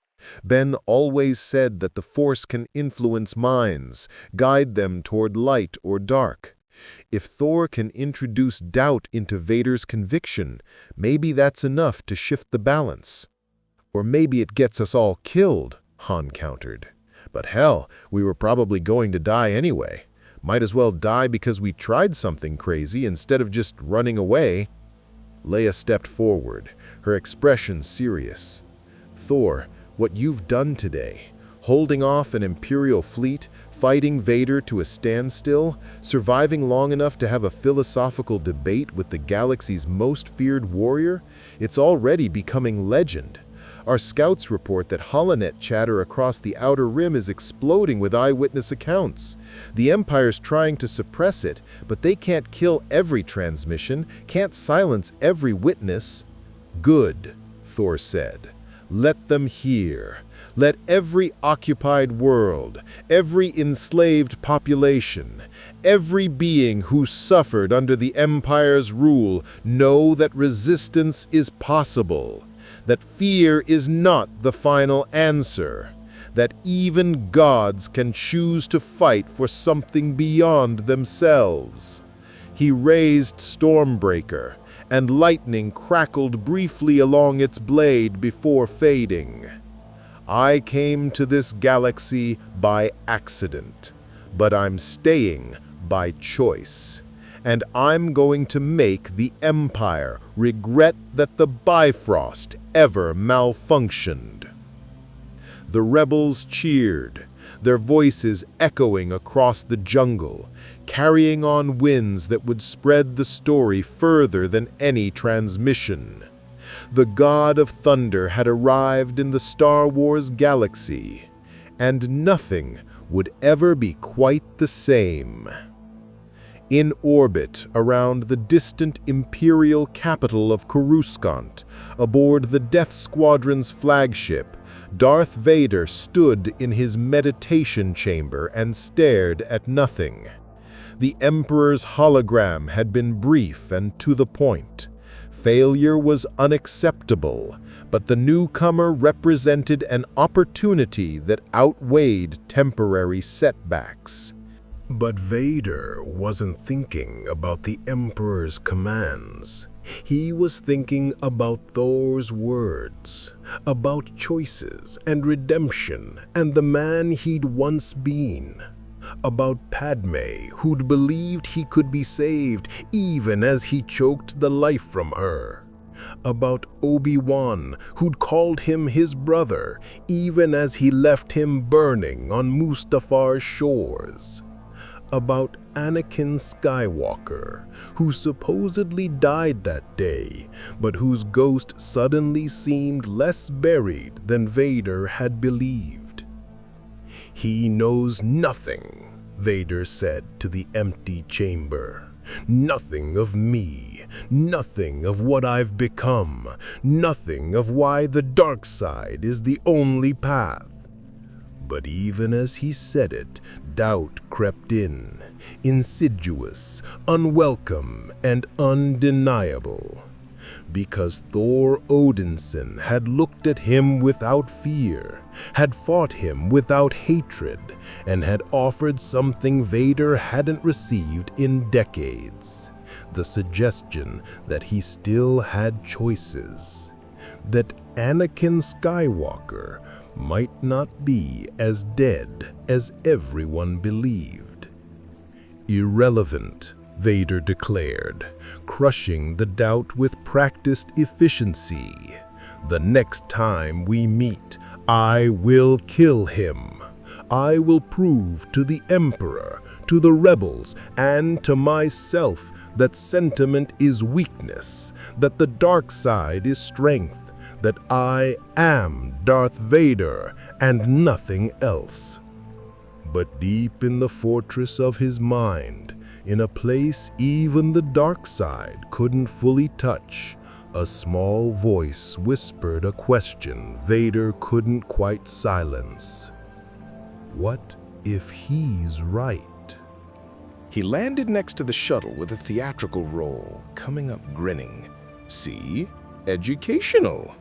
Ben always said that the Force can influence minds, guide them toward light or dark. If Thor can introduce doubt into Vader's conviction, maybe that's enough to shift the balance. Or maybe it gets us all killed, Han countered. But hell, we were probably going to die anyway. Might as well die because we tried something crazy instead of just running away. Leia stepped forward, her expression serious. Thor, what you've done today, holding off an Imperial fleet, fighting Vader to a standstill, surviving long enough to have a philosophical debate with the galaxy's most feared warrior, it's already becoming legend. Our scouts report that holonet chatter across the Outer Rim is exploding with eyewitness accounts. The Empire's trying to suppress it, but they can't kill every transmission, can't silence every witness. Good, Thor said. Let them hear. Let every occupied world, every enslaved population, every being who suffered under the Empire's rule know that resistance is possible. That fear is not the final answer, that even gods can choose to fight for something beyond themselves. He raised Stormbreaker, and lightning crackled briefly along its blade before fading. I came to this galaxy by accident. but I'm staying by choice. And I'm going to make the Empire regret that the Bifrost ever malfunctioned." The rebels cheered, their voices echoing across the jungle, carrying on winds that would spread the story further than any transmission. The God of Thunder had arrived in the Star Wars galaxy, and nothing would ever be quite the same. In orbit around the distant Imperial capital of Coruscant, aboard the Death Squadron's flagship, Darth Vader stood in his meditation chamber and stared at nothing. The Emperor's hologram had been brief and to the point. Failure was unacceptable, but the newcomer represented an opportunity that outweighed temporary setbacks. But Vader wasn't thinking about the Emperor's commands. He was thinking about Thor's words, about choices and redemption and the man he'd once been. About Padme, who'd believed he could be saved even as he choked the life from her. About Obi-Wan, who'd called him his brother even as he left him burning on Mustafar's shores. About Anakin Skywalker, who supposedly died that day, but whose ghost suddenly seemed less buried than Vader had believed. "He knows nothing," Vader said to the empty chamber. "Nothing of me, nothing of what I've become, nothing of why the dark side is the only path." But even as he said it, doubt crept in, insidious, unwelcome, and undeniable. Because Thor Odinson had looked at him without fear, had fought him without hatred, and had offered something Vader hadn't received in decades: the suggestion that he still had choices, that Anakin Skywalker might not be as dead as everyone believed. "Irrelevant," Vader declared, crushing the doubt with practiced efficiency. "The next time we meet, I will kill him. I will prove to the Emperor, to the rebels, and to myself that sentiment is weakness, that the dark side is strength, that I am Darth Vader and nothing else." But deep in the fortress of his mind, in a place even the dark side couldn't fully touch, a small voice whispered a question Vader couldn't quite silence. What if he's right? He landed next to the shuttle with a theatrical roll, coming up grinning. "See? Educational."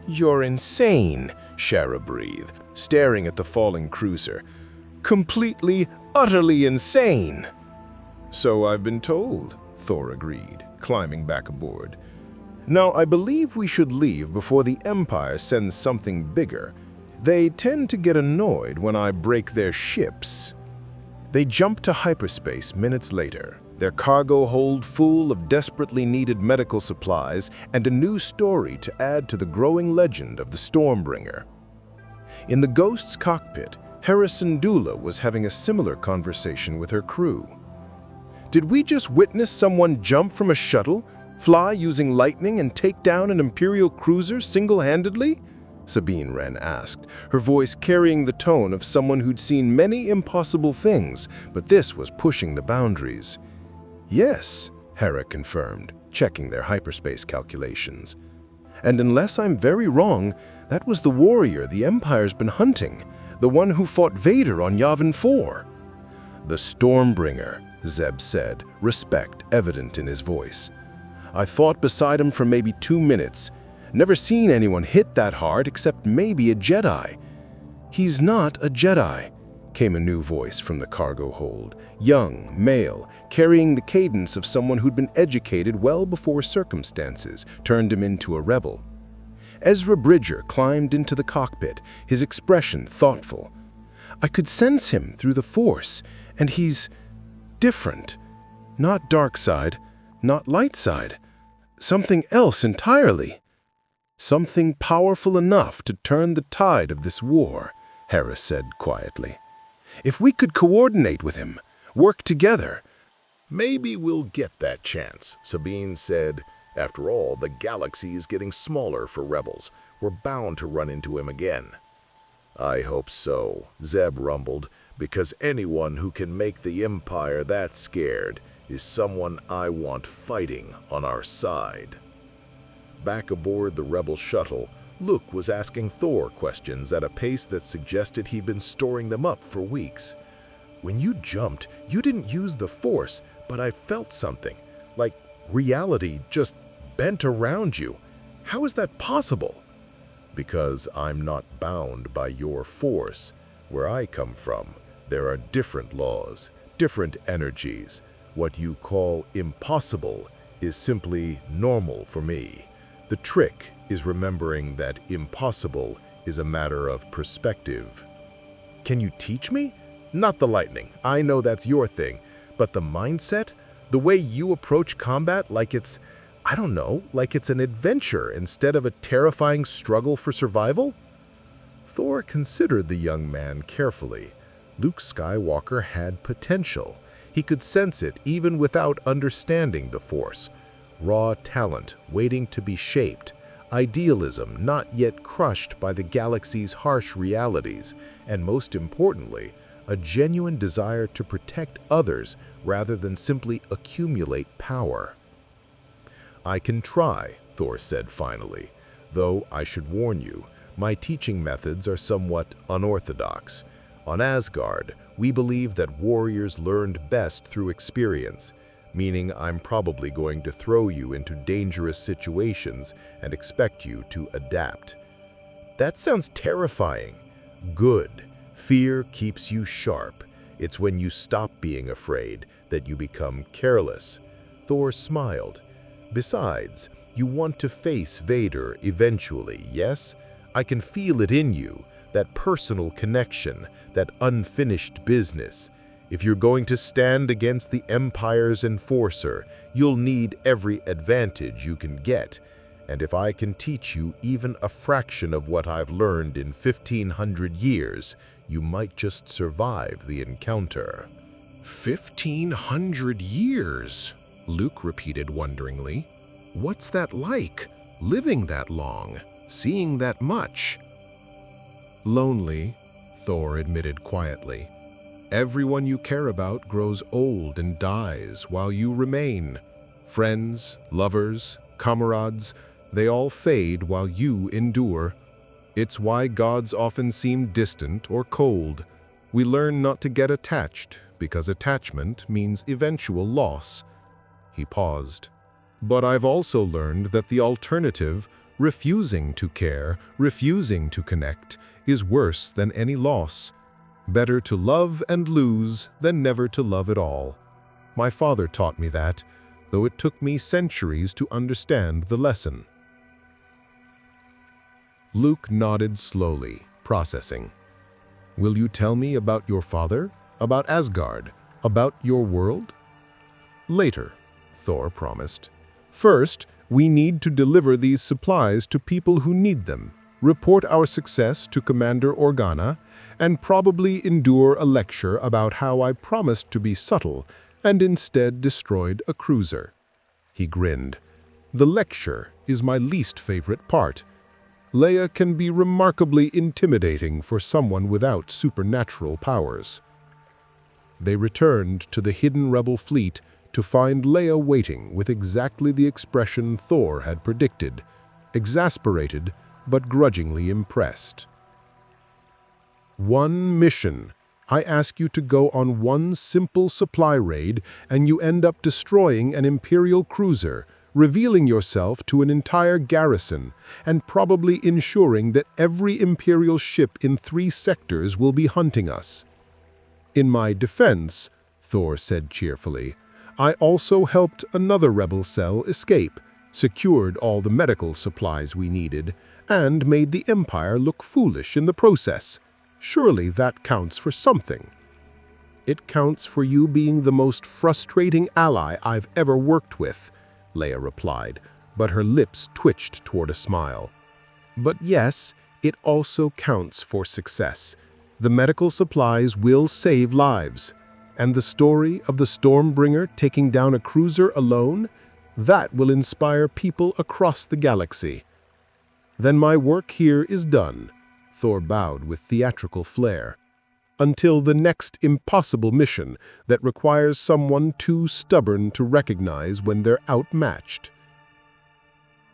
"You're insane," Shara breathed, staring at the falling cruiser. "Completely, utterly insane." "So I've been told," Thor agreed, climbing back aboard. "Now, I believe we should leave before the Empire sends something bigger. They tend to get annoyed when I break their ships." They jumped to hyperspace minutes later, their cargo hold full of desperately needed medical supplies and a new story to add to the growing legend of the Stormbringer. In the Ghost's cockpit, Hera Syndulla was having a similar conversation with her crew. "Did we just witness someone jump from a shuttle, fly using lightning, and take down an Imperial cruiser single-handedly?" Sabine Wren asked, her voice carrying the tone of someone who'd seen many impossible things, but this was pushing the boundaries. "Yes," Hera confirmed, checking their hyperspace calculations. "And unless I'm very wrong, that was the warrior the Empire's been hunting, the one who fought Vader on Yavin 4. "The Stormbringer," Zeb said, respect evident in his voice. "I fought beside him for maybe 2 minutes. Never seen anyone hit that hard except maybe a Jedi." "He's not a Jedi," came a new voice from the cargo hold, young, male, carrying the cadence of someone who'd been educated well before circumstances turned him into a rebel. Ezra Bridger climbed into the cockpit, his expression thoughtful. I could sense him through the Force, and he's different. Not dark side, not light side. Something else entirely. Something powerful enough to turn the tide of this war, Hera said quietly. If we could coordinate with him, work together. Maybe we'll get that chance, Sabine said. After all, the galaxy is getting smaller for rebels. We're bound to run into him again. I hope so, Zeb rumbled, because anyone who can make the Empire that scared is someone I want fighting on our side. Back aboard the rebel shuttle, Luke was asking Thor questions at a pace that suggested he'd been storing them up for weeks. When you jumped, you didn't use the Force, but I felt something, like reality just bent around you. How is that possible? Because I'm not bound by your Force. Where I come from, there are different laws, different energies. What you call impossible is simply normal for me. The trick is remembering that impossible is a matter of perspective. Can you teach me? Not the lightning, I know that's your thing, but the mindset? The way you approach combat like it's, I don't know, like it's an adventure instead of a terrifying struggle for survival? Thor considered the young man carefully. Luke Skywalker had potential. He could sense it even without understanding the Force. Raw talent waiting to be shaped, idealism not yet crushed by the galaxy's harsh realities, and most importantly, a genuine desire to protect others rather than simply accumulate power. I can try, Thor said finally, though I should warn you, my teaching methods are somewhat unorthodox. On Asgard, we believe that warriors learned best through experience, meaning I'm probably going to throw you into dangerous situations and expect you to adapt. That sounds terrifying. Good. Fear keeps you sharp. It's when you stop being afraid that you become careless. Thor smiled. Besides, you want to face Vader eventually, yes? I can feel it in you, that personal connection, that unfinished business. If you're going to stand against the Empire's enforcer, you'll need every advantage you can get. And if I can teach you even a fraction of what I've learned in 1,500 years, you might just survive the encounter. 1,500 years, Luke repeated wonderingly. What's that like, living that long, seeing that much? Lonely, Thor admitted quietly. Everyone you care about grows old and dies while you remain. Friends, lovers, comrades, they all fade while you endure. It's why gods often seem distant or cold. We learn not to get attached, because attachment means eventual loss. He paused. But I've also learned that the alternative, refusing to care, refusing to connect, is worse than any loss. Better to love and lose than never to love at all. My father taught me that, though it took me centuries to understand the lesson. Luke nodded slowly, processing. Will you tell me about your father? About Asgard? About your world? Later, Thor promised. First, we need to deliver these supplies to people who need them, report our success to Commander Organa, and probably endure a lecture about how I promised to be subtle and instead destroyed a cruiser. He grinned. The lecture is my least favorite part. Leia can be remarkably intimidating for someone without supernatural powers. They returned to the hidden rebel fleet to find Leia waiting with exactly the expression Thor had predicted, exasperated but grudgingly impressed. One mission. I ask you to go on one simple supply raid and you end up destroying an Imperial cruiser, revealing yourself to an entire garrison, and probably ensuring that every Imperial ship in 3 sectors will be hunting us. In my defense, Thor said cheerfully, I also helped another rebel cell escape, secured all the medical supplies we needed, and made the Empire look foolish in the process. Surely that counts for something. It counts for you being the most frustrating ally I've ever worked with, Leia replied, but her lips twitched toward a smile. But yes, it also counts for success. The medical supplies will save lives. And the story of the Stormbringer taking down a cruiser alone, that will inspire people across the galaxy. Then my work here is done, Thor bowed with theatrical flair. Until the next impossible mission that requires someone too stubborn to recognize when they're outmatched.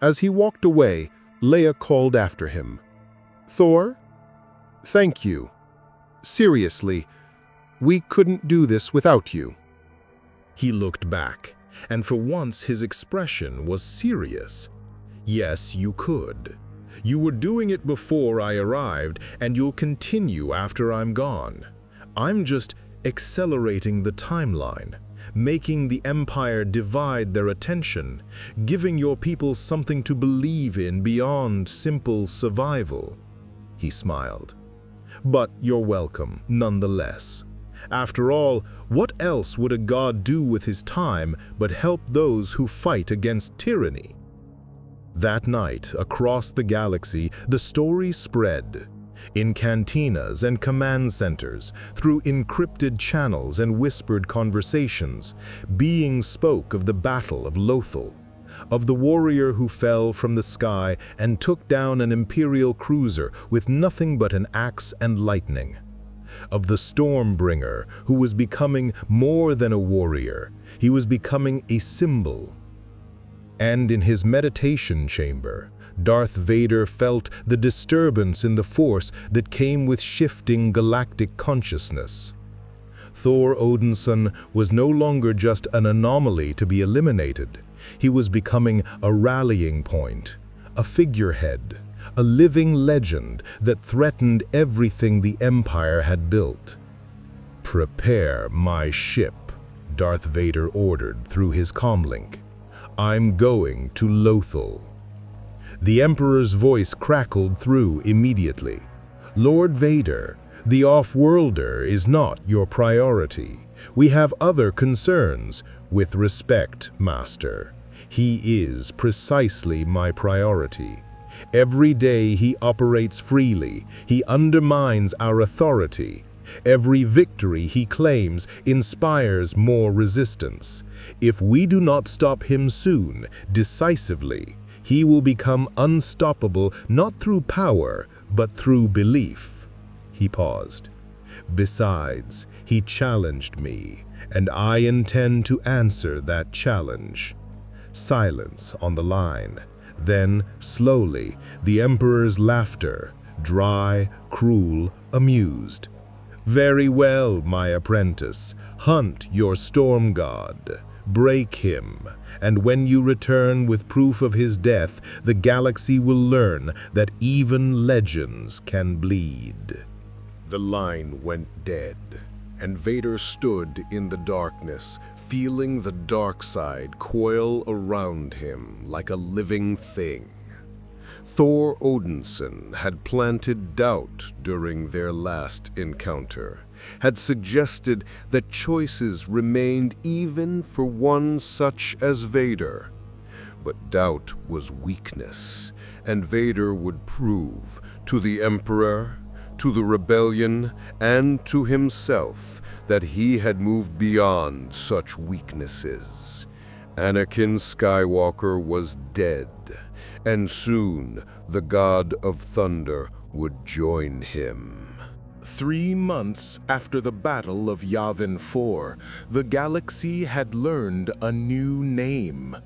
As he walked away, Leia called after him. Thor? Thank you. Seriously, we couldn't do this without you. He looked back, and for once his expression was serious. Yes, you could. You were doing it before I arrived, and you'll continue after I'm gone. I'm just accelerating the timeline, making the Empire divide their attention, giving your people something to believe in beyond simple survival. He smiled. But you're welcome, nonetheless. After all, what else would a god do with his time but help those who fight against tyranny? That night, across the galaxy, the story spread. In cantinas and command centers, through encrypted channels and whispered conversations, beings spoke of the Battle of Lothal, of the warrior who fell from the sky and took down an Imperial cruiser with nothing but an axe and lightning, of the Stormbringer who was becoming more than a warrior. He was becoming a symbol. And in his meditation chamber, Darth Vader felt the disturbance in the Force that came with shifting galactic consciousness. Thor Odinson was no longer just an anomaly to be eliminated. He was becoming a rallying point, a figurehead, a living legend that threatened everything the Empire had built. "Prepare my ship," Darth Vader ordered through his comlink. "I'm going to Lothal." The Emperor's voice crackled through immediately. "Lord Vader, the off-worlder is not your priority. We have other concerns. With respect, Master, he is precisely my priority. Every day he operates freely. He undermines our authority. Every victory he claims inspires more resistance. If we do not stop him soon, decisively, he will become unstoppable not through power, but through belief." He paused. "Besides, he challenged me, and I intend to answer that challenge." Silence on the line. Then, slowly, the Emperor's laughter, dry, cruel, amused. "Very well, my apprentice. Hunt your storm god. Break him, and when you return with proof of his death, the galaxy will learn that even legends can bleed." The line went dead, and Vader stood in the darkness, feeling the dark side coil around him like a living thing. Thor Odinson had planted doubt during their last encounter, had suggested that choices remained even for one such as Vader. But doubt was weakness, and Vader would prove to the Emperor, to the rebellion, and to himself that he had moved beyond such weaknesses. Anakin Skywalker was dead, and soon the God of Thunder would join him. 3 months after the Battle of Yavin 4, the galaxy had learned a new name.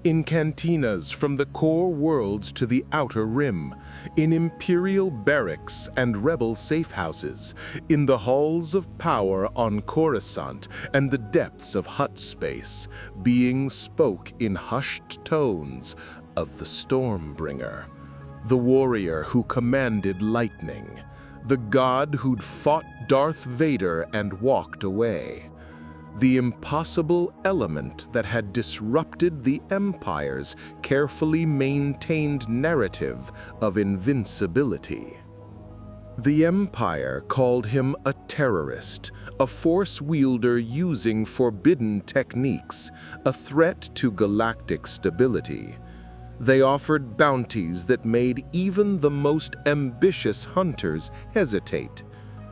In cantinas from the core worlds to the outer rim, in Imperial barracks and rebel safe houses, in the halls of power on Coruscant and the depths of Hutt space, beings spoke in hushed tones of the Stormbringer, the warrior who commanded lightning, the god who'd fought Darth Vader and walked away, the impossible element that had disrupted the Empire's carefully maintained narrative of invincibility. The Empire called him a terrorist, a force wielder using forbidden techniques, a threat to galactic stability. They offered bounties that made even the most ambitious hunters hesitate,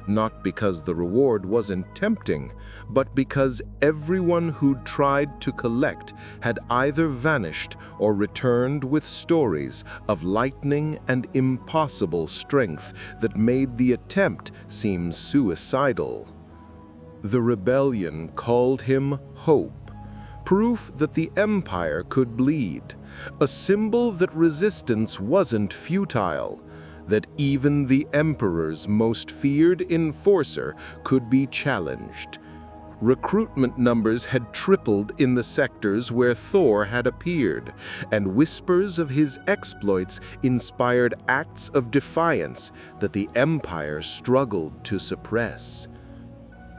not because the reward wasn't tempting, but because everyone who'd tried to collect had either vanished or returned with stories of lightning and impossible strength that made the attempt seem suicidal. The rebellion called him Hope, proof that the Empire could bleed, a symbol that resistance wasn't futile, that even the Emperor's most feared enforcer could be challenged. Recruitment numbers had tripled in the sectors where Thor had appeared, and whispers of his exploits inspired acts of defiance that the Empire struggled to suppress.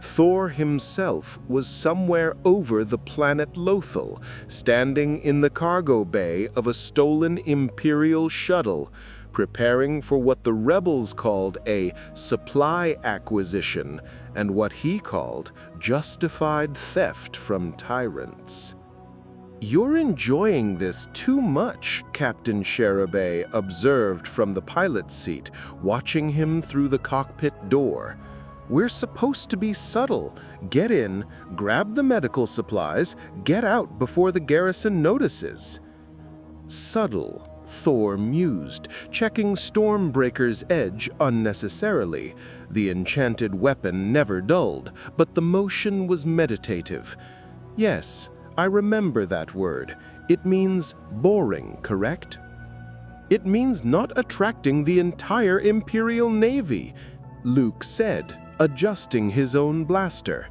Thor himself was somewhere over the planet Lothal, standing in the cargo bay of a stolen Imperial shuttle, preparing for what the rebels called a supply acquisition and what he called justified theft from tyrants. "You're enjoying this too much," Captain Sherabay observed from the pilot's seat, watching him through the cockpit door. "We're supposed to be subtle. Get in, grab the medical supplies, get out before the garrison notices." Subtle, Thor mused, checking Stormbreaker's edge unnecessarily. The enchanted weapon never dulled, but the motion was meditative. "Yes, I remember that word. It means boring, correct?" "It means not attracting the entire Imperial Navy," Luke said, adjusting his own blaster.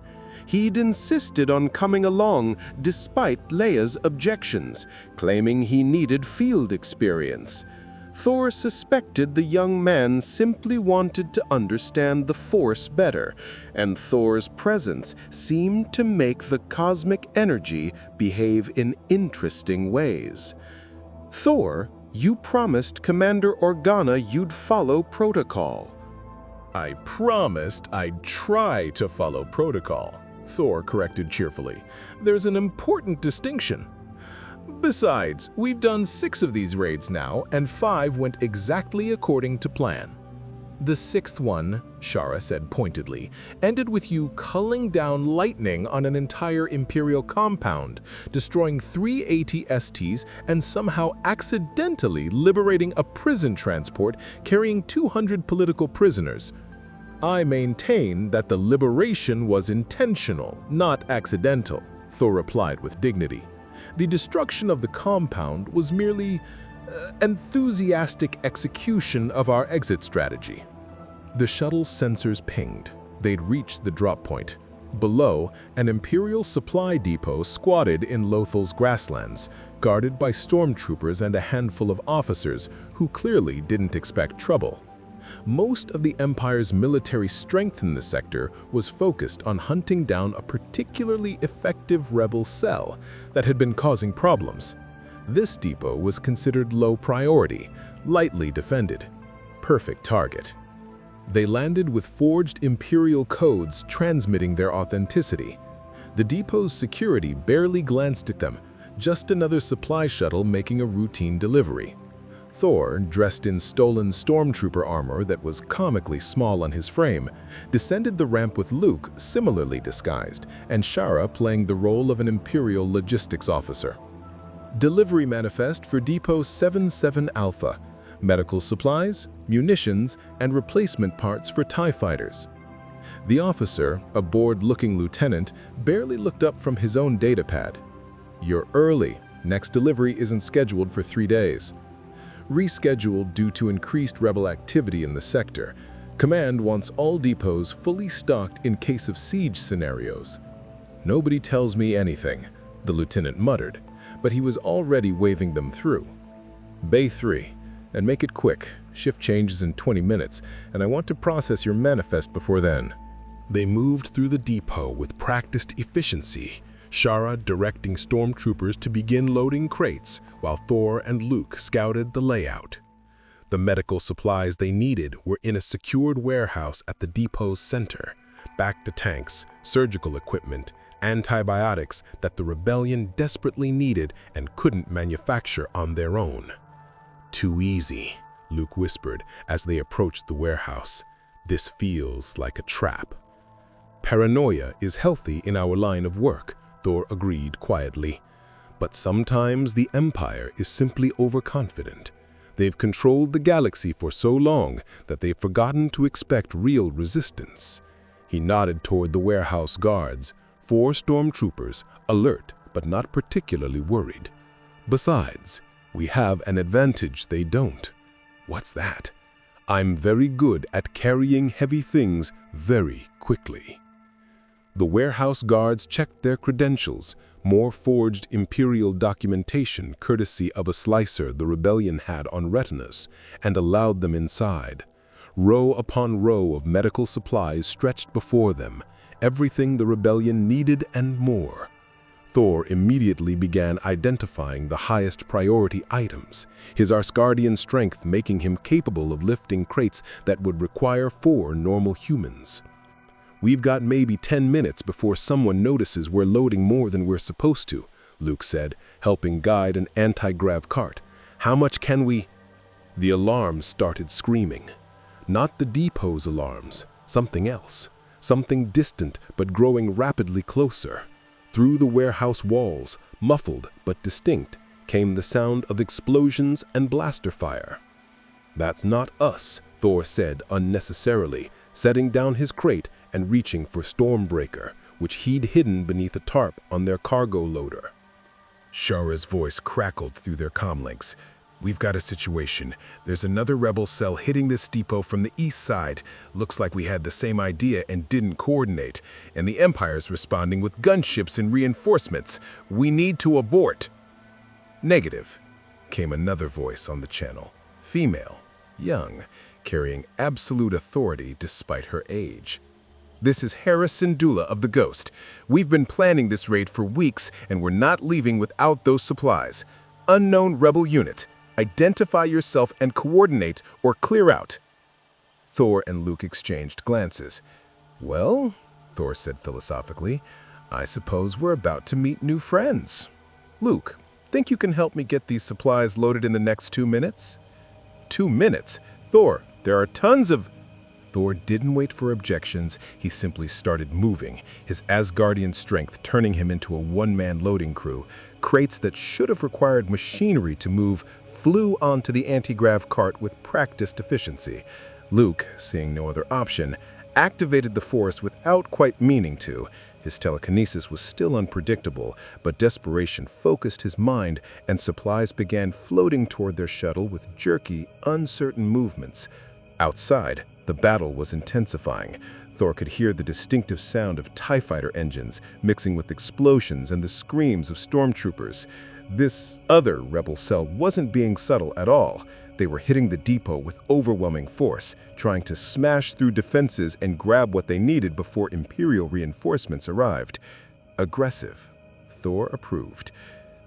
He'd insisted on coming along despite Leia's objections, claiming he needed field experience. Thor suspected the young man simply wanted to understand the Force better, and Thor's presence seemed to make the cosmic energy behave in interesting ways. "Thor, you promised Commander Organa you'd follow protocol." I promised I'd try to follow protocol, Thor corrected cheerfully. There's an important distinction. Besides, we've done 6 of these raids now, and 5 went exactly according to plan. The 6th one, Shara said pointedly, ended with you culling down lightning on an entire Imperial compound, destroying 3 AT-STs, and somehow accidentally liberating a prison transport carrying 200 political prisoners. I maintain that the liberation was intentional, not accidental, Thor replied with dignity. The destruction of the compound was merely enthusiastic execution of our exit strategy. The shuttle's sensors pinged. They'd reached the drop point. Below, an Imperial supply depot squatted in Lothal's grasslands, guarded by stormtroopers and a handful of officers who clearly didn't expect trouble. Most of the Empire's military strength in the sector was focused on hunting down a particularly effective rebel cell that had been causing problems. This depot was considered low priority, lightly defended. Perfect target. They landed with forged Imperial codes transmitting their authenticity. The depot's security barely glanced at them, just another supply shuttle making a routine delivery. Thor, dressed in stolen stormtrooper armor that was comically small on his frame, descended the ramp with Luke, similarly disguised, and Shara playing the role of an Imperial logistics officer. Delivery manifest for Depot 77 Alpha. Medical supplies, munitions, and replacement parts for TIE fighters. The officer, a bored-looking lieutenant, barely looked up from his own datapad. "You're early. Next delivery isn't scheduled for 3 days." Rescheduled due to increased rebel activity in the sector. Command wants all depots fully stocked in case of siege scenarios. "Nobody tells me anything," the lieutenant muttered, but he was already waving them through. "Bay 3, and make it quick. Shift changes in 20 minutes, and I want to process your manifest before then." They moved through the depot with practiced efficiency, Shara directing stormtroopers to begin loading crates while Thor and Luke scouted the layout. The medical supplies they needed were in a secured warehouse at the depot's center, backed to tanks, surgical equipment, antibiotics that the rebellion desperately needed and couldn't manufacture on their own. "Too easy," Luke whispered as they approached the warehouse. "This feels like a trap." "Paranoia is healthy in our line of work," Thor agreed quietly. "But sometimes the Empire is simply overconfident. They've controlled the galaxy for so long that they've forgotten to expect real resistance." He nodded toward the warehouse guards, 4 stormtroopers, alert but not particularly worried. "Besides, we have an advantage they don't." "What's that?" "I'm very good at carrying heavy things very quickly." The warehouse guards checked their credentials, more forged Imperial documentation courtesy of a slicer the rebellion had on retinas, and allowed them inside. Row upon row of medical supplies stretched before them, everything the rebellion needed and more. Thor immediately began identifying the highest priority items, his Asgardian strength making him capable of lifting crates that would require 4 normal humans. "We've got maybe 10 minutes before someone notices we're loading more than we're supposed to," Luke said, helping guide an anti-grav cart. "How much can we—" The alarms started screaming. Not the depot's alarms, something else, something distant but growing rapidly closer. Through the warehouse walls, muffled but distinct, came the sound of explosions and blaster fire. "That's not us," Thor said unnecessarily, setting down his crate and reaching for Stormbreaker, which he'd hidden beneath a tarp on their cargo loader. Shara's voice crackled through their comlinks. "We've got a situation. There's another rebel cell hitting this depot from the east side. Looks like we had the same idea and didn't coordinate. And the Empire's responding with gunships and reinforcements. We need to abort." "Negative," came another voice on the channel. Female, young, carrying absolute authority despite her age. "This is Harris Syndulla of the Ghost. We've been planning this raid for weeks, and we're not leaving without those supplies. Unknown rebel unit. Identify yourself and coordinate or clear out." Thor and Luke exchanged glances. "Well," Thor said philosophically, "I suppose we're about to meet new friends. Luke, think you can help me get these supplies loaded in the next 2 minutes?" 2 minutes? Thor, there are tons of— Thor didn't wait for objections, he simply started moving, his Asgardian strength turning him into a one-man loading crew. Crates that should have required machinery to move flew onto the anti-grav cart with practiced efficiency. Luke, seeing no other option, activated the force without quite meaning to. His telekinesis was still unpredictable, but desperation focused his mind, and supplies began floating toward their shuttle with jerky, uncertain movements. Outside, the battle was intensifying. Thor could hear the distinctive sound of TIE fighter engines mixing with explosions and the screams of stormtroopers. This other rebel cell wasn't being subtle at all. They were hitting the depot with overwhelming force, trying to smash through defenses and grab what they needed before Imperial reinforcements arrived. Aggressive. Thor approved.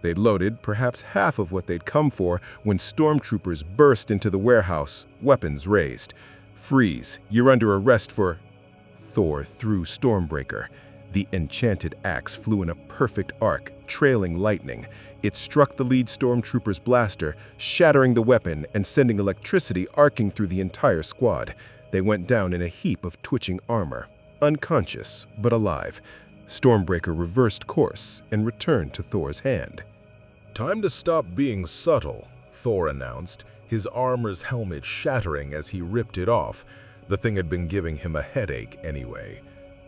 They'd loaded perhaps half of what they'd come for when stormtroopers burst into the warehouse, weapons raised. "Freeze, you're under arrest for—" Thor threw Stormbreaker. The enchanted axe flew in a perfect arc, trailing lightning. It struck the lead stormtrooper's blaster, shattering the weapon and sending electricity arcing through the entire squad. They went down in a heap of twitching armor, unconscious but alive. Stormbreaker reversed course and returned to Thor's hand. "Time to stop being subtle," Thor announced, his armor's helmet shattering as he ripped it off. The thing had been giving him a headache anyway.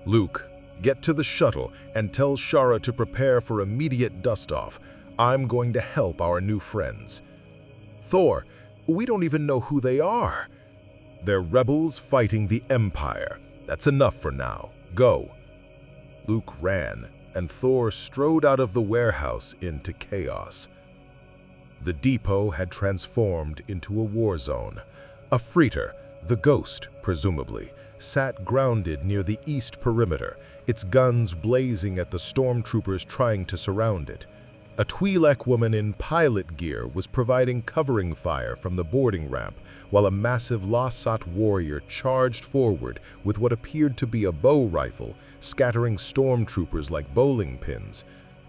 "Luke, get to the shuttle and tell Shara to prepare for immediate dust-off. I'm going to help our new friends." "Thor, we don't even know who they are." "They're rebels fighting the Empire. That's enough for now. Go." Luke ran, and Thor strode out of the warehouse into chaos. The depot had transformed into a war zone. A freighter, the Ghost, presumably, sat grounded near the east perimeter, its guns blazing at the stormtroopers trying to surround it. A Twi'lek woman in pilot gear was providing covering fire from the boarding ramp, while a massive Lasat warrior charged forward with what appeared to be a bow rifle, scattering stormtroopers like bowling pins.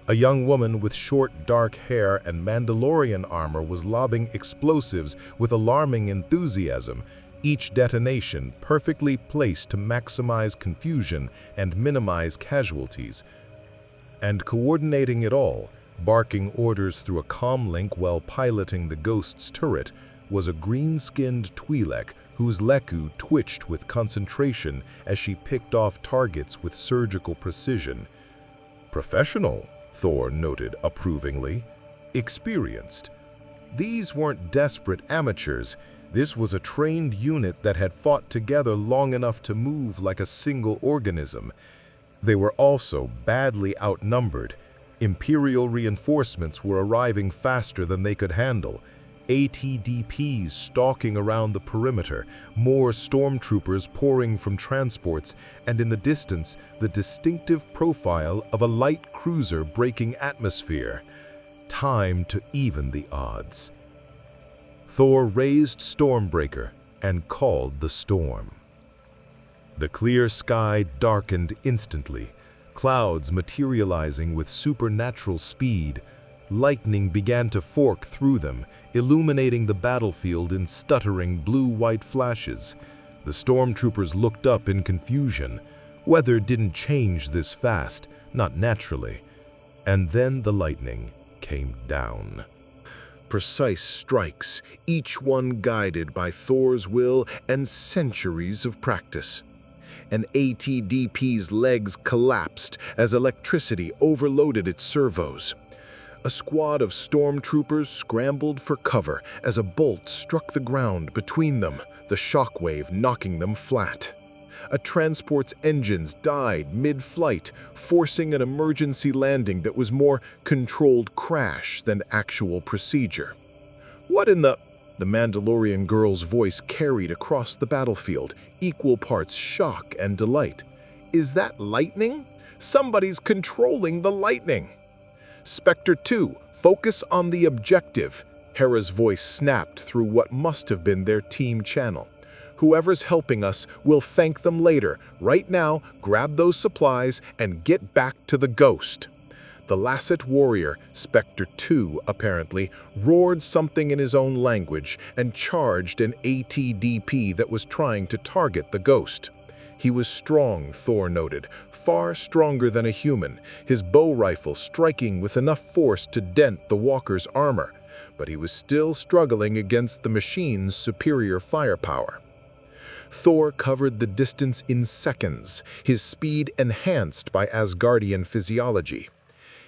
A young woman with short, dark hair and Mandalorian armor was lobbing explosives with alarming enthusiasm, each detonation perfectly placed to maximize confusion and minimize casualties. And coordinating it all, barking orders through a comlink while piloting the Ghost's turret, was a green-skinned Twi'lek whose Leku twitched with concentration as she picked off targets with surgical precision. Professional, Thor noted approvingly. Experienced. These weren't desperate amateurs. This was a trained unit that had fought together long enough to move like a single organism. They were also badly outnumbered. Imperial reinforcements were arriving faster than they could handle. ATDPs stalking around the perimeter, more stormtroopers pouring from transports, and in the distance, the distinctive profile of a light cruiser breaking atmosphere. Time to even the odds. Thor raised Stormbreaker and called the storm. The clear sky darkened instantly, clouds materializing with supernatural speed. Lightning began to fork through them, illuminating the battlefield in stuttering blue-white flashes. The stormtroopers looked up in confusion. Weather didn't change this fast, not naturally. And then the lightning came down. Precise strikes, each one guided by Thor's will and centuries of practice. An ATDP's legs collapsed as electricity overloaded its servos. A squad of stormtroopers scrambled for cover as a bolt struck the ground between them, the shockwave knocking them flat. A transport's engines died mid-flight, forcing an emergency landing that was more controlled crash than actual procedure. What in the Mandalorian girl's voice carried across the battlefield, equal parts shock and delight. Is that lightning? Somebody's controlling the lightning. Spectre 2, focus on the objective. Hera's voice snapped through what must have been their team channel. Whoever's helping us will thank them later. Right now, grab those supplies and get back to the Ghost. The Lasat warrior, Spectre 2 apparently, roared something in his own language and charged an ATDP that was trying to target the Ghost. He was strong, Thor noted, far stronger than a human, his bow rifle striking with enough force to dent the walker's armor, but he was still struggling against the machine's superior firepower. Thor covered the distance in seconds, his speed enhanced by Asgardian physiology.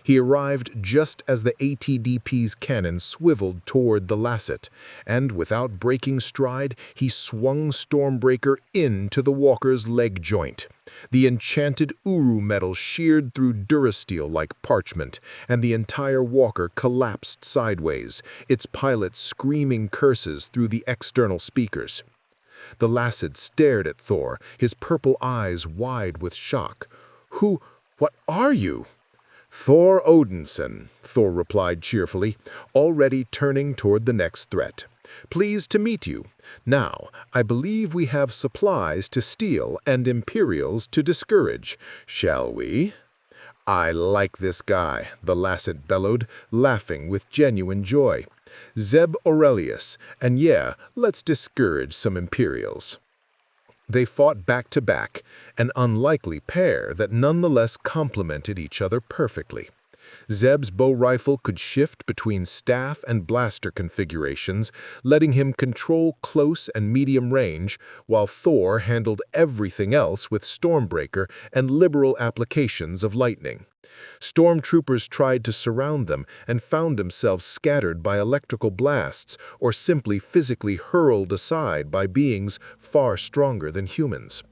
He arrived just as the ATDP's cannon swiveled toward the Lasat, and without breaking stride, he swung Stormbreaker into the walker's leg joint. The enchanted Uru metal sheared through durasteel like parchment, and the entire walker collapsed sideways, its pilot screaming curses through the external speakers. The Lasat stared at Thor, his purple eyes wide with shock. What are you? Thor Odinson, Thor replied cheerfully, already turning toward the next threat. Pleased to meet you. Now, I believe we have supplies to steal and Imperials to discourage. Shall we? I like this guy, the Lasat bellowed, laughing with genuine joy. Zeb Aurelius, and yeah, let's discourage some Imperials. They fought back-to-back, an unlikely pair that nonetheless complemented each other perfectly. Zeb's bow rifle could shift between staff and blaster configurations, letting him control close and medium range, while Thor handled everything else with Stormbreaker and liberal applications of lightning. Stormtroopers tried to surround them and found themselves scattered by electrical blasts or simply physically hurled aside by beings far stronger than humans.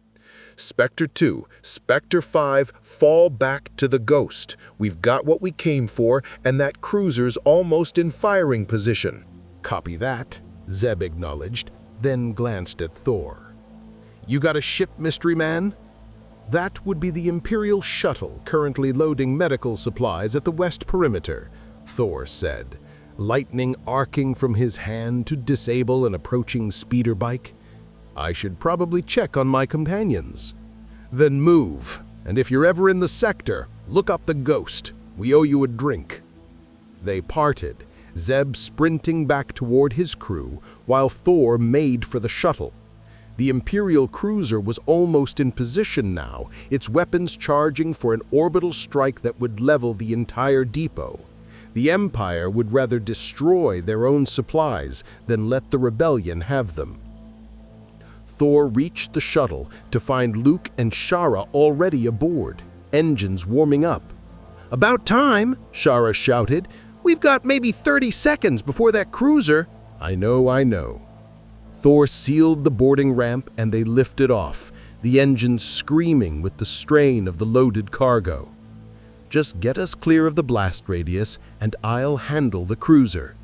Spectre 2, Spectre 5, fall back to the Ghost. We've got what we came for, and that cruiser's almost in firing position. Copy that, Zeb acknowledged, then glanced at Thor. You got a ship, mystery man? That would be the Imperial shuttle currently loading medical supplies at the west perimeter. Thor said, lightning arcing from his hand to disable an approaching speeder bike. "I should probably check on my companions." "Then move, and if you're ever in the sector, look up the ghost. We owe you a drink." They parted, Zeb sprinting back toward his crew while Thor made for the shuttle. The Imperial cruiser was almost in position now, its weapons charging for an orbital strike that would level the entire depot. The Empire would rather destroy their own supplies than let the rebellion have them. Thor reached the shuttle to find Luke and Shara already aboard, engines warming up. "About time," Shara shouted. "We've got maybe 30 seconds before that cruiser." I know. Thor sealed the boarding ramp and they lifted off, the engines screaming with the strain of the loaded cargo. "Just get us clear of the blast radius and I'll handle the cruiser."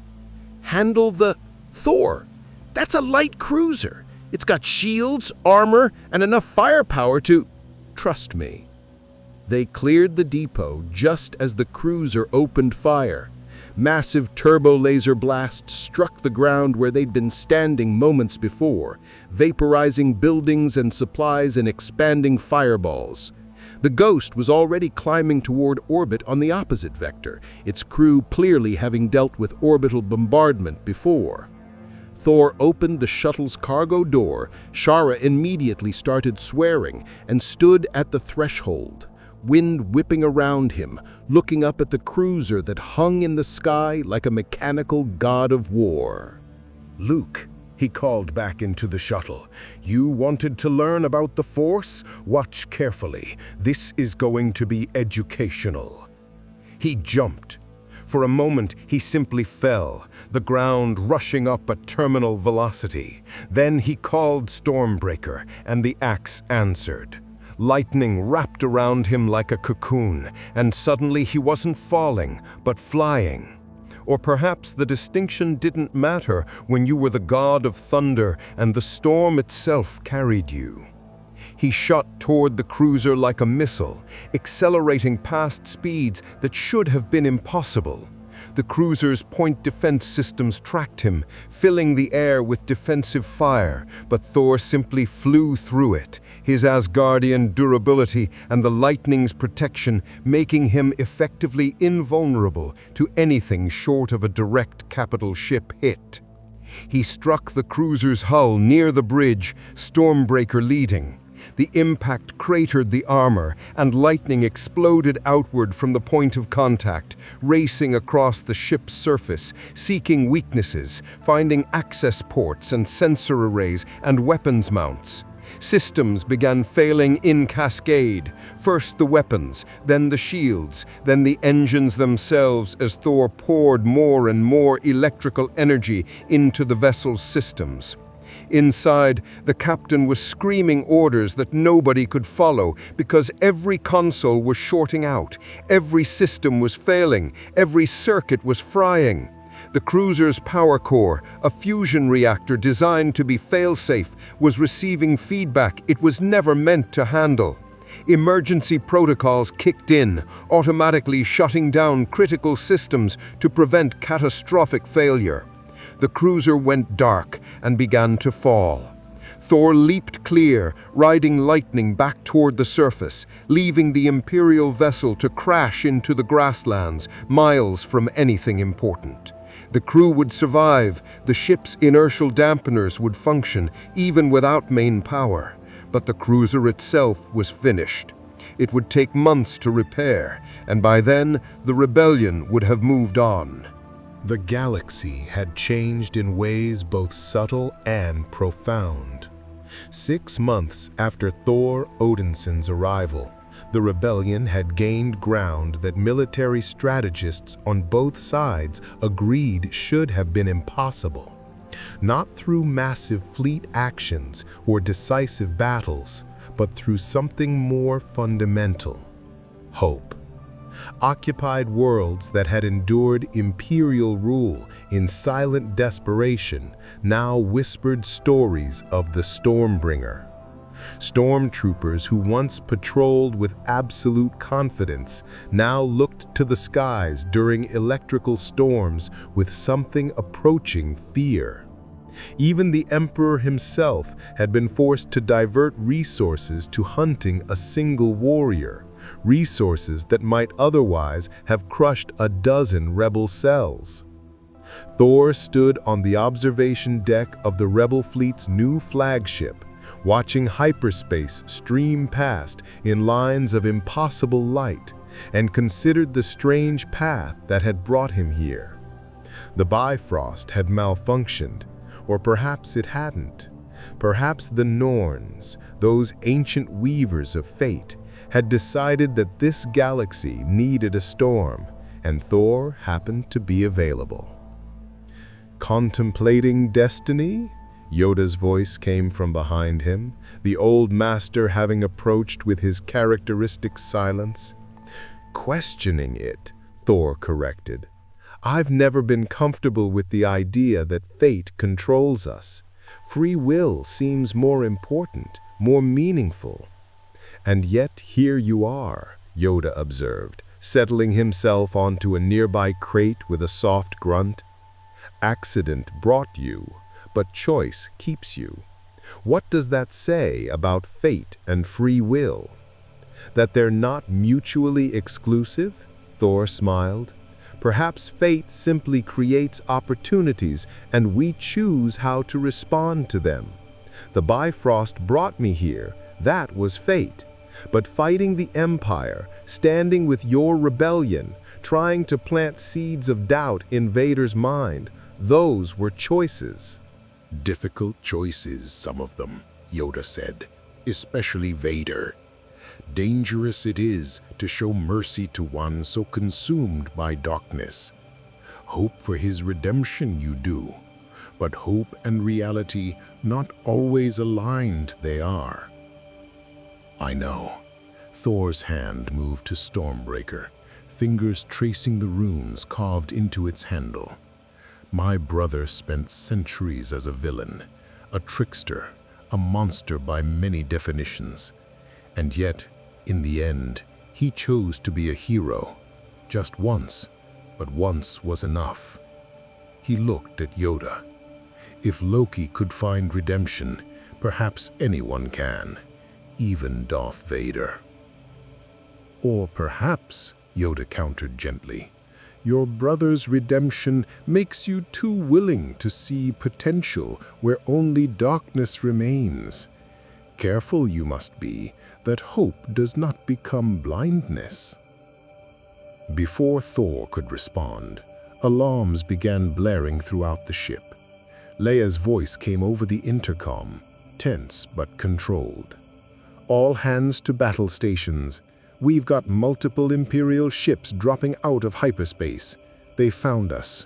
"Handle the... Thor, that's a light cruiser. It's got shields, armor, and enough firepower to..." "Trust me." They cleared the depot just as the cruiser opened fire. Massive turbo-laser blasts struck the ground where they'd been standing moments before, vaporizing buildings and supplies in expanding fireballs. The Ghost was already climbing toward orbit on the opposite vector, its crew clearly having dealt with orbital bombardment before. Thor opened the shuttle's cargo door. Shara immediately started swearing and stood at the threshold, wind whipping around him, looking up at the cruiser that hung in the sky like a mechanical god of war. "Luke," he called back into the shuttle, "you wanted to learn about the Force? Watch carefully. This is going to be educational." He jumped. For a moment, he simply fell, the ground rushing up at terminal velocity. Then he called Stormbreaker, and the axe answered. Lightning wrapped around him like a cocoon, and suddenly he wasn't falling, but flying. Or perhaps the distinction didn't matter when you were the god of thunder and the storm itself carried you. He shot toward the cruiser like a missile, accelerating past speeds that should have been impossible. The cruiser's point defense systems tracked him, filling the air with defensive fire, but Thor simply flew through it, his Asgardian durability and the lightning's protection making him effectively invulnerable to anything short of a direct capital ship hit. He struck the cruiser's hull near the bridge, Stormbreaker leading. The impact cratered the armor, and lightning exploded outward from the point of contact, racing across the ship's surface, seeking weaknesses, finding access ports and sensor arrays and weapons mounts. Systems began failing in cascade, first the weapons, then the shields, then the engines themselves as Thor poured more and more electrical energy into the vessel's systems. Inside, the captain was screaming orders that nobody could follow because every console was shorting out, every system was failing, every circuit was frying. The cruiser's power core, a fusion reactor designed to be fail-safe, was receiving feedback it was never meant to handle. Emergency protocols kicked in, automatically shutting down critical systems to prevent catastrophic failure. The cruiser went dark and began to fall. Thor leaped clear, riding lightning back toward the surface, leaving the Imperial vessel to crash into the grasslands, miles from anything important. The crew would survive, the ship's inertial dampeners would function, even without main power. But the cruiser itself was finished. It would take months to repair, and by then, the rebellion would have moved on. The galaxy had changed in ways both subtle and profound. 6 months after Thor Odinson's arrival, the rebellion had gained ground that military strategists on both sides agreed should have been impossible. Not through massive fleet actions or decisive battles, but through something more fundamental: hope. Occupied worlds that had endured imperial rule in silent desperation now whispered stories of the Stormbringer. Stormtroopers who once patrolled with absolute confidence now looked to the skies during electrical storms with something approaching fear. Even the Emperor himself had been forced to divert resources to hunting a single warrior, resources that might otherwise have crushed a dozen rebel cells. Thor stood on the observation deck of the rebel fleet's new flagship, watching hyperspace stream past in lines of impossible light, and considered the strange path that had brought him here. The Bifrost had malfunctioned, or perhaps it hadn't. Perhaps the Norns, those ancient weavers of fate, had decided that this galaxy needed a storm, and Thor happened to be available. Contemplating destiny? Yoda's voice came from behind him, the old master having approached with his characteristic silence. Questioning it, Thor corrected. I've never been comfortable with the idea that fate controls us. Free will seems more important, more meaningful. And yet here you are, Yoda observed, settling himself onto a nearby crate with a soft grunt. Accident brought you, but choice keeps you. What does that say about fate and free will? That they're not mutually exclusive? Thor smiled. Perhaps fate simply creates opportunities and we choose how to respond to them. The Bifrost brought me here, that was fate. But fighting the Empire, standing with your rebellion, trying to plant seeds of doubt in Vader's mind, those were choices. Difficult choices, some of them, Yoda said, especially Vader. Dangerous it is to show mercy to one so consumed by darkness. Hope for his redemption you do, but hope and reality not always aligned they are. I know. Thor's hand moved to Stormbreaker, fingers tracing the runes carved into its handle. My brother spent centuries as a villain, a trickster, a monster by many definitions. And yet, in the end, he chose to be a hero. Just once, but once was enough. He looked at Yoda. If Loki could find redemption, perhaps anyone can, even Darth Vader. Or perhaps, Yoda countered gently, your brother's redemption makes you too willing to see potential where only darkness remains. Careful you must be that hope does not become blindness. Before Thor could respond, alarms began blaring throughout the ship. Leia's voice came over the intercom, tense but controlled. All hands to battle stations. We've got multiple Imperial ships dropping out of hyperspace. They found us.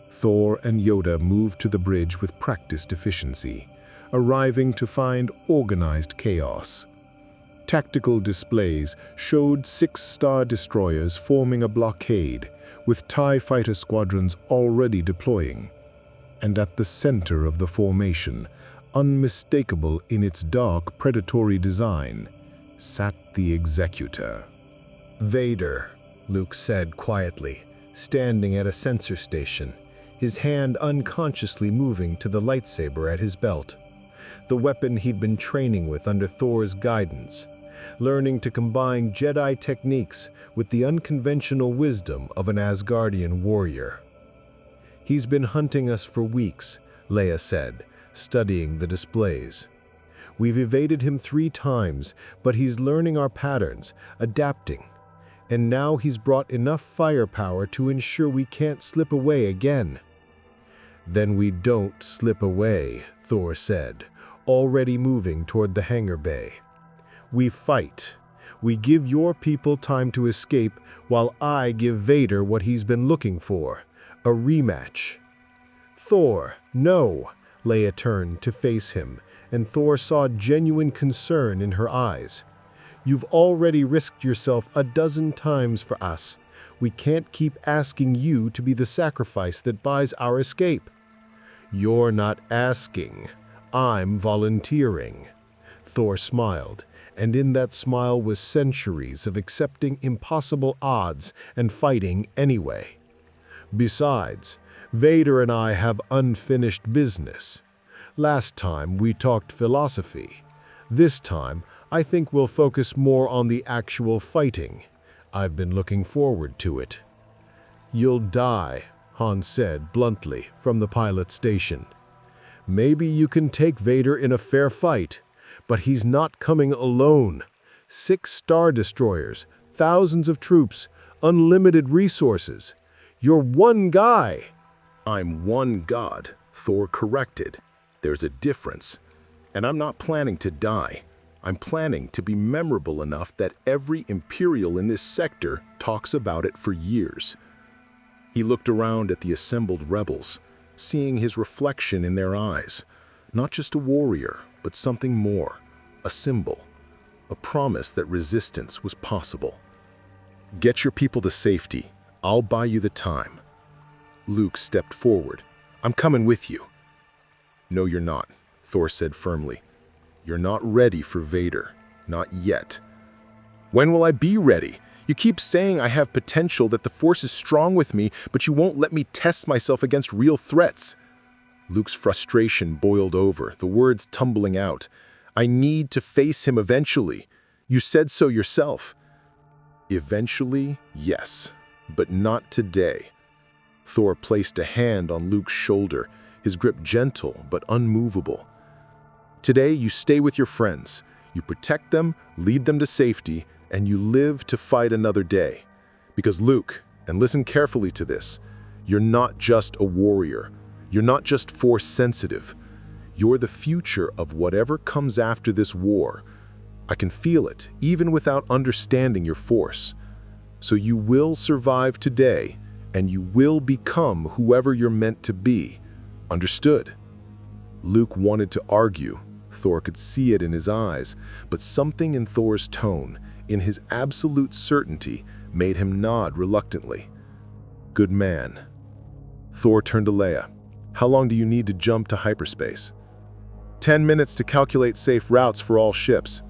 Thor and Yoda moved to the bridge with practiced efficiency, arriving to find organized chaos. Tactical displays showed 6 Star Destroyers forming a blockade, with TIE fighter squadrons already deploying. And at the center of the formation, unmistakable in its dark, predatory design, sat the Executor. Vader, Luke said quietly, standing at a sensor station, his hand unconsciously moving to the lightsaber at his belt. The weapon he'd been training with under Thor's guidance, learning to combine Jedi techniques with the unconventional wisdom of an Asgardian warrior. He's been hunting us for weeks, Leia said, studying the displays. We've evaded him 3 times, but he's learning our patterns, adapting. And now he's brought enough firepower to ensure we can't slip away again. Then we don't slip away, Thor said, already moving toward the hangar bay. We fight. We give your people time to escape while I give Vader what he's been looking for, a rematch. Thor, no, Leia turned to face him, and Thor saw genuine concern in her eyes. You've already risked yourself a dozen times for us. We can't keep asking you to be the sacrifice that buys our escape. You're not asking. I'm volunteering. Thor smiled, and in that smile was centuries of accepting impossible odds and fighting anyway. Besides, Vader and I have unfinished business. Last time we talked philosophy. This time, I think we'll focus more on the actual fighting. I've been looking forward to it. "You'll die," Han said bluntly from the pilot station. "Maybe you can take Vader in a fair fight, but he's not coming alone. 6 Star Destroyers, thousands of troops, unlimited resources. You're one guy." "I'm one god," Thor corrected. "There's a difference. And I'm not planning to die. I'm planning to be memorable enough that every Imperial in this sector talks about it for years." He looked around at the assembled rebels, seeing his reflection in their eyes. Not just a warrior, but something more. A symbol. A promise that resistance was possible. "Get your people to safety. I'll buy you the time." Luke stepped forward. "I'm coming with you." "No, you're not," Thor said firmly. "You're not ready for Vader. Not yet." "When will I be ready? You keep saying I have potential, that the Force is strong with me, but you won't let me test myself against real threats." Luke's frustration boiled over, the words tumbling out. "I need to face him eventually. You said so yourself." "Eventually, yes, but not today." Thor placed a hand on Luke's shoulder, his grip gentle but unmovable. "Today you stay with your friends. You protect them, lead them to safety, and you live to fight another day. Because Luke, and listen carefully to this, you're not just a warrior. You're not just Force sensitive. You're the future of whatever comes after this war. I can feel it, even without understanding your Force. So you will survive today, and you will become whoever you're meant to be. Understood?" Luke wanted to argue. Thor could see it in his eyes, but something in Thor's tone, in his absolute certainty, made him nod reluctantly. "Good man." Thor turned to Leia. "How long do you need to jump to hyperspace?" 10 minutes to calculate safe routes for all ships.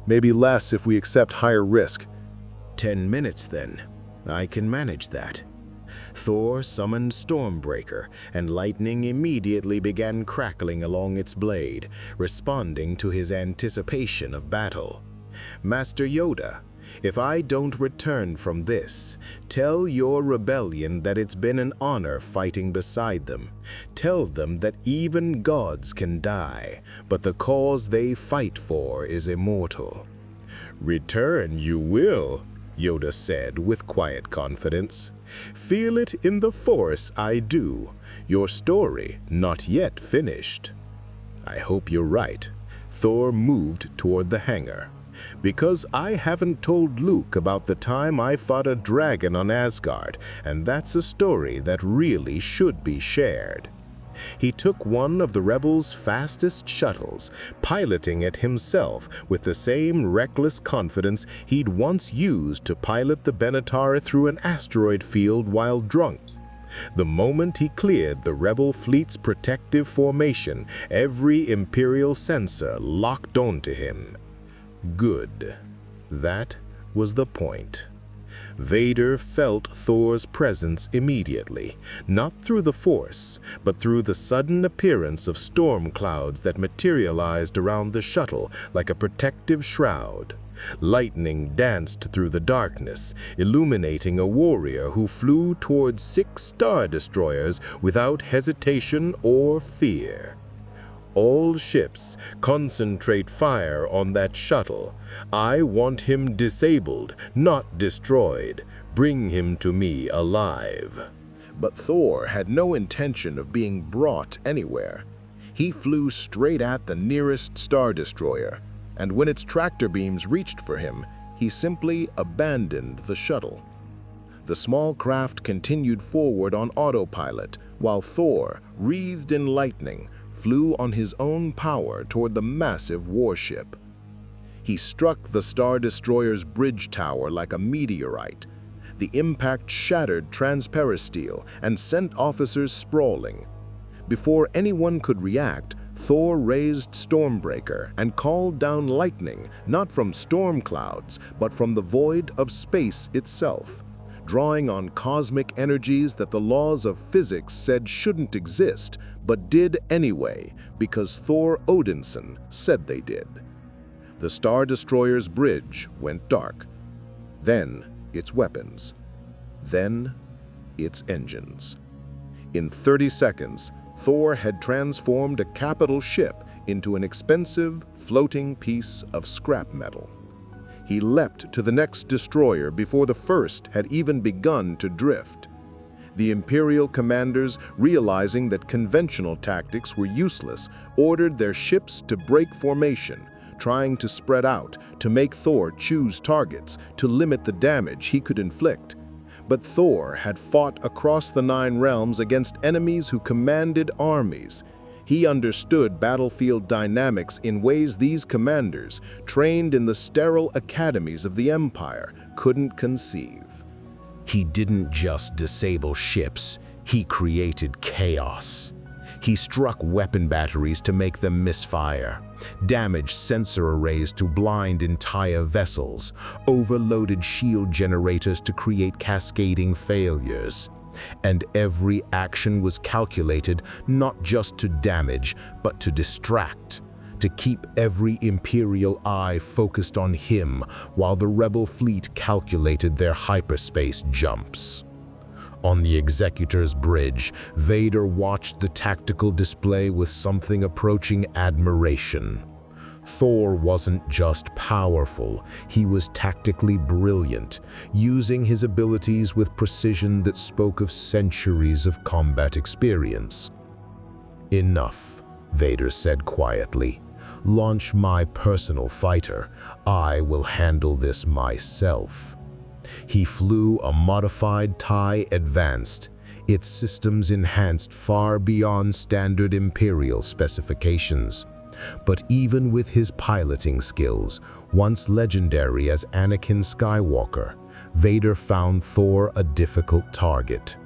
Maybe less if we accept higher risk." 10 minutes then. I can manage that." Thor summoned Stormbreaker, and lightning immediately began crackling along its blade, responding to his anticipation of battle. "Master Yoda, if I don't return from this, tell your rebellion that it's been an honor fighting beside them. Tell them that even gods can die, but the cause they fight for is immortal." "Return you will," Yoda said with quiet confidence. "Feel it in the Force, I do. Your story not yet finished." "I hope you're right." Thor moved toward the hangar. "Because I haven't told Luke about the time I fought a dragon on Asgard, and that's a story that really should be shared." He took one of the rebels' fastest shuttles, piloting it himself with the same reckless confidence he'd once used to pilot the Benatar through an asteroid field while drunk. The moment he cleared the rebel fleet's protective formation, every Imperial sensor locked onto him. Good. That was the point. Vader felt Thor's presence immediately, not through the Force, but through the sudden appearance of storm clouds that materialized around the shuttle like a protective shroud. Lightning danced through the darkness, illuminating a warrior who flew towards 6 Star Destroyers without hesitation or fear. "All ships, concentrate fire on that shuttle. I want him disabled, not destroyed. Bring him to me alive." But Thor had no intention of being brought anywhere. He flew straight at the nearest Star Destroyer, and when its tractor beams reached for him, he simply abandoned the shuttle. The small craft continued forward on autopilot, while Thor, wreathed in lightning, flew on his own power toward the massive warship. He struck the Star Destroyer's bridge tower like a meteorite. The impact shattered transparisteel and sent officers sprawling. Before anyone could react, Thor raised Stormbreaker and called down lightning, not from storm clouds, but from the void of space itself, drawing on cosmic energies that the laws of physics said shouldn't exist, but did anyway, because Thor Odinson said they did. The Star Destroyer's bridge went dark. Then its weapons. Then its engines. In 30 seconds, Thor had transformed a capital ship into an expensive, floating piece of scrap metal. He leapt to the next destroyer before the first had even begun to drift. The Imperial commanders, realizing that conventional tactics were useless, ordered their ships to break formation, trying to spread out, to make Thor choose targets, to limit the damage he could inflict. But Thor had fought across the 9 realms against enemies who commanded armies. He understood battlefield dynamics in ways these commanders, trained in the sterile academies of the Empire, couldn't conceive. He didn't just disable ships, he created chaos. He struck weapon batteries to make them misfire, damaged sensor arrays to blind entire vessels, overloaded shield generators to create cascading failures. And every action was calculated not just to damage, but to distract, to keep every Imperial eye focused on him while the Rebel fleet calculated their hyperspace jumps. On the Executor's bridge, Vader watched the tactical display with something approaching admiration. Thor wasn't just powerful, he was tactically brilliant, using his abilities with precision that spoke of centuries of combat experience. "Enough," Vader said quietly. "Launch my personal fighter. I will handle this myself." He flew a modified TIE Advanced, its systems enhanced far beyond standard Imperial specifications. But even with his piloting skills, once legendary as Anakin Skywalker, Vader found Thor a difficult target.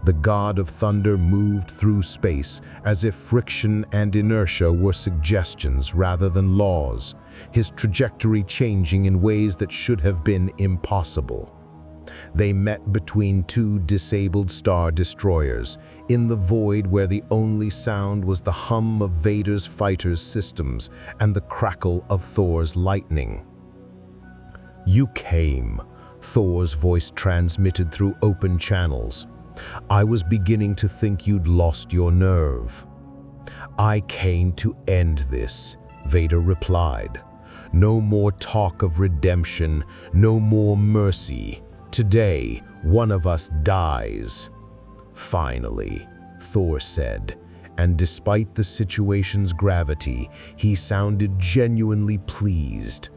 The God of Thunder moved through space as if friction and inertia were suggestions rather than laws, his trajectory changing in ways that should have been impossible. They met between 2 disabled Star Destroyers, in the void where the only sound was the hum of Vader's fighters' systems and the crackle of Thor's lightning. "You came," Thor's voice transmitted through open channels. "I was beginning to think you'd lost your nerve." "I came to end this," Vader replied. "No more talk of redemption, no more mercy. Today, one of us dies." "Finally," Thor said, and despite the situation's gravity, he sounded genuinely pleased.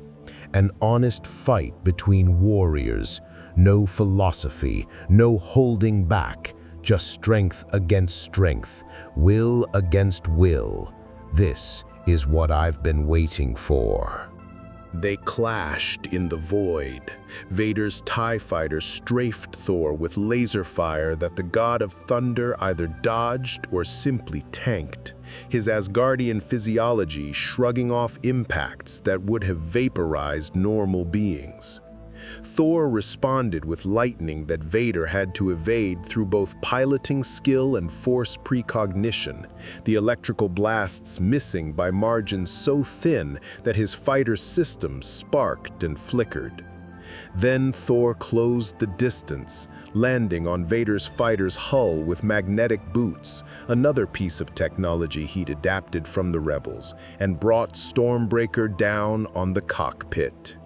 An honest fight between warriors, no philosophy, no holding back, just strength against strength, will against will. This is what I've been waiting for. They clashed in the void. Vader's TIE fighter strafed Thor with laser fire that the God of Thunder either dodged or simply tanked, his Asgardian physiology shrugging off impacts that would have vaporized normal beings. Thor responded with lightning that Vader had to evade through both piloting skill and force precognition, the electrical blasts missing by margins so thin that his fighter's systems sparked and flickered. Then Thor closed the distance, landing on Vader's fighter's hull with magnetic boots, another piece of technology he'd adapted from the Rebels, and brought Stormbreaker down on the cockpit.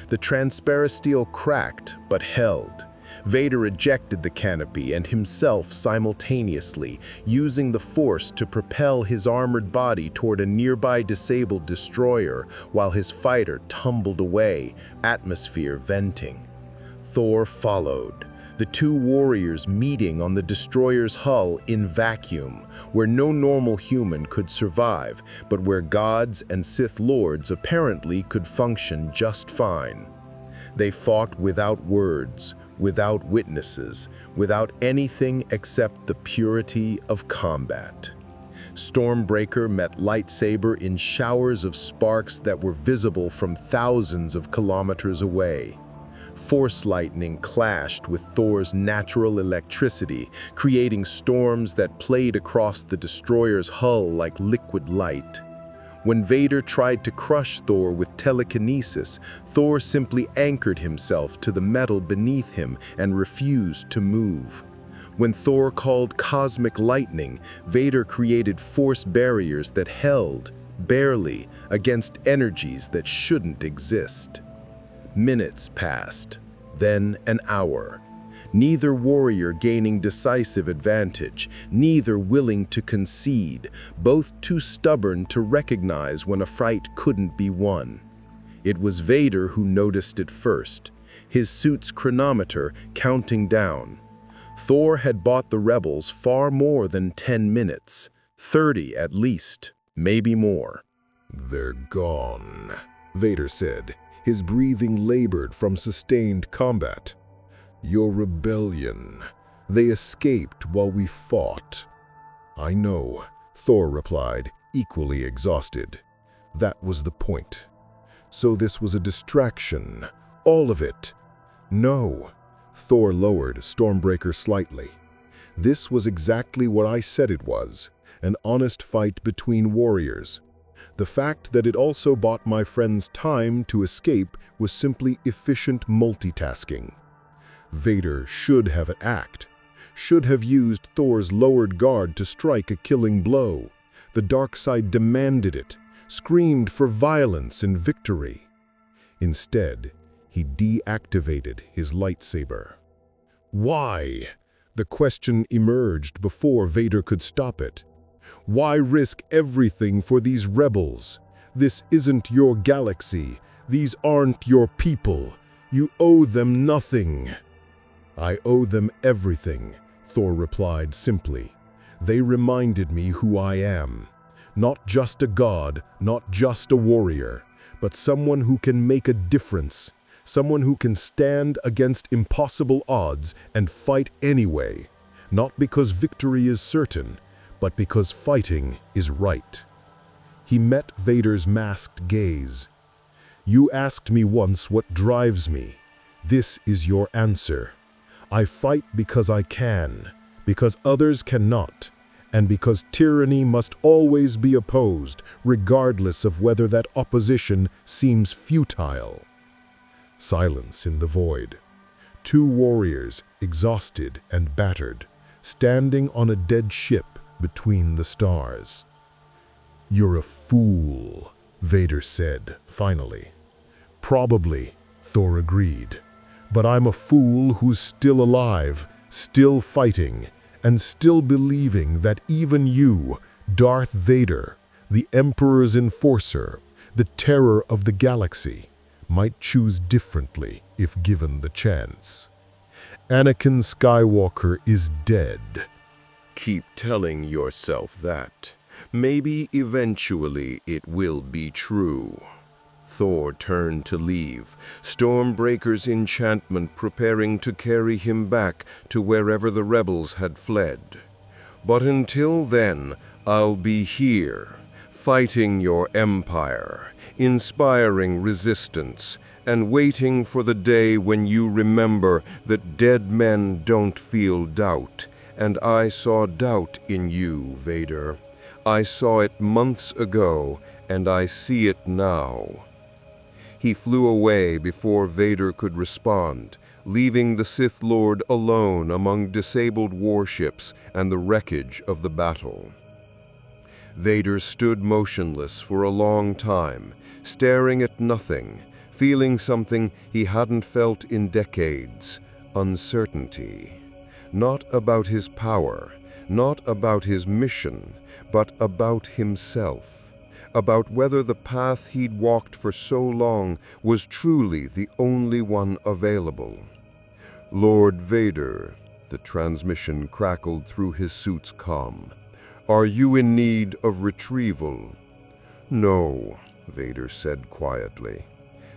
The transparasteel cracked, but held. Vader ejected the canopy and himself simultaneously, using the Force to propel his armored body toward a nearby disabled destroyer while his fighter tumbled away, atmosphere venting. Thor followed, the 2 warriors meeting on the destroyer's hull in vacuum, where no normal human could survive, but where gods and Sith lords apparently could function just fine. They fought without words, without witnesses, without anything except the purity of combat. Stormbreaker met lightsaber in showers of sparks that were visible from thousands of kilometers away. Force lightning clashed with Thor's natural electricity, creating storms that played across the destroyer's hull like liquid light. When Vader tried to crush Thor with telekinesis, Thor simply anchored himself to the metal beneath him and refused to move. When Thor called cosmic lightning, Vader created force barriers that held, barely, against energies that shouldn't exist. Minutes passed, then an hour. Neither warrior gaining decisive advantage, neither willing to concede, both too stubborn to recognize when a fight couldn't be won. It was Vader who noticed it first, his suit's chronometer counting down. Thor had bought the rebels far more than 10 minutes, 30 at least, maybe more. "They're gone," Vader said, his breathing labored from sustained combat. "Your rebellion. They escaped while we fought." "I know," Thor replied, equally exhausted. "That was the point. So this was a distraction, all of it." "No." Thor lowered Stormbreaker slightly. "This was exactly what I said it was, an honest fight between warriors. The fact that it also bought my friends time to escape was simply efficient multitasking. Vader should have acted, should have used Thor's lowered guard to strike a killing blow. The dark side demanded it, screamed for violence and victory. Instead, he deactivated his lightsaber. Why? The question emerged before Vader could stop it. Why risk everything for these rebels? This isn't your galaxy. These aren't your people. You owe them nothing. "I owe them everything," Thor replied simply. "They reminded me who I am. Not just a god, not just a warrior, but someone who can make a difference. Someone who can stand against impossible odds and fight anyway, not because victory is certain, but because fighting is right." He met Vader's masked gaze. "You asked me once what drives me. This is your answer. I fight because I can, because others cannot, and because tyranny must always be opposed, regardless of whether that opposition seems futile." Silence in the void. Two warriors, exhausted and battered, standing on a dead ship between the stars. "You're a fool," Vader said, finally. "Probably," Thor agreed. "But I'm a fool who's still alive, still fighting, and still believing that even you, Darth Vader, the Emperor's enforcer, the terror of the galaxy, might choose differently if given the chance. Anakin Skywalker is dead." Keep telling yourself that. Maybe eventually it will be true. Thor turned to leave, Stormbreaker's enchantment preparing to carry him back to wherever the rebels had fled. "But until then, I'll be here, fighting your empire, inspiring resistance, and waiting for the day when you remember that dead men don't feel doubt, and I saw doubt in you, Vader. I saw it months ago, and I see it now." He flew away before Vader could respond, leaving the Sith Lord alone among disabled warships and the wreckage of the battle. Vader stood motionless for a long time, staring at nothing, feeling something he hadn't felt in decades, uncertainty. Not about his power, not about his mission, but about himself, about whether the path he'd walked for so long was truly the only one available. "Lord Vader," the transmission crackled through his suit's comm. "Are you in need of retrieval?" "No," Vader said quietly.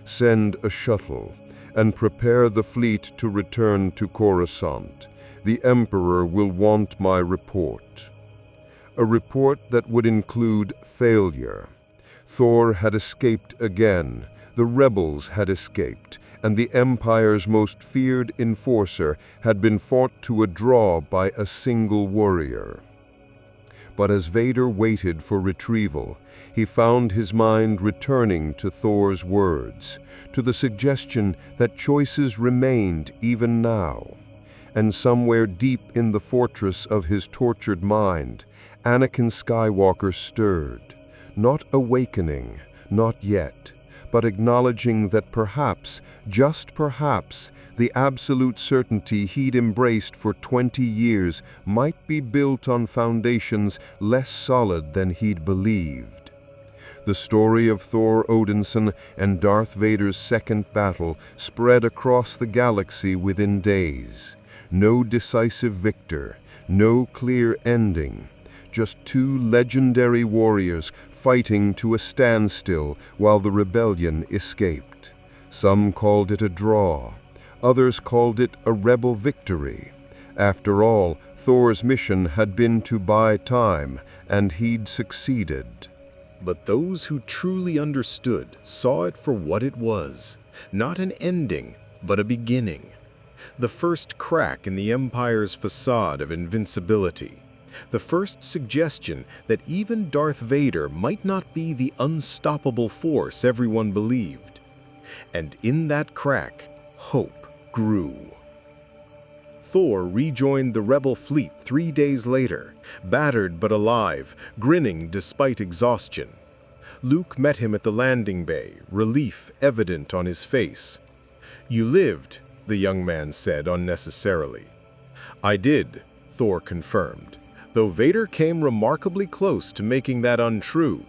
"Send a shuttle and prepare the fleet to return to Coruscant. The Emperor will want my report." a report that would include failure. Thor had escaped again, the rebels had escaped, and the Empire's most feared enforcer had been fought to a draw by a single warrior. But as Vader waited for retrieval, he found his mind returning to Thor's words, to the suggestion that choices remained even now. And somewhere deep in the fortress of his tortured mind, Anakin Skywalker stirred, not awakening, not yet, but acknowledging that perhaps, just perhaps, the absolute certainty he'd embraced for 20 years might be built on foundations less solid than he'd believed. The story of Thor Odinson and Darth Vader's second battle spread across the galaxy within days. No decisive victor, no clear ending. Just two legendary warriors fighting to a standstill while the rebellion escaped. Some called it a draw. Others called it a rebel victory. After all, Thor's mission had been to buy time, and he'd succeeded. But those who truly understood saw it for what it was, not an ending, but a beginning. The first crack in the Empire's facade of invincibility. The first suggestion that even Darth Vader might not be the unstoppable force everyone believed. And in that crack, hope grew. Thor rejoined the rebel fleet 3 days later, battered but alive, grinning despite exhaustion. Luke met him at the landing bay, relief evident on his face. "You lived," the young man said unnecessarily. "I did," Thor confirmed, though Vader came remarkably close to making that untrue.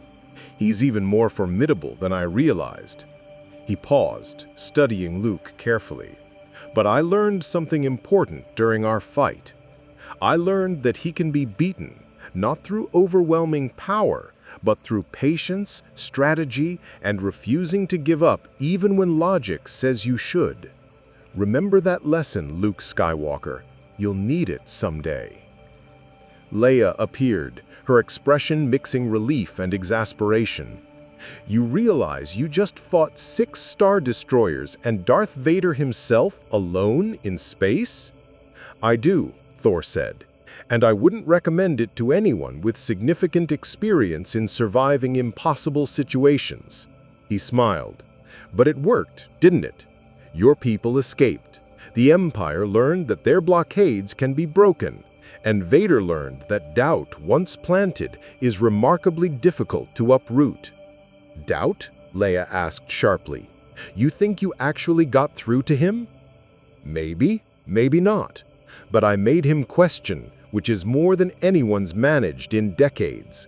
"He's even more formidable than I realized." He paused, studying Luke carefully. "But I learned something important during our fight. I learned that he can be beaten, not through overwhelming power, but through patience, strategy, and refusing to give up even when logic says you should. Remember that lesson, Luke Skywalker. You'll need it someday." Leia appeared, her expression mixing relief and exasperation. "You realize you just fought 6 Star Destroyers and Darth Vader himself alone in space?" "I do," Thor said, "and I wouldn't recommend it to anyone with significant experience in surviving impossible situations." He smiled. "But it worked, didn't it? Your people escaped. The Empire learned that their blockades can be broken, and Vader learned that doubt, once planted, is remarkably difficult to uproot." "Doubt?" Leia asked sharply. "You think you actually got through to him?" "Maybe, maybe not. But I made him question, which is more than anyone's managed in decades."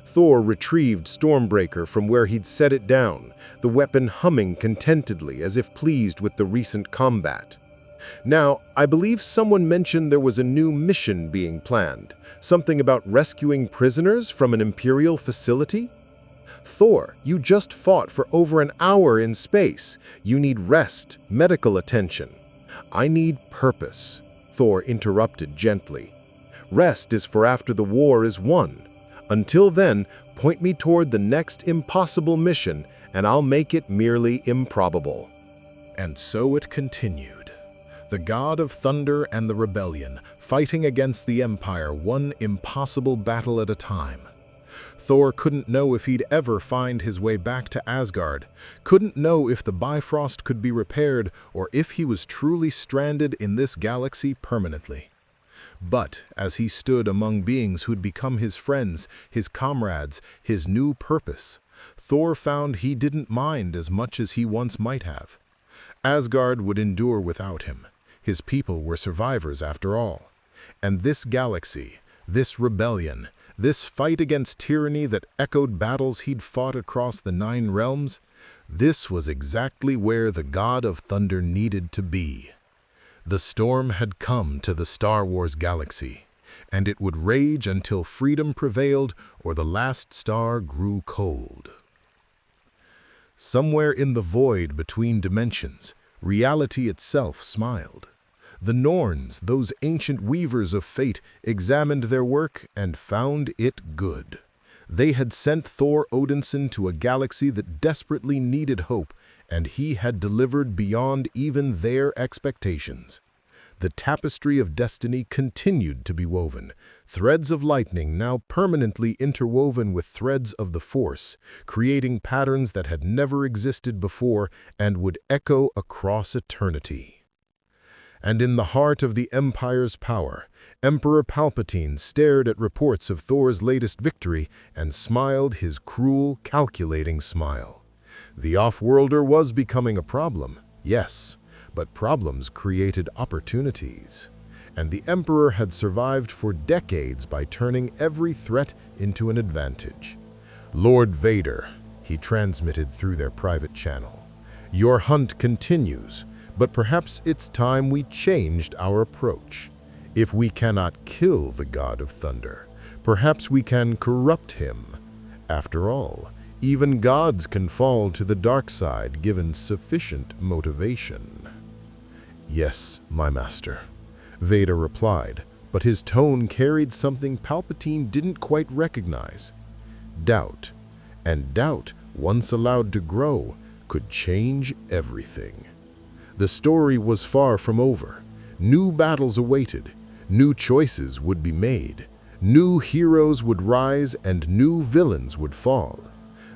Thor retrieved Stormbreaker from where he'd set it down, the weapon humming contentedly as if pleased with the recent combat. "Now, I believe someone mentioned there was a new mission being planned, something about rescuing prisoners from an Imperial facility?" "Thor, you just fought for over an hour in space. You need rest, medical attention." "I need purpose," Thor interrupted gently. "Rest is for after the war is won. Until then, point me toward the next impossible mission, and I'll make it merely improbable." And so it continued. The god of thunder and the rebellion, fighting against the Empire one impossible battle at a time. Thor couldn't know if he'd ever find his way back to Asgard, couldn't know if the Bifrost could be repaired, or if he was truly stranded in this galaxy permanently. But as he stood among beings who'd become his friends, his comrades, his new purpose, Thor found he didn't mind as much as he once might have. Asgard would endure without him. His people were survivors after all. And this galaxy, this rebellion, this fight against tyranny that echoed battles he'd fought across the 9 realms, this was exactly where the god of thunder needed to be. The storm had come to the Star Wars galaxy, and it would rage until freedom prevailed or the last star grew cold. Somewhere in the void between dimensions, reality itself smiled. The Norns, those ancient weavers of fate, examined their work and found it good. They had sent Thor Odinson to a galaxy that desperately needed hope, and he had delivered beyond even their expectations. The tapestry of destiny continued to be woven, threads of lightning now permanently interwoven with threads of the Force, creating patterns that had never existed before and would echo across eternity. And in the heart of the Empire's power, Emperor Palpatine stared at reports of Thor's latest victory and smiled his cruel, calculating smile. The off-worlder was becoming a problem, yes, but problems created opportunities. And the Emperor had survived for decades by turning every threat into an advantage. "Lord Vader," he transmitted through their private channel, "your hunt continues, but perhaps it's time we changed our approach. If we cannot kill the God of Thunder, perhaps we can corrupt him. After all, even gods can fall to the dark side given sufficient motivation." "Yes, my master," Vader replied, but his tone carried something Palpatine didn't quite recognize. Doubt. And doubt, once allowed to grow, could change everything. The story was far from over. New battles awaited. New choices would be made. New heroes would rise and new villains would fall.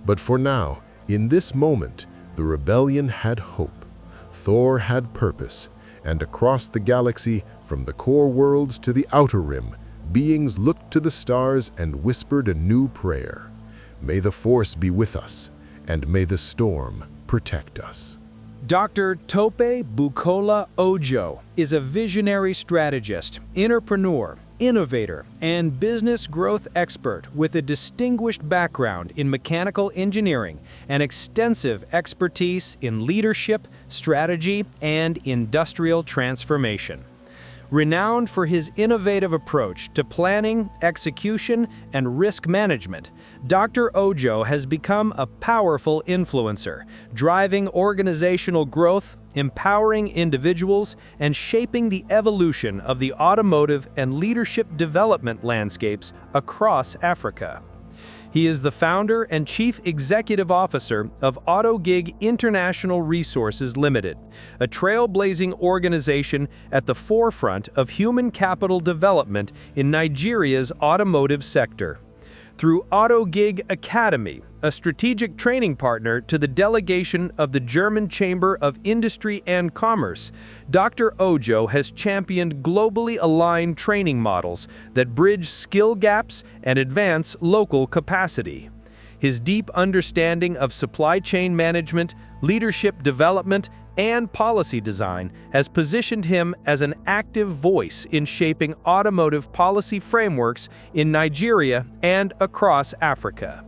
But for now, in this moment, the rebellion had hope. Thor had purpose. And across the galaxy, from the core worlds to the outer rim, beings looked to the stars and whispered a new prayer. May the Force be with us, and may the storm protect us. Dr. Tope Bukola Ojo is a visionary strategist, entrepreneur, innovator, and business growth expert with a distinguished background in mechanical engineering and extensive expertise in leadership, strategy, and industrial transformation. Renowned for his innovative approach to planning, execution, and risk management, Dr. Ojo has become a powerful influencer, driving organizational growth, empowering individuals, and shaping the evolution of the automotive and leadership development landscapes across Africa. He is the founder and chief executive officer of AutoGig International Resources Limited, a trailblazing organization at the forefront of human capital development in Nigeria's automotive sector. Through AutoGig Academy, a strategic training partner to the delegation of the German Chamber of Industry and Commerce, Dr. Ojo has championed globally aligned training models that bridge skill gaps and advance local capacity. His deep understanding of supply chain management, leadership development, and policy design has positioned him as an active voice in shaping automotive policy frameworks in Nigeria and across Africa.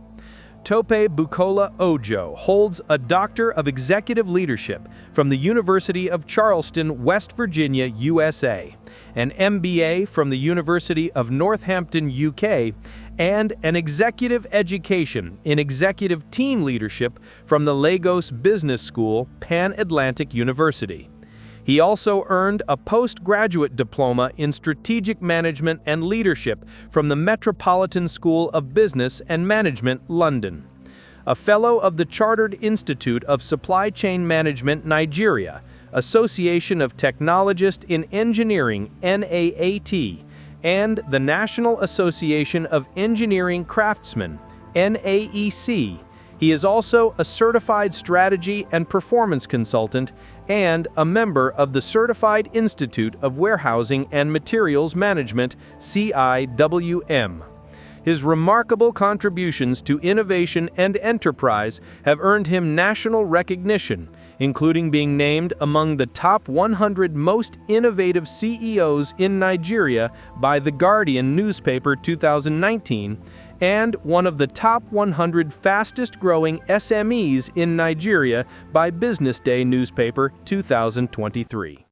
Tope Bukola Ojo holds a Doctor of Executive Leadership from the University of Charleston, West Virginia, USA, an MBA from the University of Northampton, UK, and an executive education in executive team leadership from the Lagos Business School, Pan-Atlantic University. He also earned a postgraduate diploma in strategic management and leadership from the Metropolitan School of Business and Management, London. A fellow of the Chartered Institute of Supply Chain Management, Nigeria, Association of Technologists in Engineering, NAAT, and the National Association of Engineering Craftsmen, NAEC. He is also a certified strategy and performance consultant and a member of the Certified Institute of Warehousing and Materials Management, CIWM. His remarkable contributions to innovation and enterprise have earned him national recognition, including being named among the top 100 most innovative CEOs in Nigeria by The Guardian newspaper 2019, and one of the top 100 fastest-growing SMEs in Nigeria by Business Day newspaper 2023.